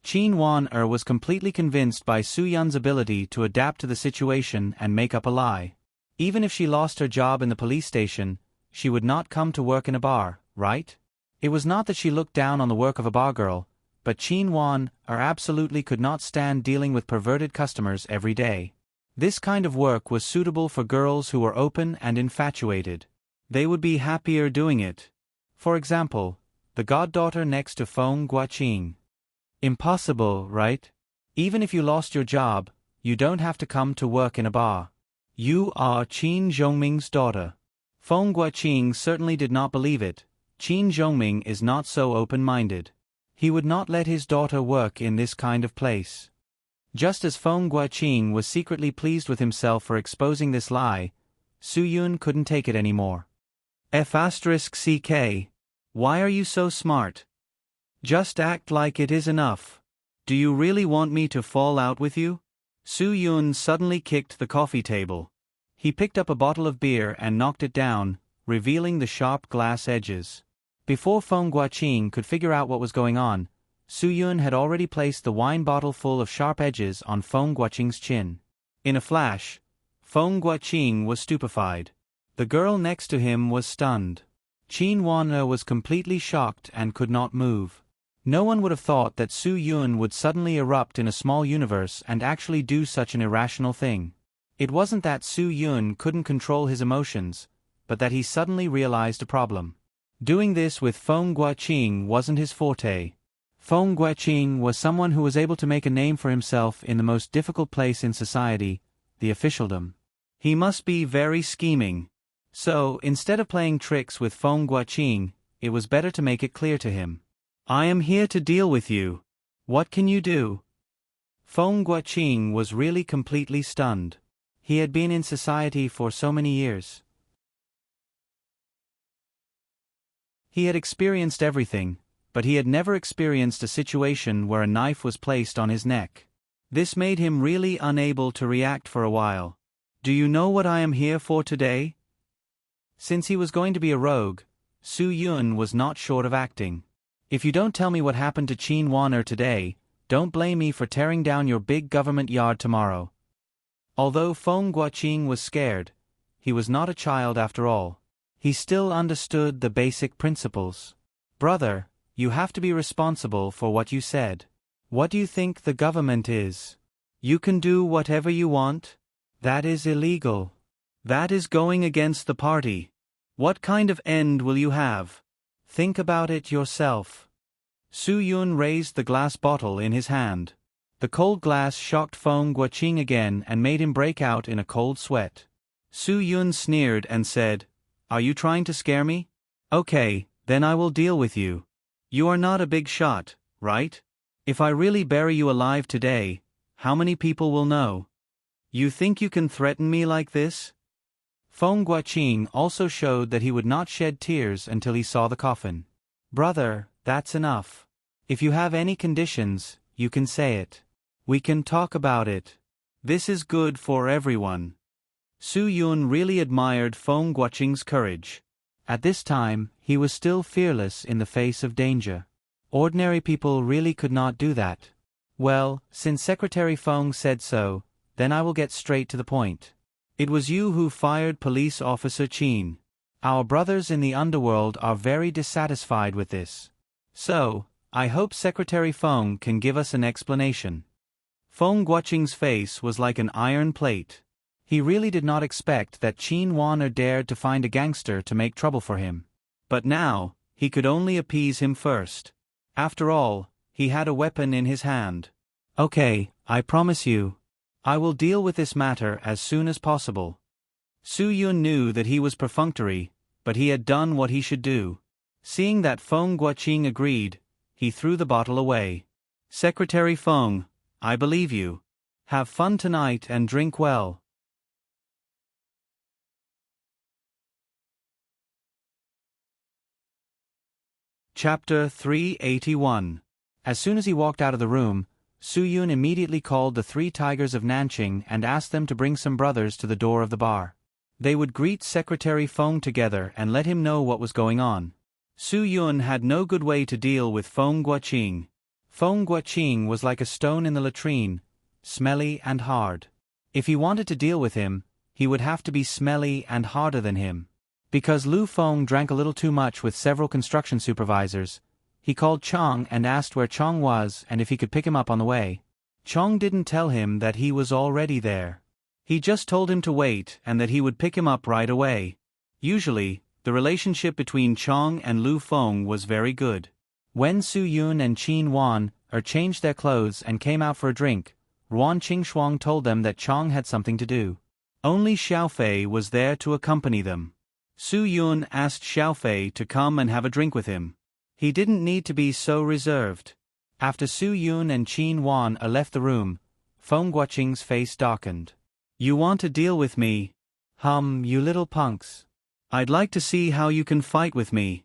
Qin Wan was completely convinced by Su Yun's ability to adapt to the situation and make up a lie. Even if she lost her job in the police station, she would not come to work in a bar, right? It was not that she looked down on the work of a bar girl, but Qin Wan absolutely could not stand dealing with perverted customers every day. This kind of work was suitable for girls who were open and infatuated. They would be happier doing it. For example, the goddaughter next to Feng Guoqing. Impossible, right? Even if you lost your job, you don't have to come to work in a bar. You are Qin Zhongming's daughter. Feng Guoqing certainly did not believe it. Qin Zhongming is not so open-minded. He would not let his daughter work in this kind of place. Just as Feng Guoqing was secretly pleased with himself for exposing this lie, Su Yun couldn't take it anymore. F***CK. Why are you so smart? Just act like it is enough. Do you really want me to fall out with you? Su Yun suddenly kicked the coffee table. He picked up a bottle of beer and knocked it down, revealing the sharp glass edges. Before Feng Guoqing could figure out what was going on, Su Yun had already placed the wine bottle full of sharp edges on Feng Guoqing's chin. In a flash, Feng Guoqing was stupefied. The girl next to him was stunned. Qin Wan was completely shocked and could not move. No one would have thought that Su Yun would suddenly erupt in a small universe and actually do such an irrational thing. It wasn't that Su Yun couldn't control his emotions, but that he suddenly realized a problem. Doing this with Feng Guoqing wasn't his forte. Feng Guoqing was someone who was able to make a name for himself in the most difficult place in society, the officialdom. He must be very scheming. So, instead of playing tricks with Feng Guoqing, it was better to make it clear to him. "I am here to deal with you. What can you do?" Feng Guoqing was really completely stunned. He had been in society for so many years. He had experienced everything, but he had never experienced a situation where a knife was placed on his neck. This made him really unable to react for a while. "Do you know what I am here for today?" Since he was going to be a rogue, Su Yun was not short of acting. "If you don't tell me what happened to Qin Wan today, don't blame me for tearing down your big government yard tomorrow." Although Feng Guoqing was scared, he was not a child after all. He still understood the basic principles. "Brother, you have to be responsible for what you said. What do you think the government is? You can do whatever you want? That is illegal. That is going against the party. What kind of end will you have? Think about it yourself." Su Yun raised the glass bottle in his hand. The cold glass shocked Feng Guoqing again and made him break out in a cold sweat. Su Yun sneered and said, "Are you trying to scare me? Okay, then I will deal with you. You are not a big shot, right? If I really bury you alive today, how many people will know? You think you can threaten me like this?" Feng Guoqing also showed that he would not shed tears until he saw the coffin. "Brother, that's enough. If you have any conditions, you can say it. We can talk about it. This is good for everyone." Su Yun really admired Feng Guoqing's courage. At this time, he was still fearless in the face of danger. Ordinary people really could not do that. Well, since Secretary Feng said so, then I will get straight to the point. It was you who fired Police Officer Qin. Our brothers in the underworld are very dissatisfied with this. So, I hope Secretary Feng can give us an explanation. Feng Guoqing's face was like an iron plate. He really did not expect that Qin Wan dared to find a gangster to make trouble for him. But now, he could only appease him first. After all, he had a weapon in his hand. Okay, I promise you. I will deal with this matter as soon as possible. Su Yun knew that he was perfunctory, but he had done what he should do. Seeing that Feng Guoqing agreed, he threw the bottle away. Secretary Feng, I believe you. Have fun tonight and drink well. Chapter 381. As soon as he walked out of the room, Su Yun immediately called the 3 tigers of Nanqing and asked them to bring some brothers to the door of the bar. They would greet Secretary Feng together and let him know what was going on. Su Yun had no good way to deal with Feng Guoqing. Feng Guoqing was like a stone in the latrine, smelly and hard. If he wanted to deal with him, he would have to be smelly and harder than him. Because Lu Feng drank a little too much with several construction supervisors, he called Chong and asked where Chong was and if he could pick him up on the way. Chong didn't tell him that he was already there. He just told him to wait and that he would pick him up right away. Usually, the relationship between Chong and Lu Feng was very good. When Su Yun and Qin Wan changed their clothes and came out for a drink, Ruan Qingshuang told them that Chong had something to do. Only Xiaofei was there to accompany them. Su Yun asked Xiaofei to come and have a drink with him. He didn't need to be so reserved. After Su Yun and Qin Wan left the room, Feng Guoqing's face darkened. You want to deal with me? You little punks. I'd like to see how you can fight with me.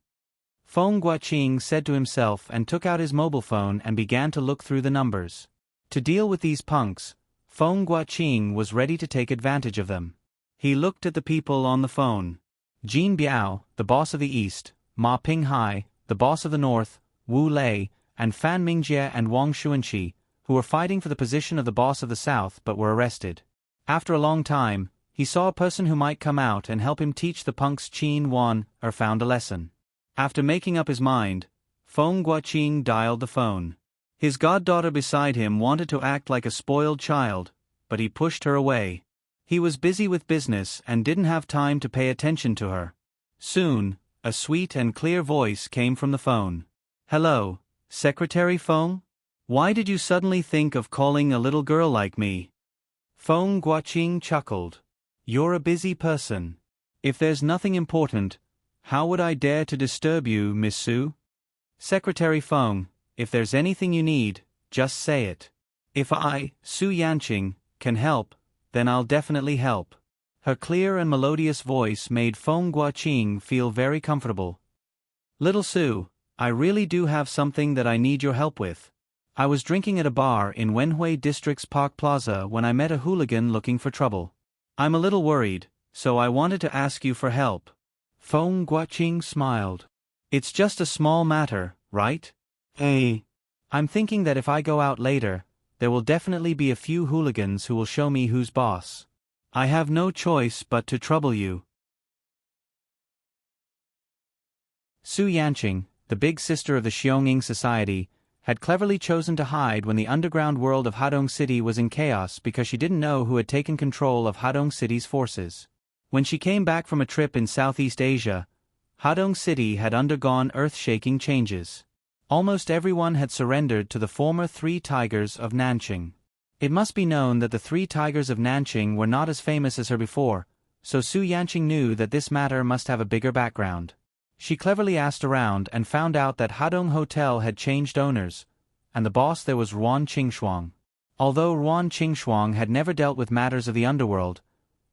Feng Guoqing said to himself and took out his mobile phone and began to look through the numbers. To deal with these punks, Feng Guoqing was ready to take advantage of them. He looked at the people on the phone. Jin Biao, the boss of the East, Ma Pinghai, the boss of the North, Wu Lei, and Fan Mingjie and Wang Xuanqi, who were fighting for the position of the boss of the South but were arrested. After a long time, he saw a person who might come out and help him teach the punks Qin Wan found a lesson. After making up his mind, Feng Guoqing dialed the phone. His goddaughter beside him wanted to act like a spoiled child, but he pushed her away. He was busy with business and didn't have time to pay attention to her. Soon, a sweet and clear voice came from the phone. Hello, Secretary Feng? Why did you suddenly think of calling a little girl like me? Feng Guoqing chuckled. You're a busy person. If there's nothing important, how would I dare to disturb you, Miss Su? Secretary Feng, if there's anything you need, just say it. If I, Su Yanqing, can help, then I'll definitely help. Her clear and melodious voice made Feng Guoqing feel very comfortable. Little Su, I really do have something that I need your help with. I was drinking at a bar in Wenhui District's Park Plaza when I met a hooligan looking for trouble. I'm a little worried, so I wanted to ask you for help. Feng Guoqing smiled. It's just a small matter, right? Hey. I'm thinking that if I go out later, there will definitely be a few hooligans who will show me who's boss. I have no choice but to trouble you. Su Yanqing, the big sister of the Xionging Society, had cleverly chosen to hide when the underground world of Hadong City was in chaos because she didn't know who had taken control of Hadong City's forces. When she came back from a trip in Southeast Asia, Hadong City had undergone earth-shaking changes. Almost everyone had surrendered to the former 3 tigers of Nanqing. It must be known that the 3 tigers of Nanqing were not as famous as her before, so Su Yanqing knew that this matter must have a bigger background. She cleverly asked around and found out that Hadong Hotel had changed owners, and the boss there was Ruan Qingshuang. Although Ruan Qingshuang had never dealt with matters of the underworld,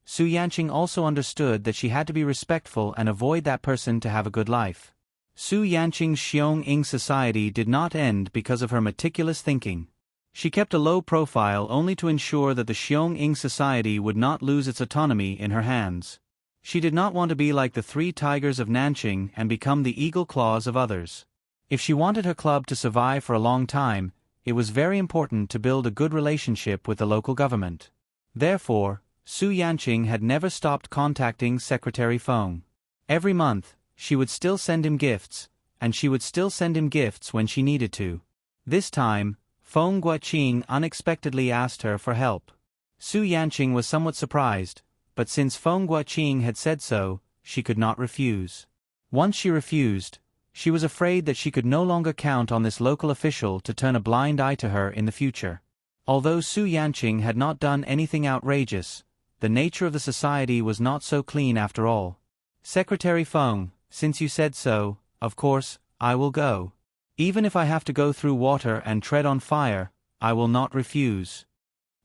Su Yanqing also understood that she had to be respectful and avoid that person to have a good life. Su Yanqing's Xionging Society did not end because of her meticulous thinking. She kept a low profile only to ensure that the Xionging Society would not lose its autonomy in her hands. She did not want to be like the 3 tigers of Nanqing and become the eagle claws of others. If she wanted her club to survive for a long time, it was very important to build a good relationship with the local government. Therefore, Su Yanqing had never stopped contacting Secretary Feng. Every month, she would still send him gifts, and she would still send him gifts when she needed to. This time, Feng Guoqing unexpectedly asked her for help. Su Yanqing was somewhat surprised, but since Feng Guoqing had said so, she could not refuse. Once she refused, she was afraid that she could no longer count on this local official to turn a blind eye to her in the future. Although Su Yanqing had not done anything outrageous, the nature of the society was not so clean after all. Secretary Feng, since you said so, of course, I will go. Even if I have to go through water and tread on fire, I will not refuse.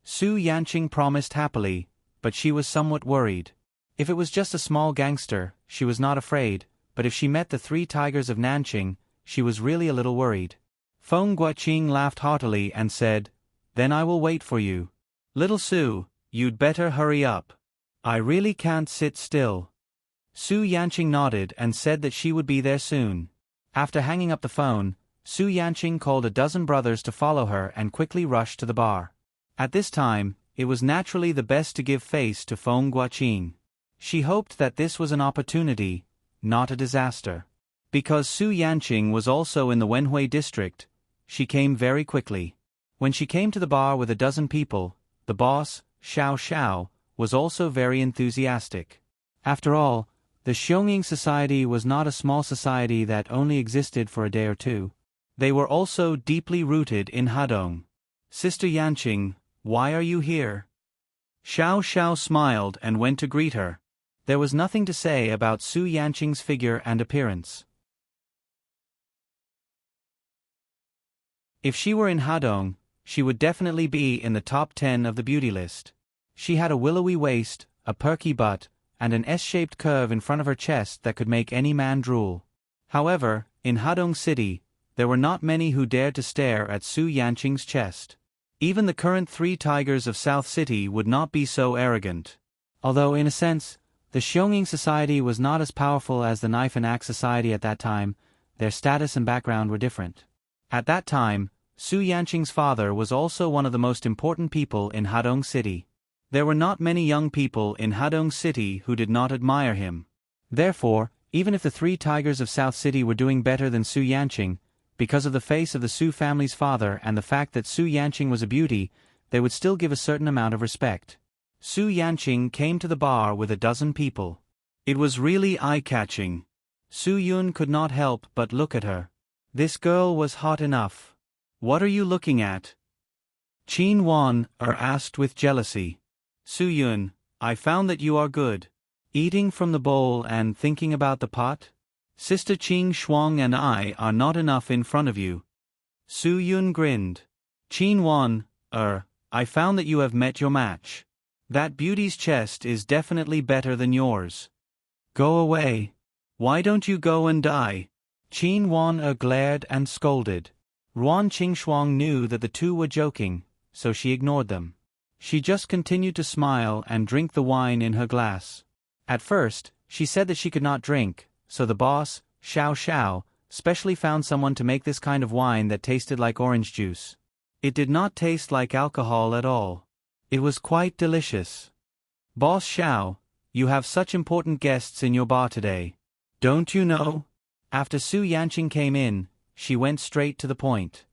Su Yanqing promised happily, but she was somewhat worried. If it was just a small gangster, she was not afraid, but if she met the 3 tigers of Nanqing, she was really a little worried. Feng Guoqing laughed heartily and said, "Then I will wait for you. Little Su, you'd better hurry up. I really can't sit still." Su Yanqing nodded and said that she would be there soon. After hanging up the phone, Su Yanqing called a dozen brothers to follow her and quickly rushed to the bar. At this time, it was naturally the best to give face to Feng Guoqing. She hoped that this was an opportunity, not a disaster. Because Su Yanqing was also in the Wenhui district, she came very quickly. When she came to the bar with a dozen people, the boss, Xiao Xiao, was also very enthusiastic. After all, the Xionging Society was not a small society that only existed for a day or two. They were also deeply rooted in Hadong. "Sister Yanqing, why are you here?" Xiao Xiao smiled and went to greet her. There was nothing to say about Su Yanqing's figure and appearance. If she were in Hadong, she would definitely be in the top 10 of the beauty list. She had a willowy waist, a perky butt, and an S-shaped curve in front of her chest that could make any man drool. However, in Hadong City, there were not many who dared to stare at Su Yanqing's chest. Even the current 3 tigers of South City would not be so arrogant. Although in a sense, the Xionging Society was not as powerful as the Knife and Axe Society at that time, their status and background were different. At that time, Su Yanqing's father was also one of the most important people in Hadong City. There were not many young people in Hadong City who did not admire him. Therefore, even if the 3 tigers of South City were doing better than Su Yanqing, because of the face of the Su family's father and the fact that Su Yanqing was a beauty, they would still give a certain amount of respect. Su Yanqing came to the bar with a dozen people. It was really eye-catching. Su Yun could not help but look at her. This girl was hot enough. "What are you looking at?" Qin Wan asked with jealousy. "Su Yun, I found that you are good. Eating from the bowl and thinking about the pot? Sister Qing Shuang and I are not enough in front of you." Su Yun grinned. "Qin Wan, I found that you have met your match. That beauty's chest is definitely better than yours. Go away. Why don't you go and die?" Qin Wan glared and scolded. RuanQingshuang knew that the two were joking, so she ignored them. She just continued to smile and drink the wine in her glass. At first, she said that she could not drink, so the boss, Xiao Xiao, specially found someone to make this kind of wine that tasted like orange juice. It did not taste like alcohol at all. It was quite delicious. "Boss Xiao, you have such important guests in your bar today. Don't you know?" After Su Yanqing came in, she went straight to the point.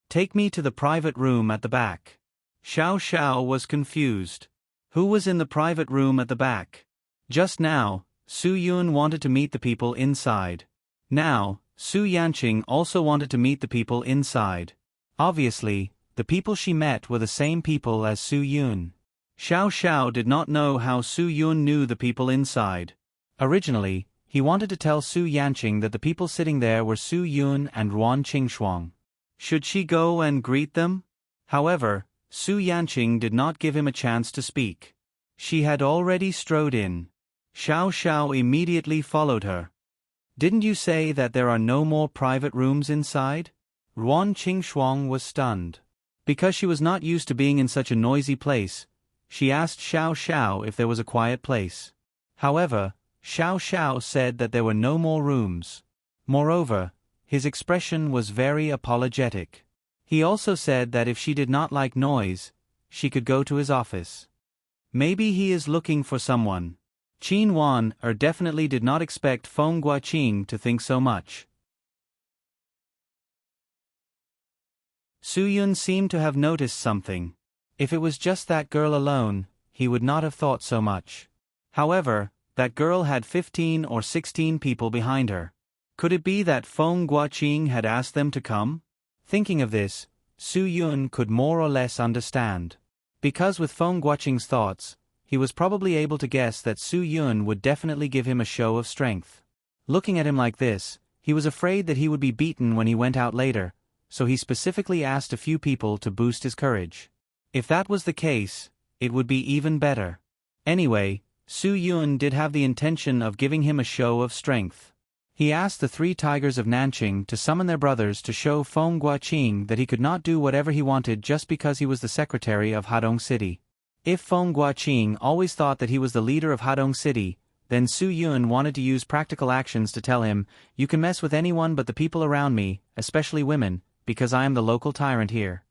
"Take me to the private room at the back." Xiao Xiao was confused. Who was in the private room at the back? Just now, Su Yun wanted to meet the people inside. Now, Su Yanqing also wanted to meet the people inside. Obviously, the people she met were the same people as Su Yun. Xiao Xiao did not know how Su Yun knew the people inside. Originally, he wanted to tell Su Yanqing that the people sitting there were Su Yun and Ruan Qingshuang. Should she go and greet them? However, Su Yanqing did not give him a chance to speak. She had already strode in. Xiao Xiao immediately followed her. "Didn't you say that there are no more private rooms inside?" Ruan Qingshuang was stunned. Because she was not used to being in such a noisy place, she asked Xiao Xiao if there was a quiet place. However, Xiao Xiao said that there were no more rooms. Moreover, his expression was very apologetic. He also said that if she did not like noise, she could go to his office. Maybe he is looking for someone. Qin Wan definitely did not expect Feng Guoqing to think so much. Su Yun seemed to have noticed something. If it was just that girl alone, he would not have thought so much. However, that girl had 15 or 16 people behind her. Could it be that Feng Guoqing had asked them to come? Thinking of this, Su Yun could more or less understand. Because with Feng Guoqing's thoughts, he was probably able to guess that Su Yun would definitely give him a show of strength. Looking at him like this, he was afraid that he would be beaten when he went out later, so he specifically asked a few people to boost his courage. If that was the case, it would be even better. Anyway, Su Yun did have the intention of giving him a show of strength. He asked the 3 tigers of Nanqing to summon their brothers to show Feng Guoqing that he could not do whatever he wanted just because he was the secretary of Hadong City. If Feng Guoqing always thought that he was the leader of Hadong City, then Su Yun wanted to use practical actions to tell him, "You can mess with anyone but the people around me, especially women, because I am the local tyrant here."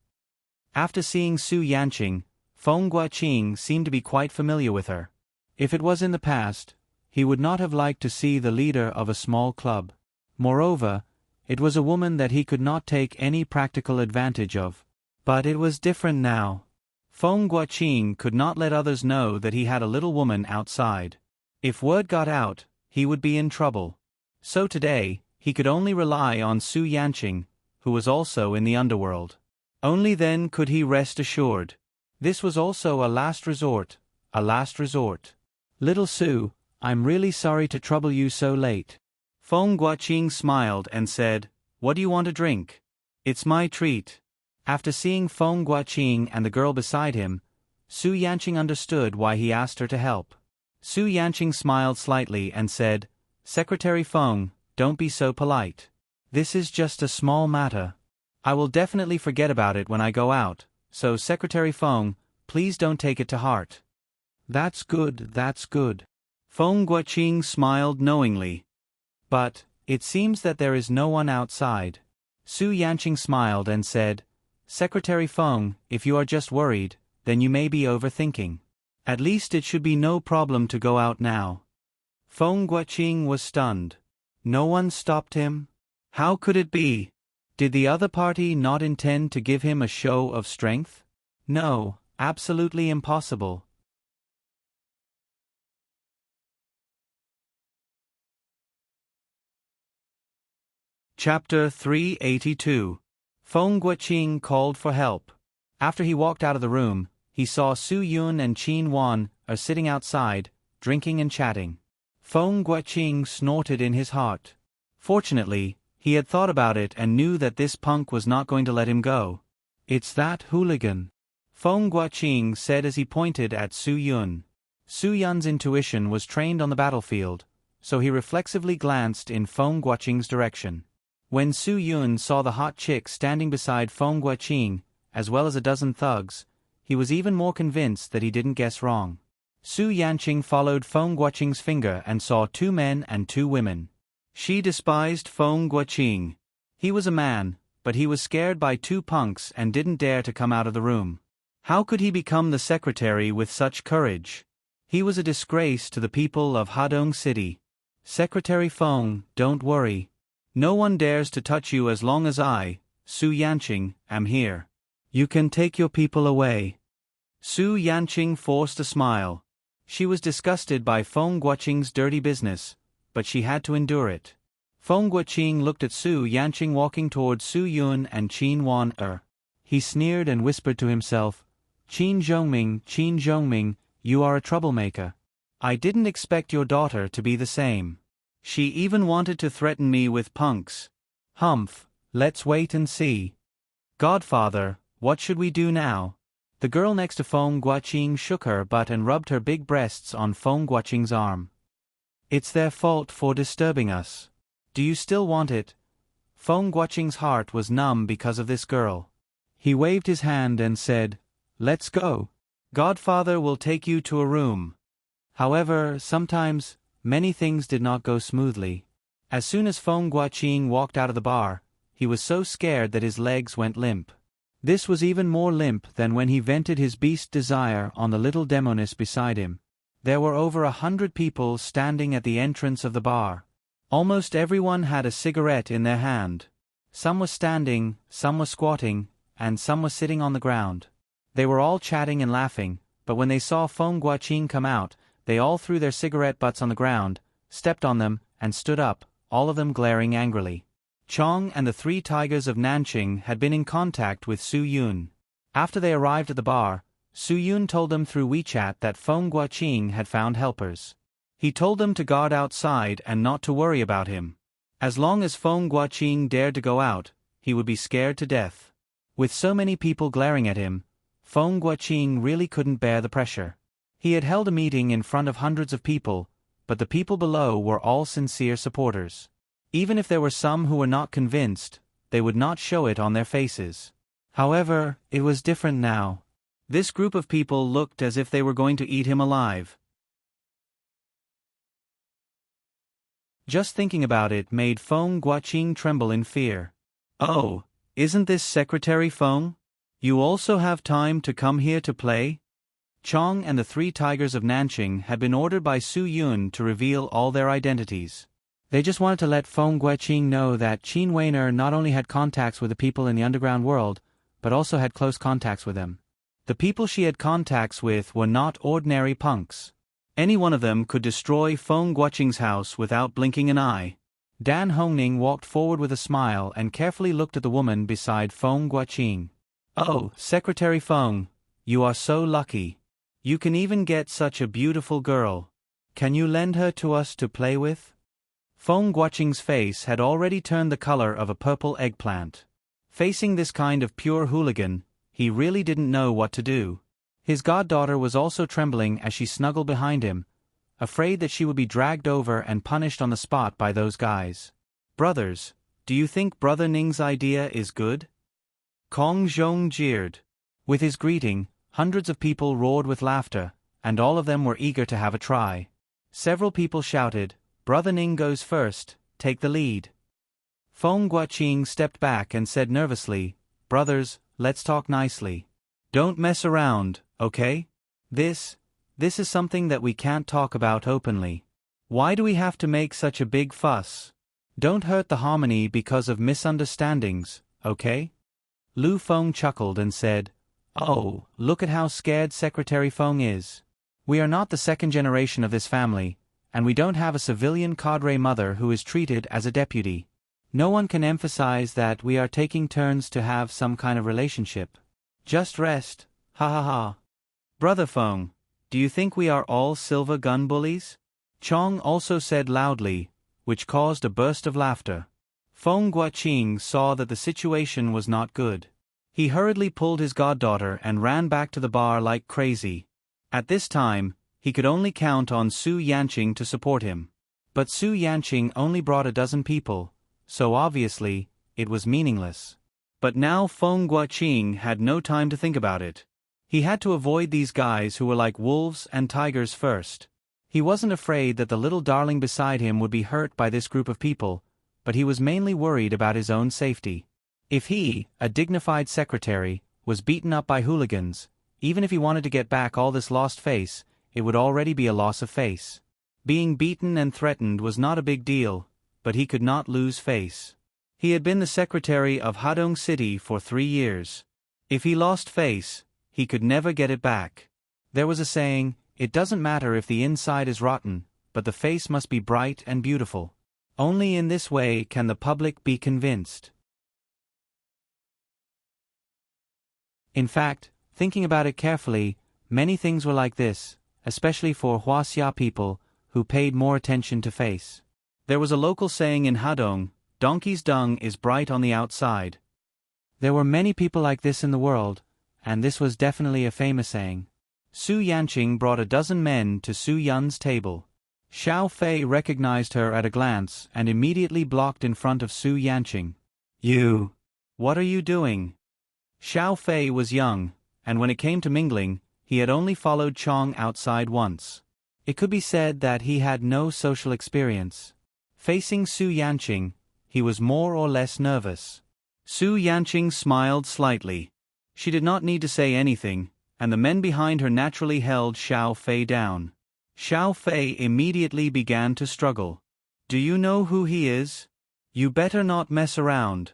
After seeing Su Yanqing, Feng Guoqing seemed to be quite familiar with her. If it was in the past, he would not have liked to see the leader of a small club. Moreover, it was a woman that he could not take any practical advantage of. But it was different now. Feng Guoqing could not let others know that he had a little woman outside. If word got out, he would be in trouble. So today, he could only rely on Su Yanqing, who was also in the underworld. Only then could he rest assured. This was also a last resort, a last resort. "Little Su, I'm really sorry to trouble you so late." Feng Guoqing smiled and said, "What do you want to drink?" "It's my treat." After seeing Feng Guoqing and the girl beside him, Su Yanqing understood why he asked her to help. Su Yanqing smiled slightly and said, "Secretary Feng, don't be so polite. This is just a small matter. I will definitely forget about it when I go out, so Secretary Feng, please don't take it to heart." "That's good, that's good." Feng Guoqing smiled knowingly. "But, it seems that there is no one outside." Su Yanqing smiled and said, "Secretary Feng, if you are just worried, then you may be overthinking. At least it should be no problem to go out now." Feng Guoqing was stunned. No one stopped him? How could it be? Did the other party not intend to give him a show of strength? No, absolutely impossible. Chapter 382. Feng Guoqing called for help. After he walked out of the room, he saw Su Yun and Qin Wan sitting outside, drinking and chatting. Feng Guoqing snorted in his heart. Fortunately, he had thought about it and knew that this punk was not going to let him go. "It's that hooligan," Feng Guoqing said as he pointed at Su Yun. Su Yun's intuition was trained on the battlefield, so he reflexively glanced in Feng Guoqing's direction. When Su Yun saw the hot chick standing beside Feng Guoqing, as well as a dozen thugs, he was even more convinced that he didn't guess wrong. Su Yanqing followed Feng Guoqing's finger and saw 2 men and 2 women. She despised Feng Guoqing. He was a man, but he was scared by 2 punks and didn't dare to come out of the room. How could he become the secretary with such courage? He was a disgrace to the people of Hadong City. "Secretary Feng, don't worry. No one dares to touch you as long as I, Su Yanqing, am here. You can take your people away." Su Yanqing forced a smile. She was disgusted by Feng Guoqing's dirty business, but she had to endure it. Feng Guoqing looked at Su Yanqing walking towards Su Yun and Qin Wan. He sneered and whispered to himself, Qin Zhongming, you are a troublemaker. I didn't expect your daughter to be the same. She even wanted to threaten me with punks. Humph, let's wait and see." "Godfather, what should we do now?" The girl next to Feng Guoqing shook her butt and rubbed her big breasts on Feng Guoqing's arm. "It's their fault for disturbing us. Do you still want it?" Feng Guoqing's heart was numb because of this girl. He waved his hand and said, "Let's go. Godfather will take you to a room." However, sometimes, many things did not go smoothly. As soon as Feng Guoqing walked out of the bar, he was so scared that his legs went limp. This was even more limp than when he vented his beast desire on the little demoness beside him. There were over 100 people standing at the entrance of the bar. Almost everyone had a cigarette in their hand. Some were standing, some were squatting, and some were sitting on the ground. They were all chatting and laughing, but when they saw Feng Guoqing come out, they all threw their cigarette butts on the ground, stepped on them, and stood up, all of them glaring angrily. Chong and the 3 tigers of Nanqing had been in contact with Su Yun. After they arrived at the bar, Su Yun told them through WeChat that Feng Guoqing had found helpers. He told them to guard outside and not to worry about him. As long as Feng Guoqing dared to go out, he would be scared to death. With so many people glaring at him, Feng Guoqing really couldn't bear the pressure. He had held a meeting in front of hundreds of people, but the people below were all sincere supporters. Even if there were some who were not convinced, they would not show it on their faces. However, it was different now. This group of people looked as if they were going to eat him alive. Just thinking about it made Feng Guoqing tremble in fear. "Oh, isn't this Secretary Feng? You also have time to come here to play?" Chong and the 3 tigers of Nanqing had been ordered by Su Yun to reveal all their identities. They just wanted to let Feng Guoqing know that Qin Weiner not only had contacts with the people in the underground world, but also had close contacts with them. The people she had contacts with were not ordinary punks. Any one of them could destroy Feng Guoqing's house without blinking an eye. Dan Hongning walked forward with a smile and carefully looked at the woman beside Feng Guoqing. "Oh, Secretary Feng, you are so lucky. You can even get such a beautiful girl. Can you lend her to us to play with?" Feng Guoqing's face had already turned the color of a purple eggplant. Facing this kind of pure hooligan, he really didn't know what to do. His goddaughter was also trembling as she snuggled behind him, afraid that she would be dragged over and punished on the spot by those guys. "Brothers, do you think Brother Ning's idea is good?" Kong Zhong jeered. With his greeting, hundreds of people roared with laughter, and all of them were eager to have a try. Several people shouted, "Brother Ning goes first, take the lead." Feng Guoqing stepped back and said nervously, "Brothers, let's talk nicely. Don't mess around, okay? This is something that we can't talk about openly. Why do we have to make such a big fuss? Don't hurt the harmony because of misunderstandings, okay?" Lu Feng chuckled and said, "Oh, look at how scared Secretary Feng is. We are not the 2nd generation of this family, and we don't have a civilian cadre mother who is treated as a deputy. No one can emphasize that we are taking turns to have some kind of relationship. Just rest, ha ha ha. Brother Feng, do you think we are all silver gun bullies?" Chong also said loudly, which caused a burst of laughter. Feng Guoqing saw that the situation was not good. He hurriedly pulled his goddaughter and ran back to the bar like crazy. At this time, he could only count on Su Yanqing to support him. But Su Yanqing only brought a dozen people, so obviously, it was meaningless. But now Feng Guoqing had no time to think about it. He had to avoid these guys who were like wolves and tigers first. He wasn't afraid that the little darling beside him would be hurt by this group of people, but he was mainly worried about his own safety. If he, a dignified secretary, was beaten up by hooligans, even if he wanted to get back all this lost face, it would already be a loss of face. Being beaten and threatened was not a big deal, but he could not lose face. He had been the secretary of Hadong City for 3 years. If he lost face, he could never get it back. There was a saying, "It doesn't matter if the inside is rotten, but the face must be bright and beautiful." Only in this way can the public be convinced. In fact, thinking about it carefully, many things were like this, especially for Huaxia people, who paid more attention to face. There was a local saying in Hadong, "Donkey's dung is bright on the outside." There were many people like this in the world, and this was definitely a famous saying. Su Yanqing brought a dozen men to Su Yun's table. Xiao Fei recognized her at a glance and immediately blocked in front of Su Yanqing. "You! What are you doing?" Xiao Fei was young, and when it came to mingling, he had only followed Chong outside once. It could be said that he had no social experience. Facing Su Yanqing, he was more or less nervous. Su Yanqing smiled slightly. She did not need to say anything, and the men behind her naturally held Xiao Fei down. Xiao Fei immediately began to struggle. Do you know who he is? You better not mess around.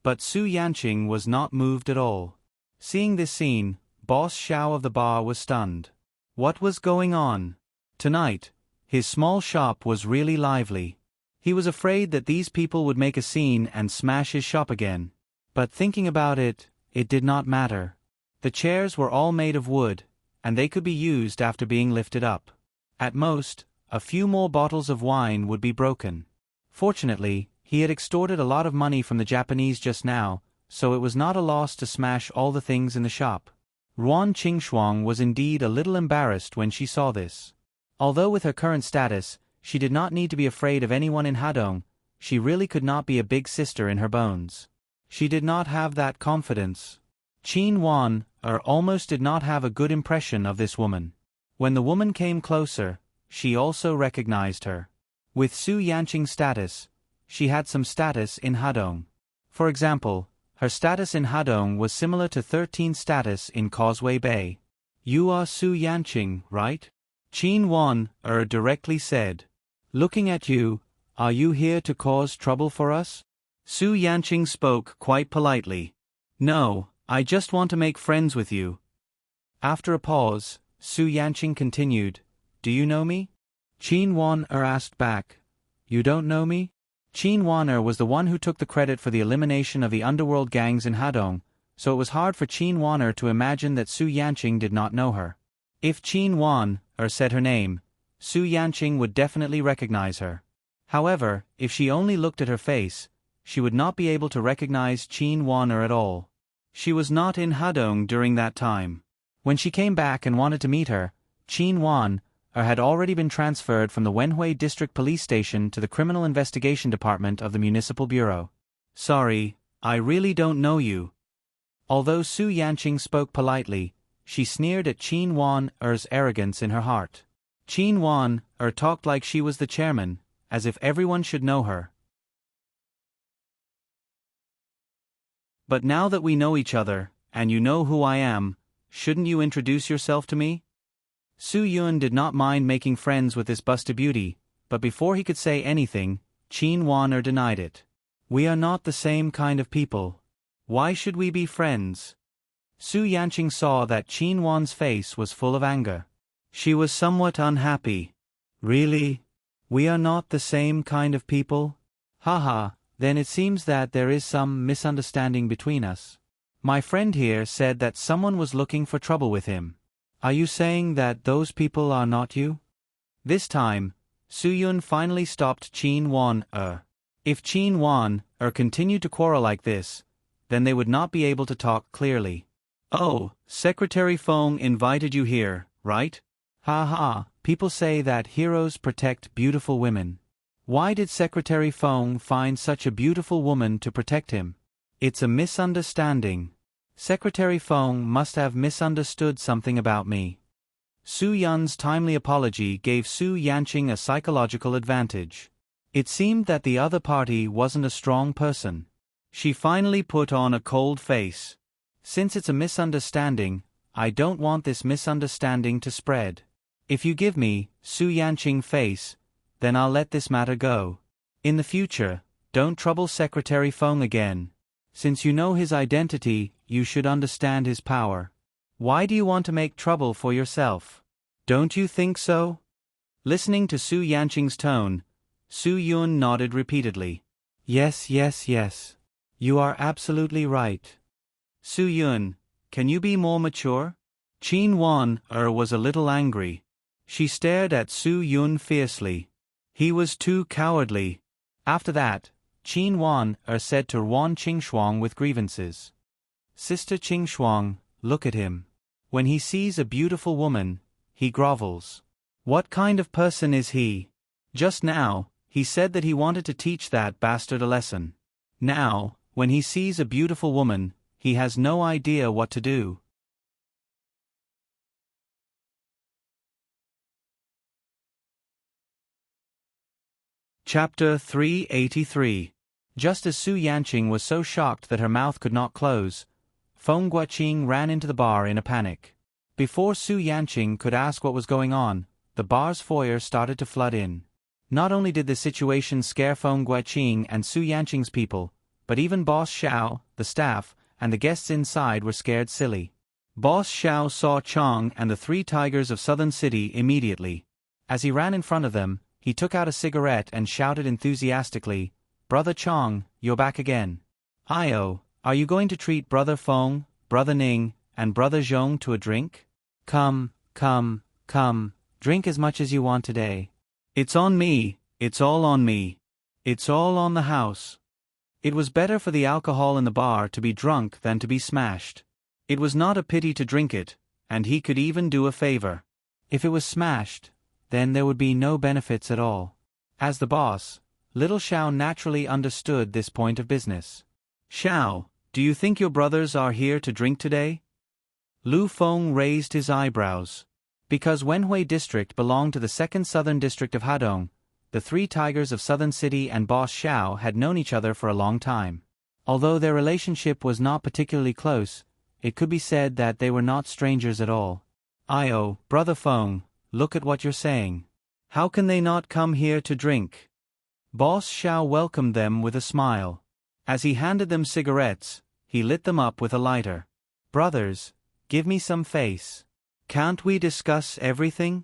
But Su Yanqing was not moved at all. Seeing this scene, Boss Xiao of the bar was stunned. What was going on? Tonight, his small shop was really lively. He was afraid that these people would make a scene and smash his shop again. But thinking about it, it did not matter. The chairs were all made of wood, and they could be used after being lifted up. At most, a few more bottles of wine would be broken. Fortunately, he had extorted a lot of money from the Japanese just now, so it was not a loss to smash all the things in the shop. Ruan Qingxuang was indeed a little embarrassed when she saw this. Although with her current status, she did not need to be afraid of anyone in Hadong, she really could not be a big sister in her bones. She did not have that confidence. Qin Wan almost did not have a good impression of this woman. When the woman came closer, she also recognized her. With Su Yanqing's status, she had some status in Hadong. For example, her status in Hadong was similar to 13 status in Causeway Bay. You are Su Yanqing, right? Qin Wan directly said. Looking at you, are you here to cause trouble for us? Su Yanqing spoke quite politely. No, I just want to make friends with you. After a pause, Su Yanqing continued, Do you know me? Qin Wan asked back. You don't know me? Qin Wan was the one who took the credit for the elimination of the underworld gangs in Hadong, so it was hard for Qin Wan to imagine that Su Yanqing did not know her. If Qin Wan said her name, Su Yanqing would definitely recognize her. However, if she only looked at her face, she would not be able to recognize Qin Wan at all. She was not in Hadong during that time. When she came back and wanted to meet her, Qin Wan had already been transferred from the Wenhui District Police Station to the Criminal Investigation Department of the Municipal Bureau. Sorry, I really don't know you. Although Su Yanqing spoke politely, she sneered at Qin Wan's arrogance in her heart. Qin Wan talked like she was the chairman, as if everyone should know her. But now that we know each other, and you know who I am, shouldn't you introduce yourself to me? Su Yun did not mind making friends with this busted beauty, but before he could say anything, Qin Wan denied it. We are not the same kind of people. Why should we be friends? Su Yanqing saw that Qin Wan's face was full of anger. She was somewhat unhappy. Really? We are not the same kind of people? Haha, then it seems that there is some misunderstanding between us. My friend here said that someone was looking for trouble with him. Are you saying that those people are not you? This time, Su Yun finally stopped Qin Wan. If Qin Wan continued to quarrel like this, then they would not be able to talk clearly. Oh, Secretary Feng invited you here, right? Ha ha, people say that heroes protect beautiful women. Why did Secretary Feng find such a beautiful woman to protect him? It's a misunderstanding. Secretary Feng must have misunderstood something about me. Su Yun's timely apology gave Su Yanqing a psychological advantage. It seemed that the other party wasn't a strong person. She finally put on a cold face. Since it's a misunderstanding, I don't want this misunderstanding to spread. If you give me Su Yanqing face, then I'll let this matter go. In the future, don't trouble Secretary Feng again. Since you know his identity, you should understand his power. Why do you want to make trouble for yourself? Don't you think so? Listening to Su Yanqing's tone, Su Yun nodded repeatedly. Yes, yes, yes. You are absolutely right. Su Yun, can you be more mature? Qin Wan was a little angry. She stared at Su Yun fiercely. He was too cowardly. After that, Qin Wan said to Ruan Qingxuang with grievances. Sister Qingxuang, look at him. When he sees a beautiful woman, he grovels. What kind of person is he? Just now, he said that he wanted to teach that bastard a lesson. Now, when he sees a beautiful woman, he has no idea what to do. Chapter 383. Just as Su Yanqing was so shocked that her mouth could not close, Feng Guoqing ran into the bar in a panic. Before Su Yanqing could ask what was going on, the bar's foyer started to flood in. Not only did the situation scare Feng Guoqing and Su Yanqing's people, but even Boss Xiao, the staff, and the guests inside were scared silly. Boss Xiao saw Chong and the 3 tigers of Southern City immediately. As he ran in front of them, he took out a cigarette and shouted enthusiastically, "Brother Chong, you're back again. Io, are you going to treat Brother Feng, Brother Ning, and Brother Zhong to a drink? Come, drink as much as you want today. It's on me, it's all on me. It's all on the house." It was better for the alcohol in the bar to be drunk than to be smashed. It was not a pity to drink it, and he could even do a favor. If it was smashed, then there would be no benefits at all. As the boss, little Xiao naturally understood this point of business. "Xiao, do you think your brothers are here to drink today?" Lu Feng raised his eyebrows. Because Wenhui District belonged to the 2nd Southern District of Hadong, the 3 tigers of Southern City and Boss Xiao had known each other for a long time. Although their relationship was not particularly close, it could be said that they were not strangers at all. "Io, Brother Feng, look at what you're saying. How can they not come here to drink?" Boss Xiao welcomed them with a smile. As he handed them cigarettes, he lit them up with a lighter. "Brothers, give me some face. Can't we discuss everything?"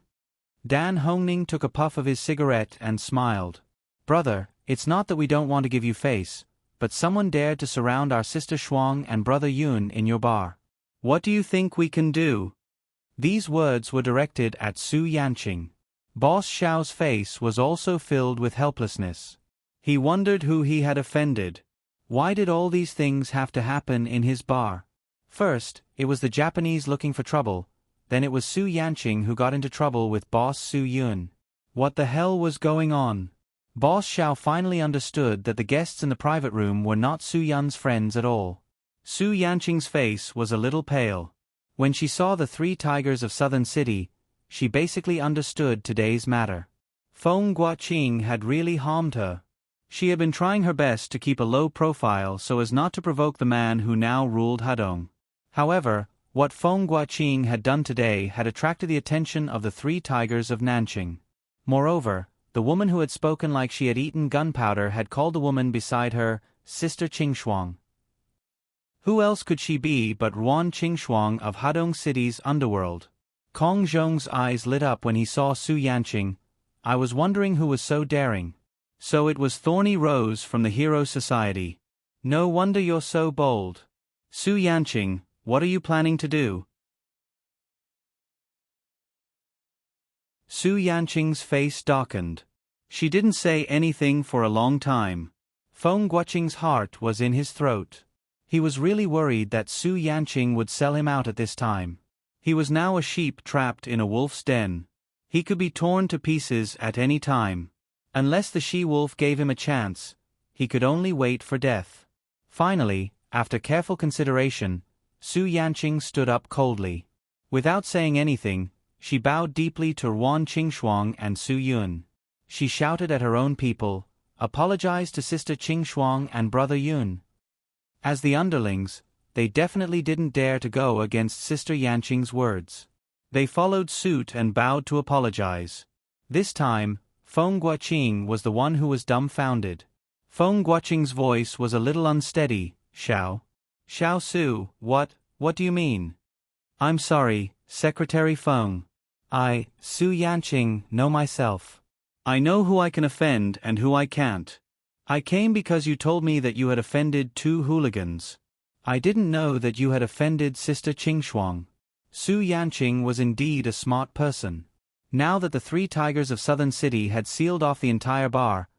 Dan Hongning took a puff of his cigarette and smiled. "Brother, it's not that we don't want to give you face, but someone dared to surround our sister Shuang and Brother Yun in your bar. What do you think we can do?" These words were directed at Su Yanqing. Boss Xiao's face was also filled with helplessness. He wondered who he had offended. Why did all these things have to happen in his bar? First, it was the Japanese looking for trouble, then it was Su Yanqing who got into trouble with Boss Su Yun. What the hell was going on? Boss Xiao finally understood that the guests in the private room were not Su Yun's friends at all. Su Yanqing's face was a little pale. When she saw the 3 tigers of Southern City, she basically understood today's matter. Feng Guoqing had really harmed her. She had been trying her best to keep a low profile so as not to provoke the man who now ruled Hadong. However, what Feng Guoqing had done today had attracted the attention of the 3 tigers of Nanqing. Moreover, the woman who had spoken like she had eaten gunpowder had called the woman beside her Sister Qingshuang. Who else could she be but Ruan Qingshuang of Hadong City's underworld? Kong Zhong's eyes lit up when he saw Su Yanqing. "I was wondering who was so daring. So it was Thorny Rose from the Hero Society. No wonder you're so bold. Su Yanqing, what are you planning to do?" Su Yanqing's face darkened. She didn't say anything for a long time. Feng Guoqing's heart was in his throat. He was really worried that Su Yanqing would sell him out at this time. He was now a sheep trapped in a wolf's den. He could be torn to pieces at any time. Unless the she-wolf gave him a chance, he could only wait for death. Finally, after careful consideration, Su Yanqing stood up coldly. Without saying anything, she bowed deeply to Ruan Qingshuang and Su Yun. She shouted at her own people, apologized to Sister Qingshuang and Brother Yun. As the underlings, they definitely didn't dare to go against Sister Yanqing's words. They followed suit and bowed to apologize. This time, Feng Guoqing was the one who was dumbfounded. Feng Guoqing's voice was a little unsteady. "Xiao Su, what do you mean?" "I'm sorry, Secretary Feng. I, Su Yanqing, know myself. I know who I can offend and who I can't. I came because you told me that you had offended 2 hooligans. I didn't know that you had offended Sister Qingshuang." Su Yanqing was indeed a smart person. Now that the 3 tigers of Southern City had sealed off the entire bar,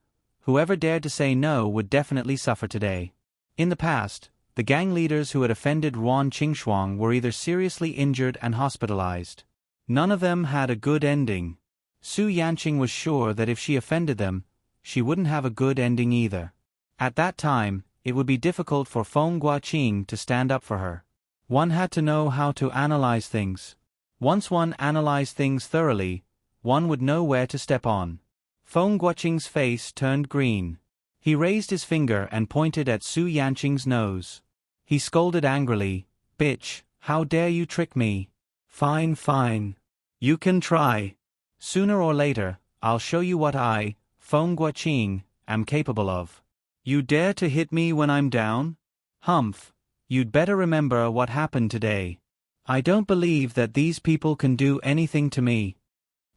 whoever dared to say no would definitely suffer today. In the past, the gang leaders who had offended Ruan Qingshuang were either seriously injured and hospitalized. None of them had a good ending. Su Yanqing was sure that if she offended them, she wouldn't have a good ending either. At that time, it would be difficult for Feng Guoqing to stand up for her. One had to know how to analyze things. Once one analyzed things thoroughly, one would know where to step on. Feng Guoqing's face turned green. He raised his finger and pointed at Su Yanqing's nose. He scolded angrily, Bitch, how dare you trick me? Fine, fine. You can try. Sooner or later, I'll show you what I, Feng Guoqing, am capable of. You dare to hit me when I'm down? Humph, you'd better remember what happened today. I don't believe that these people can do anything to me.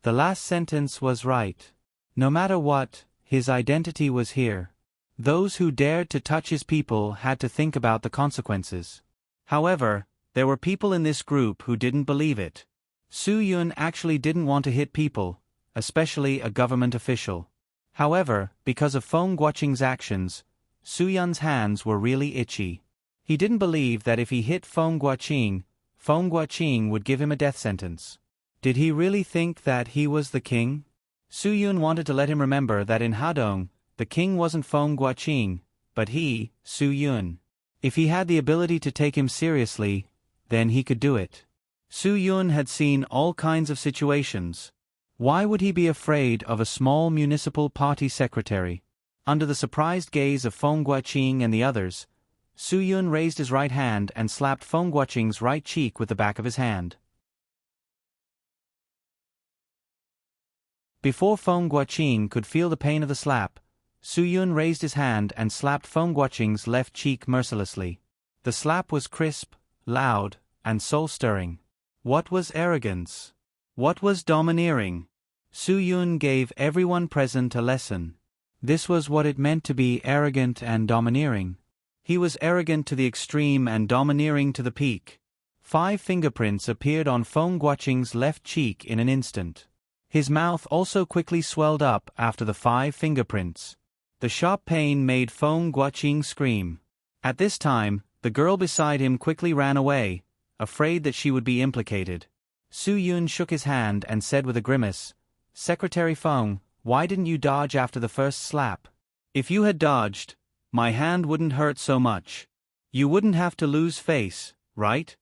The last sentence was right. No matter what, his identity was here. Those who dared to touch his people had to think about the consequences. However, there were people in this group who didn't believe it. Su Yun actually didn't want to hit people, especially a government official. However, because of Feng Guoqing's actions, Su Yun's hands were really itchy. He didn't believe that if he hit Feng Guoqing would give him a death sentence. Did he really think that he was the king? Su Yun wanted to let him remember that in Hadong, the king wasn't Feng Guoqing, but he, Su Yun. If he had the ability to take him seriously, then he could do it. Su Yun had seen all kinds of situations. Why would he be afraid of a small municipal party secretary? Under the surprised gaze of Feng Guoqing and the others, Su Yun raised his right hand and slapped Feng Guoqing's right cheek with the back of his hand. Before Feng Guoqing could feel the pain of the slap, Su Yun raised his hand and slapped Feng Guoqing's left cheek mercilessly. The slap was crisp, loud, and soul-stirring. What was arrogance? What was domineering? Su Yun gave everyone present a lesson. This was what it meant to be arrogant and domineering. He was arrogant to the extreme and domineering to the peak. 5 fingerprints appeared on Feng Guoqing's left cheek in an instant. His mouth also quickly swelled up after the 5 fingerprints. The sharp pain made Feng Guoqing scream. At this time, the girl beside him quickly ran away, afraid that she would be implicated. Su Yun shook his hand and said with a grimace, "Secretary Feng, why didn't you dodge after the first slap? If you had dodged, my hand wouldn't hurt so much. You wouldn't have to lose face, right?"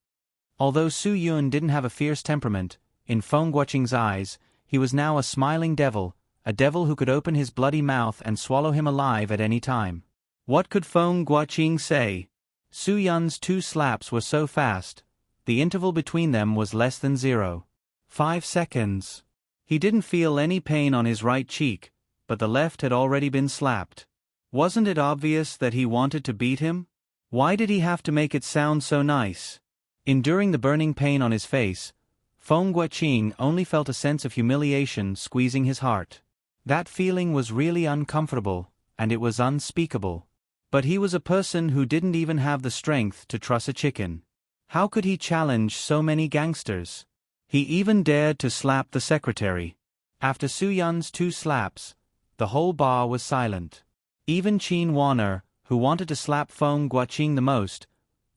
Although Su Yun didn't have a fierce temperament, in Feng Guoqing's eyes, he was now a smiling devil, a devil who could open his bloody mouth and swallow him alive at any time. What could Feng Guoqing say? Su Yun's 2 slaps were so fast, the interval between them was less than 0.5 seconds. He didn't feel any pain on his right cheek, but the left had already been slapped. Wasn't it obvious that he wanted to beat him? Why did he have to make it sound so nice? Enduring the burning pain on his face, Feng Guoqing only felt a sense of humiliation squeezing his heart. That feeling was really uncomfortable, and it was unspeakable. But he was a person who didn't even have the strength to truss a chicken. How could he challenge so many gangsters? He even dared to slap the secretary. After Su Yun's 2 slaps, the whole bar was silent. Even Qin Wan'er, who wanted to slap Feng Guoqing the most,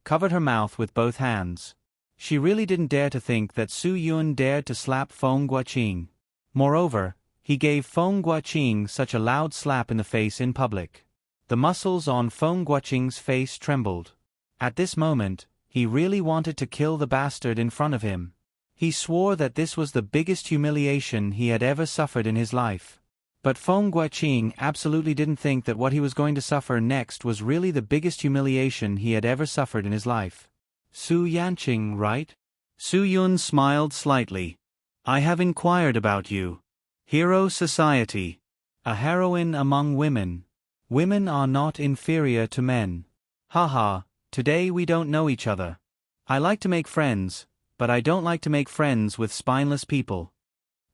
covered her mouth with both hands. She really didn't dare to think that Su Yun dared to slap Feng Guoqing. Moreover, he gave Feng Guoqing such a loud slap in the face in public. The muscles on Feng Guoqing's face trembled. At this moment, he really wanted to kill the bastard in front of him. He swore that this was the biggest humiliation he had ever suffered in his life. But Feng Guoqing absolutely didn't think that what he was going to suffer next was really the biggest humiliation he had ever suffered in his life. Su Yanqing, right? Su Yun smiled slightly. I have inquired about you. Hero society. A heroine among women. Women are not inferior to men. Haha, today we don't know each other. I like to make friends, but I don't like to make friends with spineless people.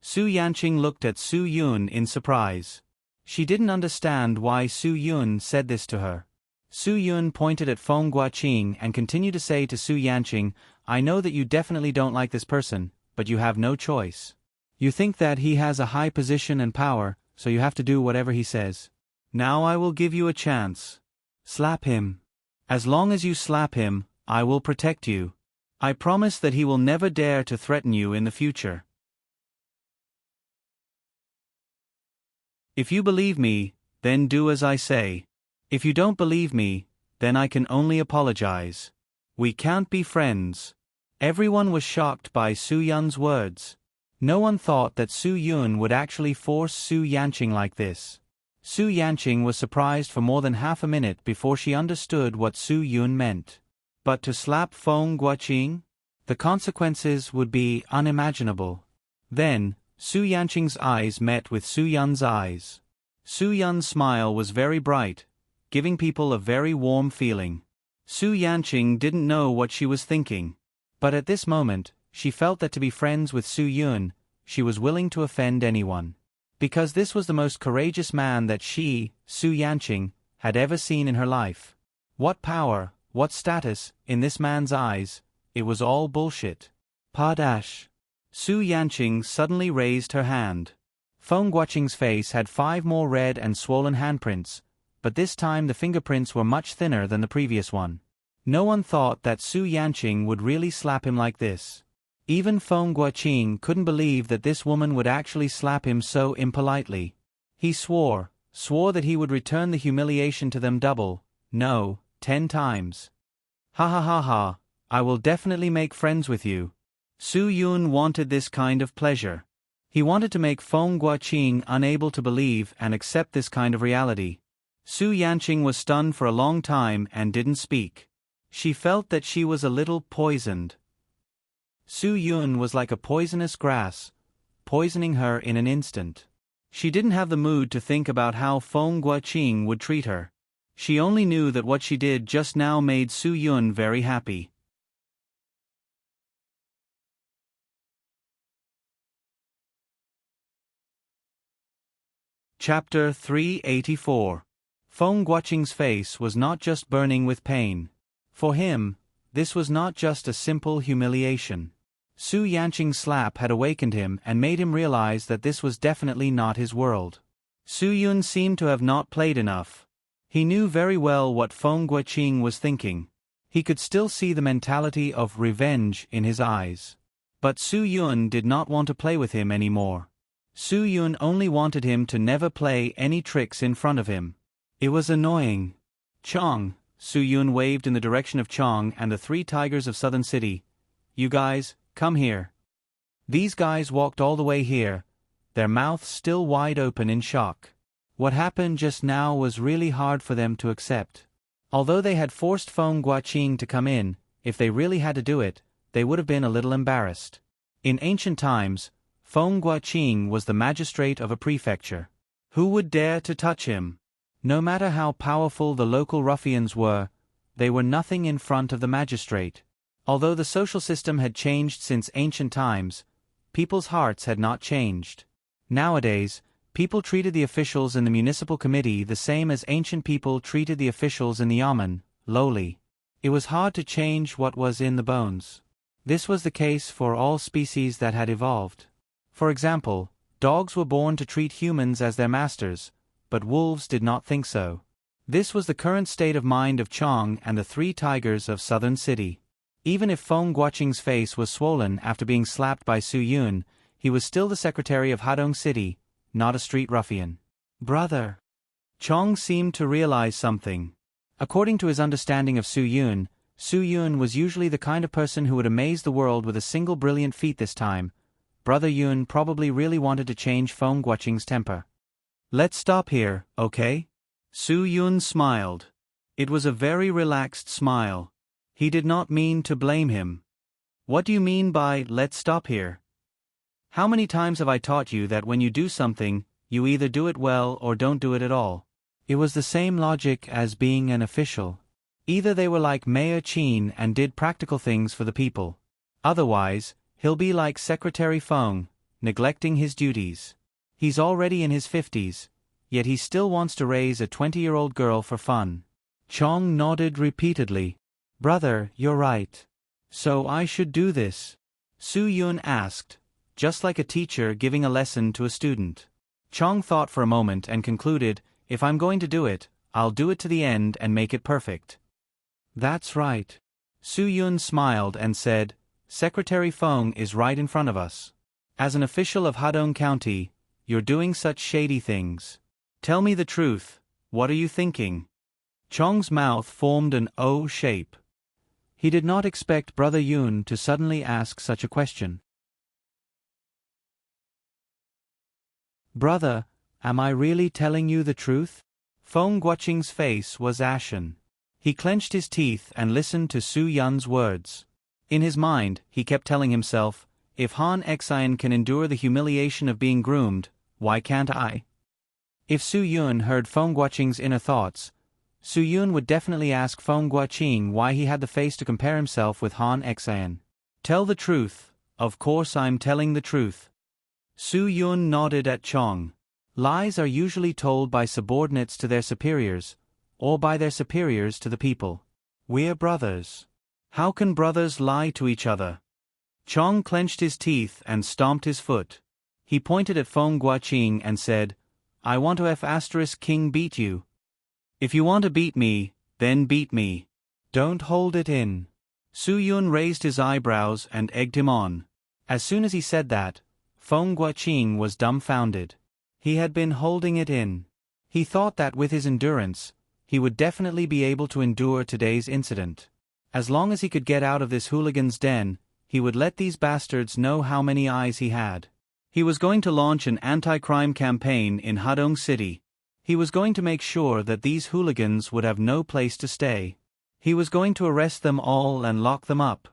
Su Yanqing looked at Su Yun in surprise. She didn't understand why Su Yun said this to her. Su Yun pointed at Feng Guoqing and continued to say to Su Yanqing, I know that you definitely don't like this person, but you have no choice. You think that he has a high position and power, so you have to do whatever he says. Now I will give you a chance. Slap him. As long as you slap him, I will protect you. I promise that he will never dare to threaten you in the future. If you believe me, then do as I say. If you don't believe me, then I can only apologize. We can't be friends. Everyone was shocked by Su Yun's words. No one thought that Su Yun would actually force Su Yanqing like this. Su Yanqing was surprised for more than half a minute before she understood what Su Yun meant. But to slap Feng Guoqing? The consequences would be unimaginable. Then, Su Yanqing's eyes met with Su Yun's eyes. Su Yun's smile was very bright, giving people a very warm feeling. Su Yanqing didn't know what she was thinking. But at this moment, she felt that to be friends with Su Yun, she was willing to offend anyone. Because this was the most courageous man that she, Su Yanqing, had ever seen in her life. What power, what status, in this man's eyes, it was all bullshit. Padash. Su Yanqing suddenly raised her hand. Feng Guoqing's face had 5 more red and swollen handprints, but this time the fingerprints were much thinner than the previous one. No one thought that Su Yanqing would really slap him like this. Even Feng Guoqing couldn't believe that this woman would actually slap him so impolitely. He swore that he would return the humiliation to them double, no, 10 times. Ha ha ha ha, I will definitely make friends with you. Su Yun wanted this kind of pleasure. He wanted to make Feng Guoqing unable to believe and accept this kind of reality. Su Yanqing was stunned for a long time and didn't speak. She felt that she was a little poisoned. Su Yun was like a poisonous grass, poisoning her in an instant. She didn't have the mood to think about how Feng Guoqing would treat her. She only knew that what she did just now made Su Yun very happy. Chapter 384. Feng Guoqing's face was not just burning with pain. For him, this was not just a simple humiliation. Su Yanqing's slap had awakened him and made him realize that this was definitely not his world. Su Yun seemed to have not played enough. He knew very well what Feng Guoqing was thinking. He could still see the mentality of revenge in his eyes. But Su Yun did not want to play with him anymore. Su Yun only wanted him to never play any tricks in front of him. It was annoying. Chong, Su Yun waved in the direction of Chong and the 3 tigers of Southern City. You guys, come here. These guys walked all the way here, their mouths still wide open in shock. What happened just now was really hard for them to accept. Although they had forced Feng Guoqing to come in, if they really had to do it, they would have been a little embarrassed. In ancient times, Feng Guoqing was the magistrate of a prefecture. Who would dare to touch him? No matter how powerful the local ruffians were, they were nothing in front of the magistrate. Although the social system had changed since ancient times, people's hearts had not changed. Nowadays, people treated the officials in the municipal committee the same as ancient people treated the officials in the yamen, lowly. It was hard to change what was in the bones. This was the case for all species that had evolved. For example, dogs were born to treat humans as their masters, but wolves did not think so. This was the current state of mind of Chong and the 3 tigers of Southern City. Even if Feng Guoqing's face was swollen after being slapped by Su Yun, he was still the secretary of Hadong City, not a street ruffian. Brother. Chong seemed to realize something. According to his understanding of Su Yun was usually the kind of person who would amaze the world with a single brilliant feat. This time, Brother Yun probably really wanted to change Feng Guoqing's temper. Let's stop here, okay? Su Yun smiled. It was a very relaxed smile. He did not mean to blame him. What do you mean by, let's stop here? How many times have I taught you that when you do something, you either do it well or don't do it at all? It was the same logic as being an official. Either they were like Mayor Qin and did practical things for the people. Otherwise, he'll be like Secretary Feng, neglecting his duties. He's already in his 50s, yet he still wants to raise a 20-year-old girl for fun. Chong nodded repeatedly. Brother, you're right. So I should do this? Su Yun asked, just like a teacher giving a lesson to a student. Chong thought for a moment and concluded, if I'm going to do it, I'll do it to the end and make it perfect. That's right. Su Yun smiled and said, Secretary Feng is right in front of us. As an official of Hadong County, you're doing such shady things. Tell me the truth, what are you thinking? Chong's mouth formed an O shape. He did not expect Brother Yun to suddenly ask such a question. Brother, am I really telling you the truth? Feng Guoqing's face was ashen. He clenched his teeth and listened to Su Yun's words. In his mind, he kept telling himself, if Han Xian can endure the humiliation of being groomed, why can't I? If Su Yun heard Feng Guoqing's inner thoughts, Su Yun would definitely ask Feng Guoqing why he had the face to compare himself with Han Xian. Tell the truth. Of course I'm telling the truth. Su Yun nodded at Chong. Lies are usually told by subordinates to their superiors, or by their superiors to the people. We're brothers. How can brothers lie to each other? Chong clenched his teeth and stomped his foot. He pointed at Feng Guoqing and said, I want to F*King beat you. If you want to beat me, then beat me. Don't hold it in. Su Yun raised his eyebrows and egged him on. As soon as he said that, Feng Guoqing was dumbfounded. He had been holding it in. He thought that with his endurance, he would definitely be able to endure today's incident. As long as he could get out of this hooligan's den, he would let these bastards know how many eyes he had. He was going to launch an anti-crime campaign in Hadong City. He was going to make sure that these hooligans would have no place to stay. He was going to arrest them all and lock them up.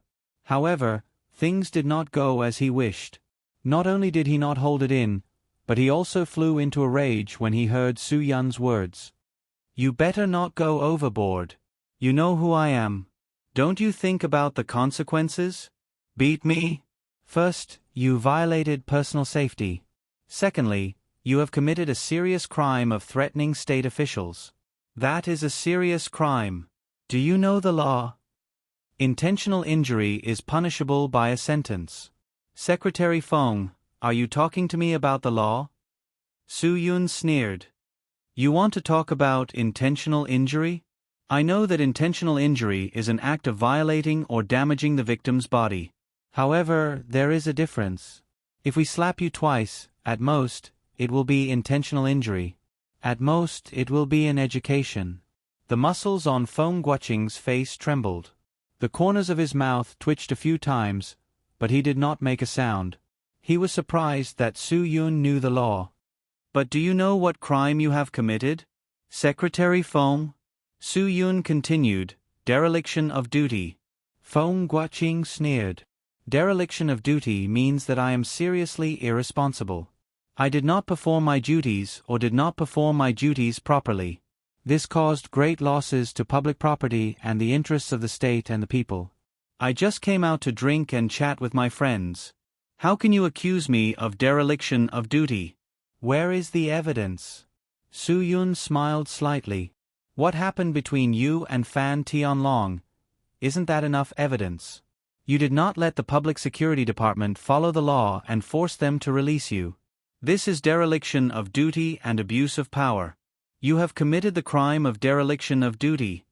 However, things did not go as he wished. Not only did he not hold it in, but he also flew into a rage when he heard Su Yun's words. You better not go overboard. You know who I am. Don't you think about the consequences? Beat me? First, you violated personal safety. Secondly, you have committed a serious crime of threatening state officials. That is a serious crime. Do you know the law? Intentional injury is punishable by a sentence. Secretary Feng, are you talking to me about the law? Su Yun sneered. You want to talk about intentional injury? I know that intentional injury is an act of violating or damaging the victim's body. However, there is a difference. If we slap you twice, at most, it will be intentional injury. At most, it will be an education. The muscles on Feng Guoqing's face trembled. The corners of his mouth twitched a few times, but he did not make a sound. He was surprised that Su Yun knew the law. But do you know what crime you have committed? Secretary Feng? Su Yun continued, dereliction of duty. Feng Guoqing sneered. Dereliction of duty means that I am seriously irresponsible. I did not perform my duties or did not perform my duties properly. This caused great losses to public property and the interests of the state and the people. I just came out to drink and chat with my friends. How can you accuse me of dereliction of duty? Where is the evidence? Su Yun smiled slightly. What happened between you and Fan Tianlong? Isn't that enough evidence? You did not let the Public Security Department follow the law and force them to release you. This is dereliction of duty and abuse of power. You have committed the crime of dereliction of duty.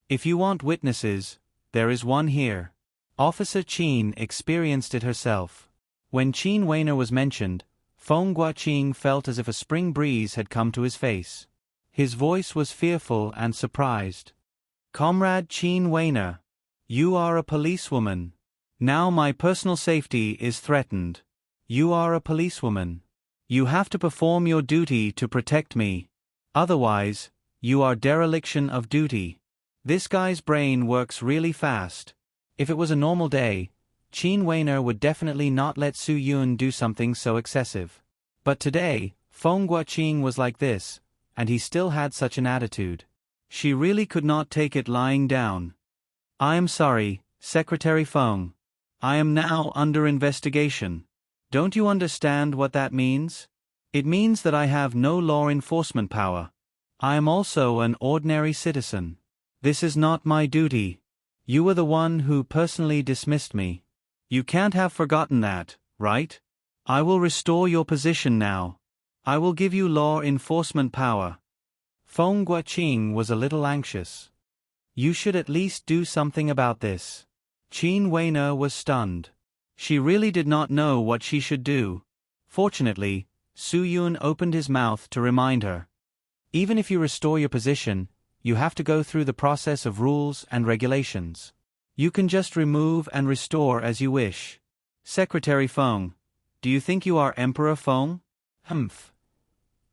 If you want witnesses, there is one here. Officer Qin experienced it herself. When Qin Weiner was mentioned, Feng Guoqing felt as if a spring breeze had come to his face. His voice was fearful and surprised. Comrade Qin Weiner, you are a policewoman. Now my personal safety is threatened. You are a policewoman. You have to perform your duty to protect me. Otherwise, you are dereliction of duty. This guy's brain works really fast. If it was a normal day, Qin Weiner would definitely not let Su Yun do something so excessive. But today, Feng Guoqing was like this, and he still had such an attitude. She really could not take it lying down. I am sorry, Secretary Feng. I am now under investigation. Don't you understand what that means? It means that I have no law enforcement power. I am also an ordinary citizen. This is not my duty. You were the one who personally dismissed me. You can't have forgotten that, right? I will restore your position now. I will give you law enforcement power. Feng Guoqing was a little anxious. You should at least do something about this. Qin Weiner was stunned. She really did not know what she should do. Fortunately, Su Yun opened his mouth to remind her. Even if you restore your position, you have to go through the process of rules and regulations. You can just remove and restore as you wish. Secretary Feng, do you think you are Emperor Feng? Humph.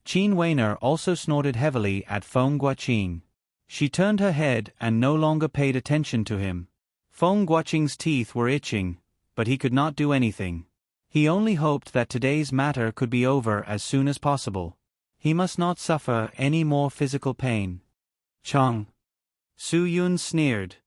Qin Weiner also snorted heavily at Feng Guoqing. She turned her head and no longer paid attention to him. Feng Guoqing's teeth were itching, but he could not do anything. He only hoped that today's matter could be over as soon as possible. He must not suffer any more physical pain. Chong. Su Yun sneered.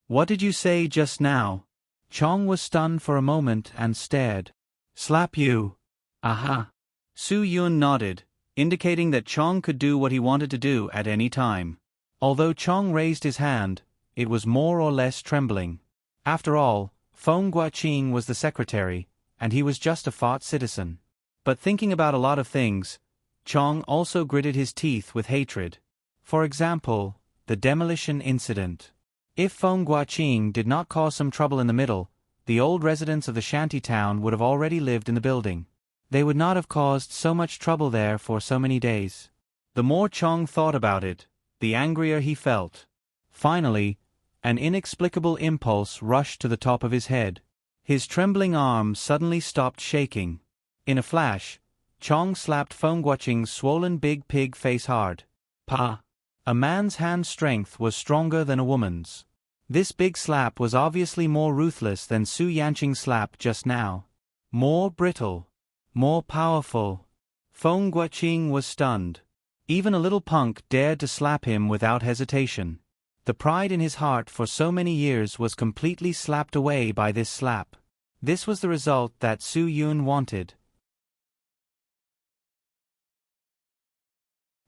What did you say just now? Chong was stunned for a moment and stared. Slap you. Aha. Su Yun nodded, indicating that Chong could do what he wanted to do at any time. Although Chong raised his hand, it was more or less trembling. After all, Feng Guoqing was the secretary, and he was just a fat citizen. But thinking about a lot of things, Chong also gritted his teeth with hatred. For example, the demolition incident. If Feng Guoqing did not cause some trouble in the middle, the old residents of the shanty town would have already lived in the building. They would not have caused so much trouble there for so many days. The more Chong thought about it, the angrier he felt. Finally, an inexplicable impulse rushed to the top of his head. His trembling arm suddenly stopped shaking. In a flash, Chong slapped Feng Guoqing's swollen big pig face hard. Pa! A man's hand strength was stronger than a woman's. This big slap was obviously more ruthless than Su Yanqing's slap just now. More brittle. More powerful. Feng Guoqing was stunned. Even a little punk dared to slap him without hesitation. The pride in his heart for so many years was completely slapped away by this slap. This was the result that Su Yun wanted.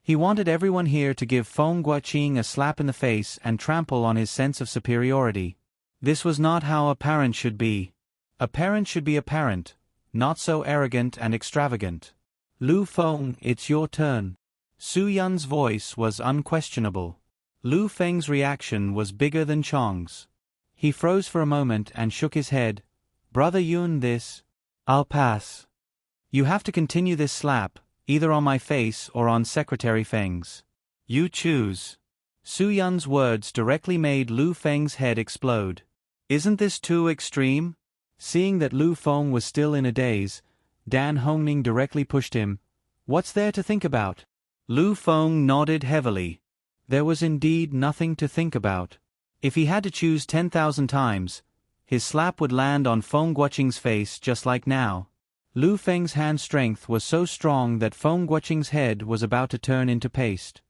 He wanted everyone here to give Feng Guoqing a slap in the face and trample on his sense of superiority. This was not how a parent should be. A parent should be a parent, not so arrogant and extravagant. Lu Feng, it's your turn. Su Yun's voice was unquestionable. Lu Feng's reaction was bigger than Chong's. He froze for a moment and shook his head. Brother Yun, I'll pass. You have to continue this slap, either on my face or on Secretary Feng's. You choose. Su Yun's words directly made Lu Feng's head explode. Isn't this too extreme? Seeing that Lu Feng was still in a daze, Dan Hongning directly pushed him. What's there to think about? Lu Feng nodded heavily. There was indeed nothing to think about. If he had to choose 10,000 times, his slap would land on Feng Guoqing's face just like now. Lu Feng's hand strength was so strong that Feng Guoqing's head was about to turn into paste.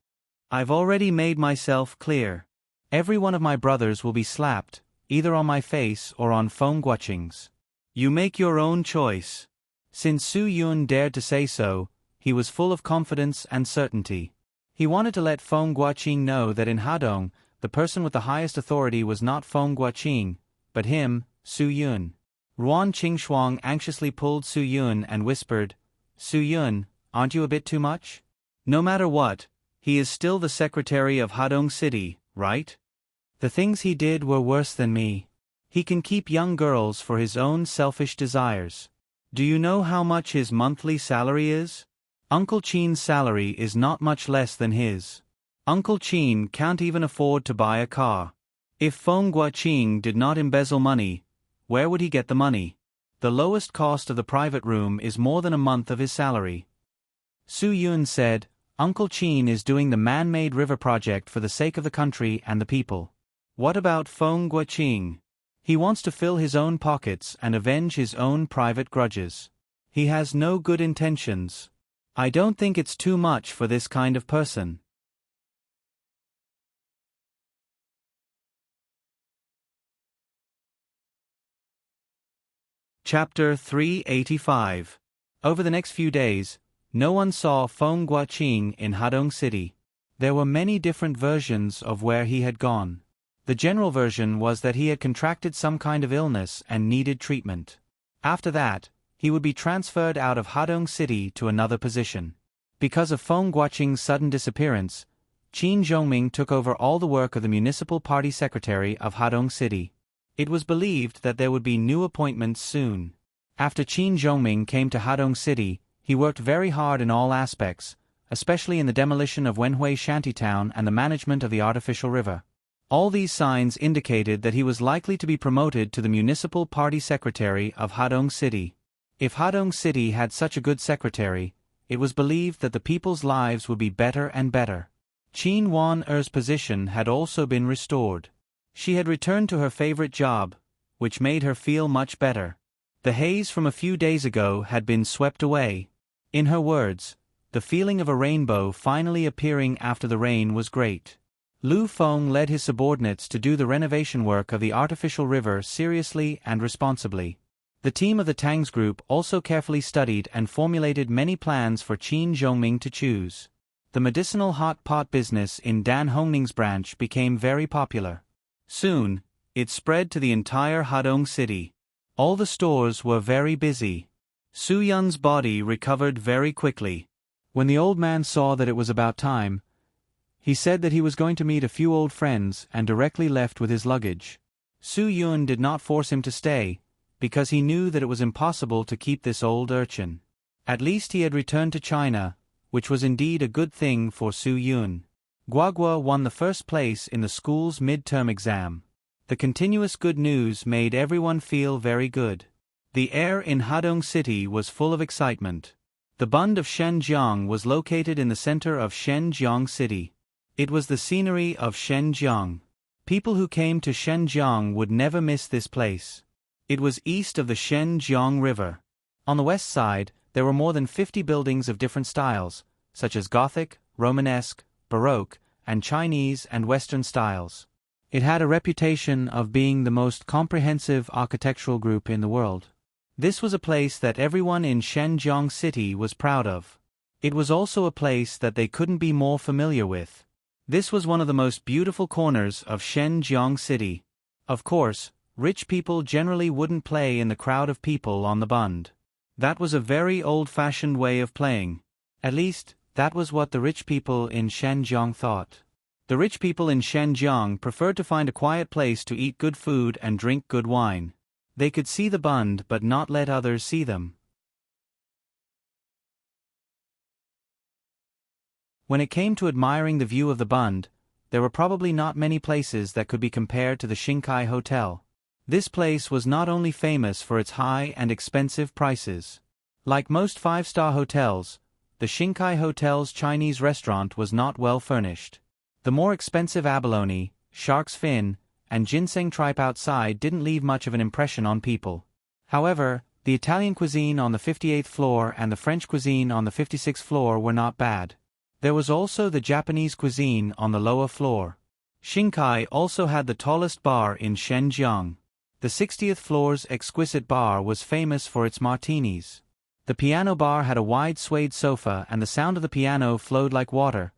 I've already made myself clear. Every one of my brothers will be slapped, either on my face or on Feng Guoqing's. You make your own choice. Since Su Yun dared to say so, he was full of confidence and certainty. He wanted to let Feng Guoqing know that in Hadong, the person with the highest authority was not Feng Guoqing, but him, Su Yun. Ruan Qingxuang anxiously pulled Su Yun and whispered, Su Yun, aren't you a bit too much? No matter what, he is still the secretary of Hadong City, right? The things he did were worse than me. He can keep young girls for his own selfish desires. Do you know how much his monthly salary is? Uncle Qin's salary is not much less than his. Uncle Qin can't even afford to buy a car. If Feng Guoqing did not embezzle money, where would he get the money? The lowest cost of the private room is more than a month of his salary. Su Yun said, Uncle Qin is doing the man-made river project for the sake of the country and the people. What about Feng Guoqing? He wants to fill his own pockets and avenge his own private grudges. He has no good intentions. I don't think it's too much for this kind of person. Chapter 385. Over the next few days, no one saw Feng Guoqing in Hadong City. There were many different versions of where he had gone. The general version was that he had contracted some kind of illness and needed treatment. After that, he would be transferred out of Hadong City to another position. Because of Feng Guoqing's sudden disappearance, Qin Zhongming took over all the work of the municipal party secretary of Hadong City. It was believed that there would be new appointments soon. After Qin Zhongming came to Hadong City, he worked very hard in all aspects, especially in the demolition of Wenhui Shantytown and the management of the artificial river. All these signs indicated that he was likely to be promoted to the municipal party secretary of Hadong City. If Hadong City had such a good secretary, it was believed that the people's lives would be better and better. Qin Wan-er's position had also been restored. She had returned to her favorite job, which made her feel much better. The haze from a few days ago had been swept away. In her words, the feeling of a rainbow finally appearing after the rain was great. Lu Feng led his subordinates to do the renovation work of the artificial river seriously and responsibly. The team of the Tang's group also carefully studied and formulated many plans for Qin Zhongming to choose. The medicinal hot pot business in Dan Hongning's branch became very popular. Soon, it spread to the entire Hadong city. All the stores were very busy. Su Yun's body recovered very quickly. When the old man saw that it was about time, he said that he was going to meet a few old friends and directly left with his luggage. Su Yun did not force him to stay, because he knew that it was impossible to keep this old urchin. At least he had returned to China, which was indeed a good thing for Su Yun. Guagua won the first place in the school's mid-term exam. The continuous good news made everyone feel very good. The air in Hadong City was full of excitement. The Bund of Shenzhen was located in the center of Shenzhen City. It was the scenery of Shenzhen. People who came to Shenzhen would never miss this place. It was east of the Shenzhen River. On the west side, there were more than 50 buildings of different styles, such as Gothic, Romanesque, Baroque, and Chinese and Western styles. It had a reputation of being the most comprehensive architectural group in the world. This was a place that everyone in Shenzhen City was proud of. It was also a place that they couldn't be more familiar with. This was one of the most beautiful corners of Shenzhen City. Of course, rich people generally wouldn't play in the crowd of people on the Bund. That was a very old-fashioned way of playing. At least, that was what the rich people in Shenzhen thought. The rich people in Shenzhen preferred to find a quiet place to eat good food and drink good wine. They could see the Bund but not let others see them. When it came to admiring the view of the Bund, there were probably not many places that could be compared to the Xingkai Hotel. This place was not only famous for its high and expensive prices. Like most five-star hotels, the Xingkai Hotel's Chinese restaurant was not well furnished. The more expensive abalone, shark's fin, and ginseng tripe outside didn't leave much of an impression on people. However, the Italian cuisine on the 58th floor and the French cuisine on the 56th floor were not bad. There was also the Japanese cuisine on the lower floor. Xingkai also had the tallest bar in Shenzhen. The 60th floor's exquisite bar was famous for its martinis. The piano bar had a wide suede sofa and the sound of the piano flowed like water.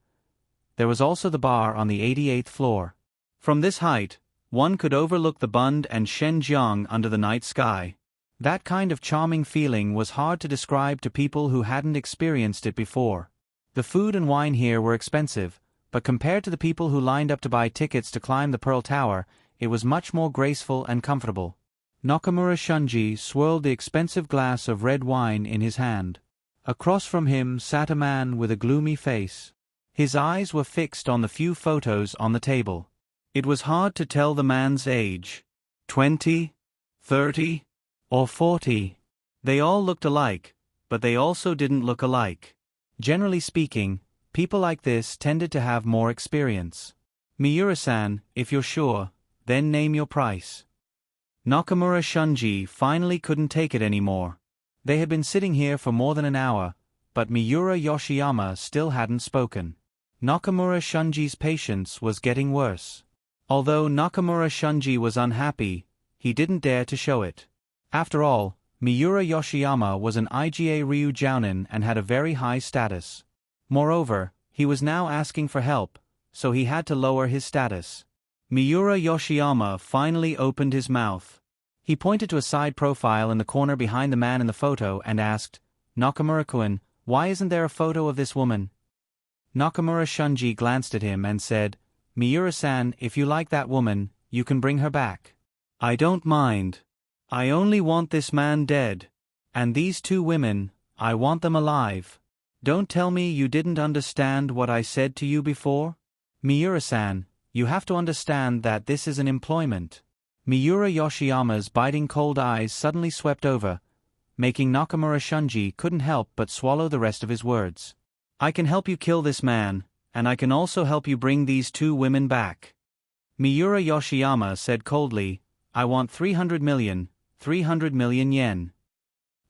There was also the bar on the 88th floor. From this height, one could overlook the Bund and Shenzhen under the night sky. That kind of charming feeling was hard to describe to people who hadn't experienced it before. The food and wine here were expensive, but compared to the people who lined up to buy tickets to climb the Pearl Tower, it was much more graceful and comfortable. Nakamura Shunji swirled the expensive glass of red wine in his hand. Across from him sat a man with a gloomy face. His eyes were fixed on the few photos on the table. It was hard to tell the man's age. 20, 30, or 40. They all looked alike, but they also didn't look alike. Generally speaking, people like this tended to have more experience. Miura-san, if you're sure, then name your price. Nakamura Shunji finally couldn't take it anymore. They had been sitting here for more than an hour, but Miura Yoshiyama still hadn't spoken. Nakamura Shunji's patience was getting worse. Although Nakamura Shunji was unhappy, he didn't dare to show it. After all, Miura Yoshiyama was an IGA Ryu Jounin and had a very high status. Moreover, he was now asking for help, so he had to lower his status. Miura Yoshiyama finally opened his mouth. He pointed to a side profile in the corner behind the man in the photo and asked, "Nakamura-kun, why isn't there a photo of this woman?" Nakamura Shunji glanced at him and said, "Miura-san, if you like that woman, you can bring her back. I don't mind. I only want this man dead. And these two women, I want them alive. Don't tell me you didn't understand what I said to you before? Miura-san, you have to understand that this is an employment." Miura Yoshiyama's biting cold eyes suddenly swept over. making Nakamura Shunji couldn't help but swallow the rest of his words. I can help you kill this man, and I can also help you bring these two women back. Miura Yoshiyama said coldly, I want 300 million yen.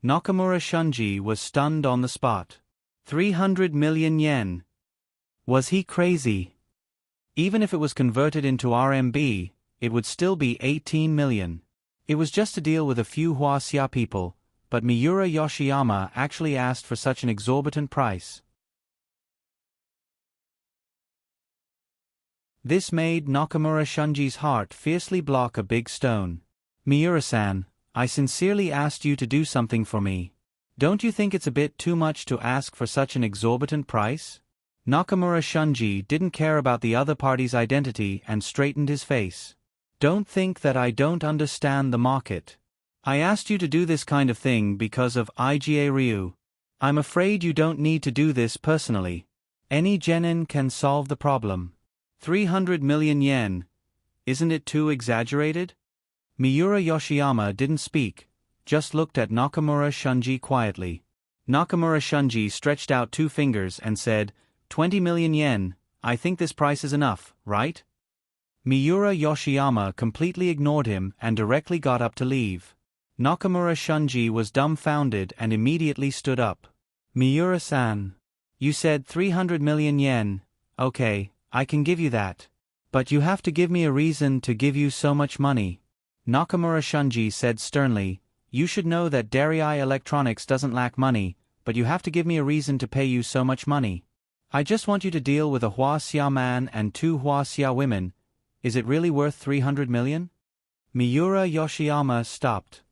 Nakamura Shunji was stunned on the spot. 300 million yen. Was he crazy? Even if it was converted into RMB, it would still be 18 million. It was just a deal with a few Huaxia people, but Miura Yoshiyama actually asked for such an exorbitant price. This made Nakamura Shunji's heart fiercely block a big stone. Miura-san, I sincerely asked you to do something for me. Don't you think it's a bit too much to ask for such an exorbitant price? Nakamura Shunji didn't care about the other party's identity and straightened his face. Don't think that I don't understand the market. I asked you to do this kind of thing because of IGA Ryu. I'm afraid you don't need to do this personally. Any genin can solve the problem. 300 million yen. Isn't it too exaggerated? Miura Yoshiyama didn't speak, just looked at Nakamura Shunji quietly. Nakamura Shunji stretched out 2 fingers and said, 20 million yen, I think this price is enough, right? Miura Yoshiyama completely ignored him and directly got up to leave. Nakamura Shunji was dumbfounded and immediately stood up. Miura-san. You said 300 million yen, okay, I can give you that. But you have to give me a reason to give you so much money. Nakamura Shunji said sternly, you should know that Narrate Electronics doesn't lack money, but you have to give me a reason to pay you so much money. I just want you to deal with a Huaxia man and 2 Huaxia women. Is it really worth 300 million? Miura Yoshiyama stopped.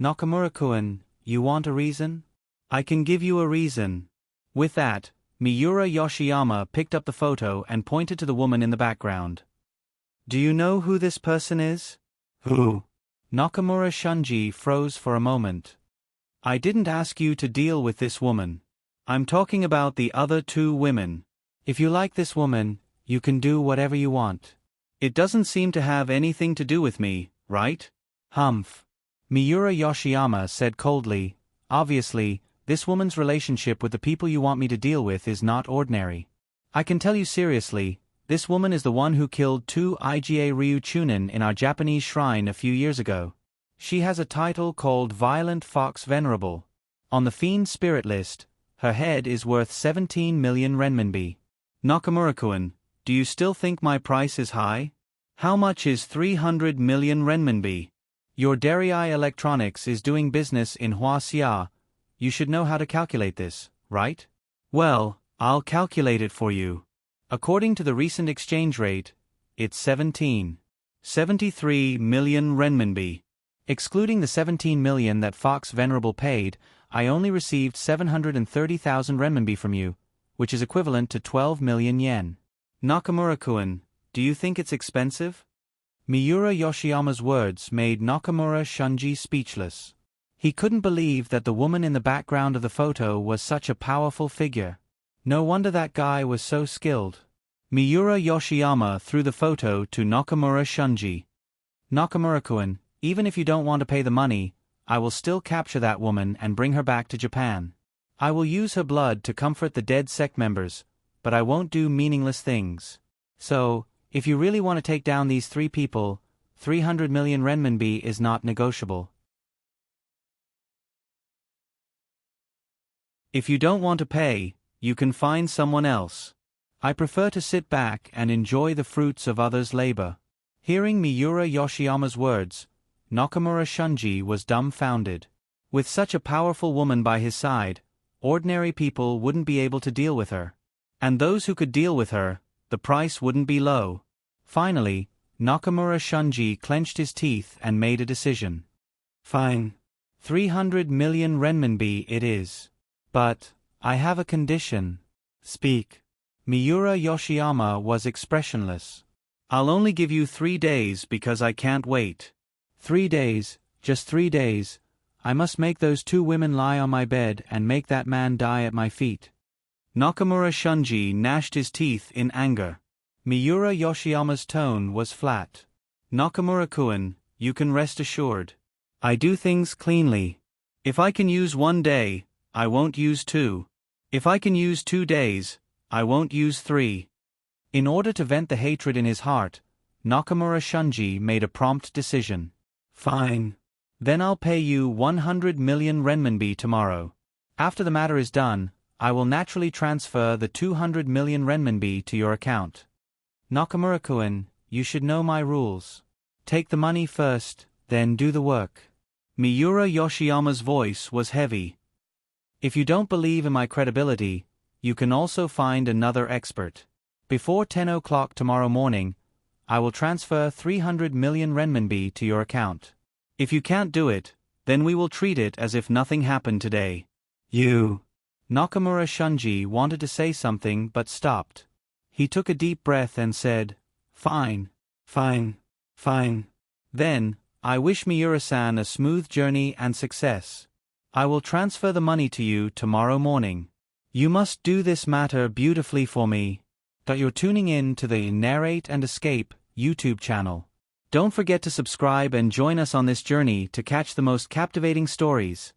Nakamura-kun, you want a reason? I can give you a reason. With that, Miura Yoshiyama picked up the photo and pointed to the woman in the background. Do you know who this person is? Who? Nakamura Shunji froze for a moment. I didn't ask you to deal with this woman. I'm talking about the other 2 women. If you like this woman, you can do whatever you want. It doesn't seem to have anything to do with me, right? Humph. Miura Yoshiyama said coldly, obviously, this woman's relationship with the people you want me to deal with is not ordinary. I can tell you seriously, this woman is the one who killed 2 IGA Ryu Chunin in our Japanese shrine a few years ago. She has a title called Violent Fox Venerable. On the Fiend Spirit list, her head is worth 17 million renminbi. Nakamura-kun, do you still think my price is high? How much is 300 million renminbi? Your Narrate Electronics is doing business in Huaxia. You should know how to calculate this, right? Well, I'll calculate it for you. According to the recent exchange rate, it's 73 million renminbi. Excluding the 17 million that Fox Venerable paid, I only received 730,000 renminbi from you, which is equivalent to 12 million yen. Nakamura-kun, do you think it's expensive? Miura Yoshiyama's words made Nakamura Shunji speechless. He couldn't believe that the woman in the background of the photo was such a powerful figure. No wonder that guy was so skilled. Miura Yoshiyama threw the photo to Nakamura Shunji. Nakamura-kun, even if you don't want to pay the money, I will still capture that woman and bring her back to Japan. I will use her blood to comfort the dead sect members, but I won't do meaningless things. So, if you really want to take down these 3 people, 300 million renminbi is not negotiable. If you don't want to pay, you can find someone else. I prefer to sit back and enjoy the fruits of others' labor. Hearing Miura Yoshiyama's words, Nakamura Shunji was dumbfounded. With such a powerful woman by his side, ordinary people wouldn't be able to deal with her. And those who could deal with her, the price wouldn't be low. Finally, Nakamura Shunji clenched his teeth and made a decision. Fine. 300 million renminbi it is. But, I have a condition. Speak. Miura Yoshiyama was expressionless. I'll only give you 3 days because I can't wait. 3 days, just 3 days. I must make those 2 women lie on my bed and make that man die at my feet. Nakamura Shunji gnashed his teeth in anger. Miura Yoshiyama's tone was flat. Nakamura-kun, you can rest assured. I do things cleanly. If I can use 1 day, I won't use 2. If I can use 2 days, I won't use 3. In order to vent the hatred in his heart, Nakamura Shunji made a prompt decision. Fine. Then I'll pay you 100 million renminbi tomorrow. After the matter is done, I will naturally transfer the 200 million renminbi to your account. Nakamura-kun, you should know my rules. Take the money first, then do the work. Miura Yoshiyama's voice was heavy. If you don't believe in my credibility, you can also find another expert. Before 10 o'clock tomorrow morning, I will transfer 300 million renminbi to your account. If you can't do it, then we will treat it as if nothing happened today. You. Nakamura Shunji wanted to say something but stopped. He took a deep breath and said, Fine. Fine. Fine. Then, I wish Miura-san a smooth journey and success. I will transfer the money to you tomorrow morning. You must do this matter beautifully for me. You're tuning in to the Narrate and Escape YouTube channel. Don't forget to subscribe and join us on this journey to catch the most captivating stories.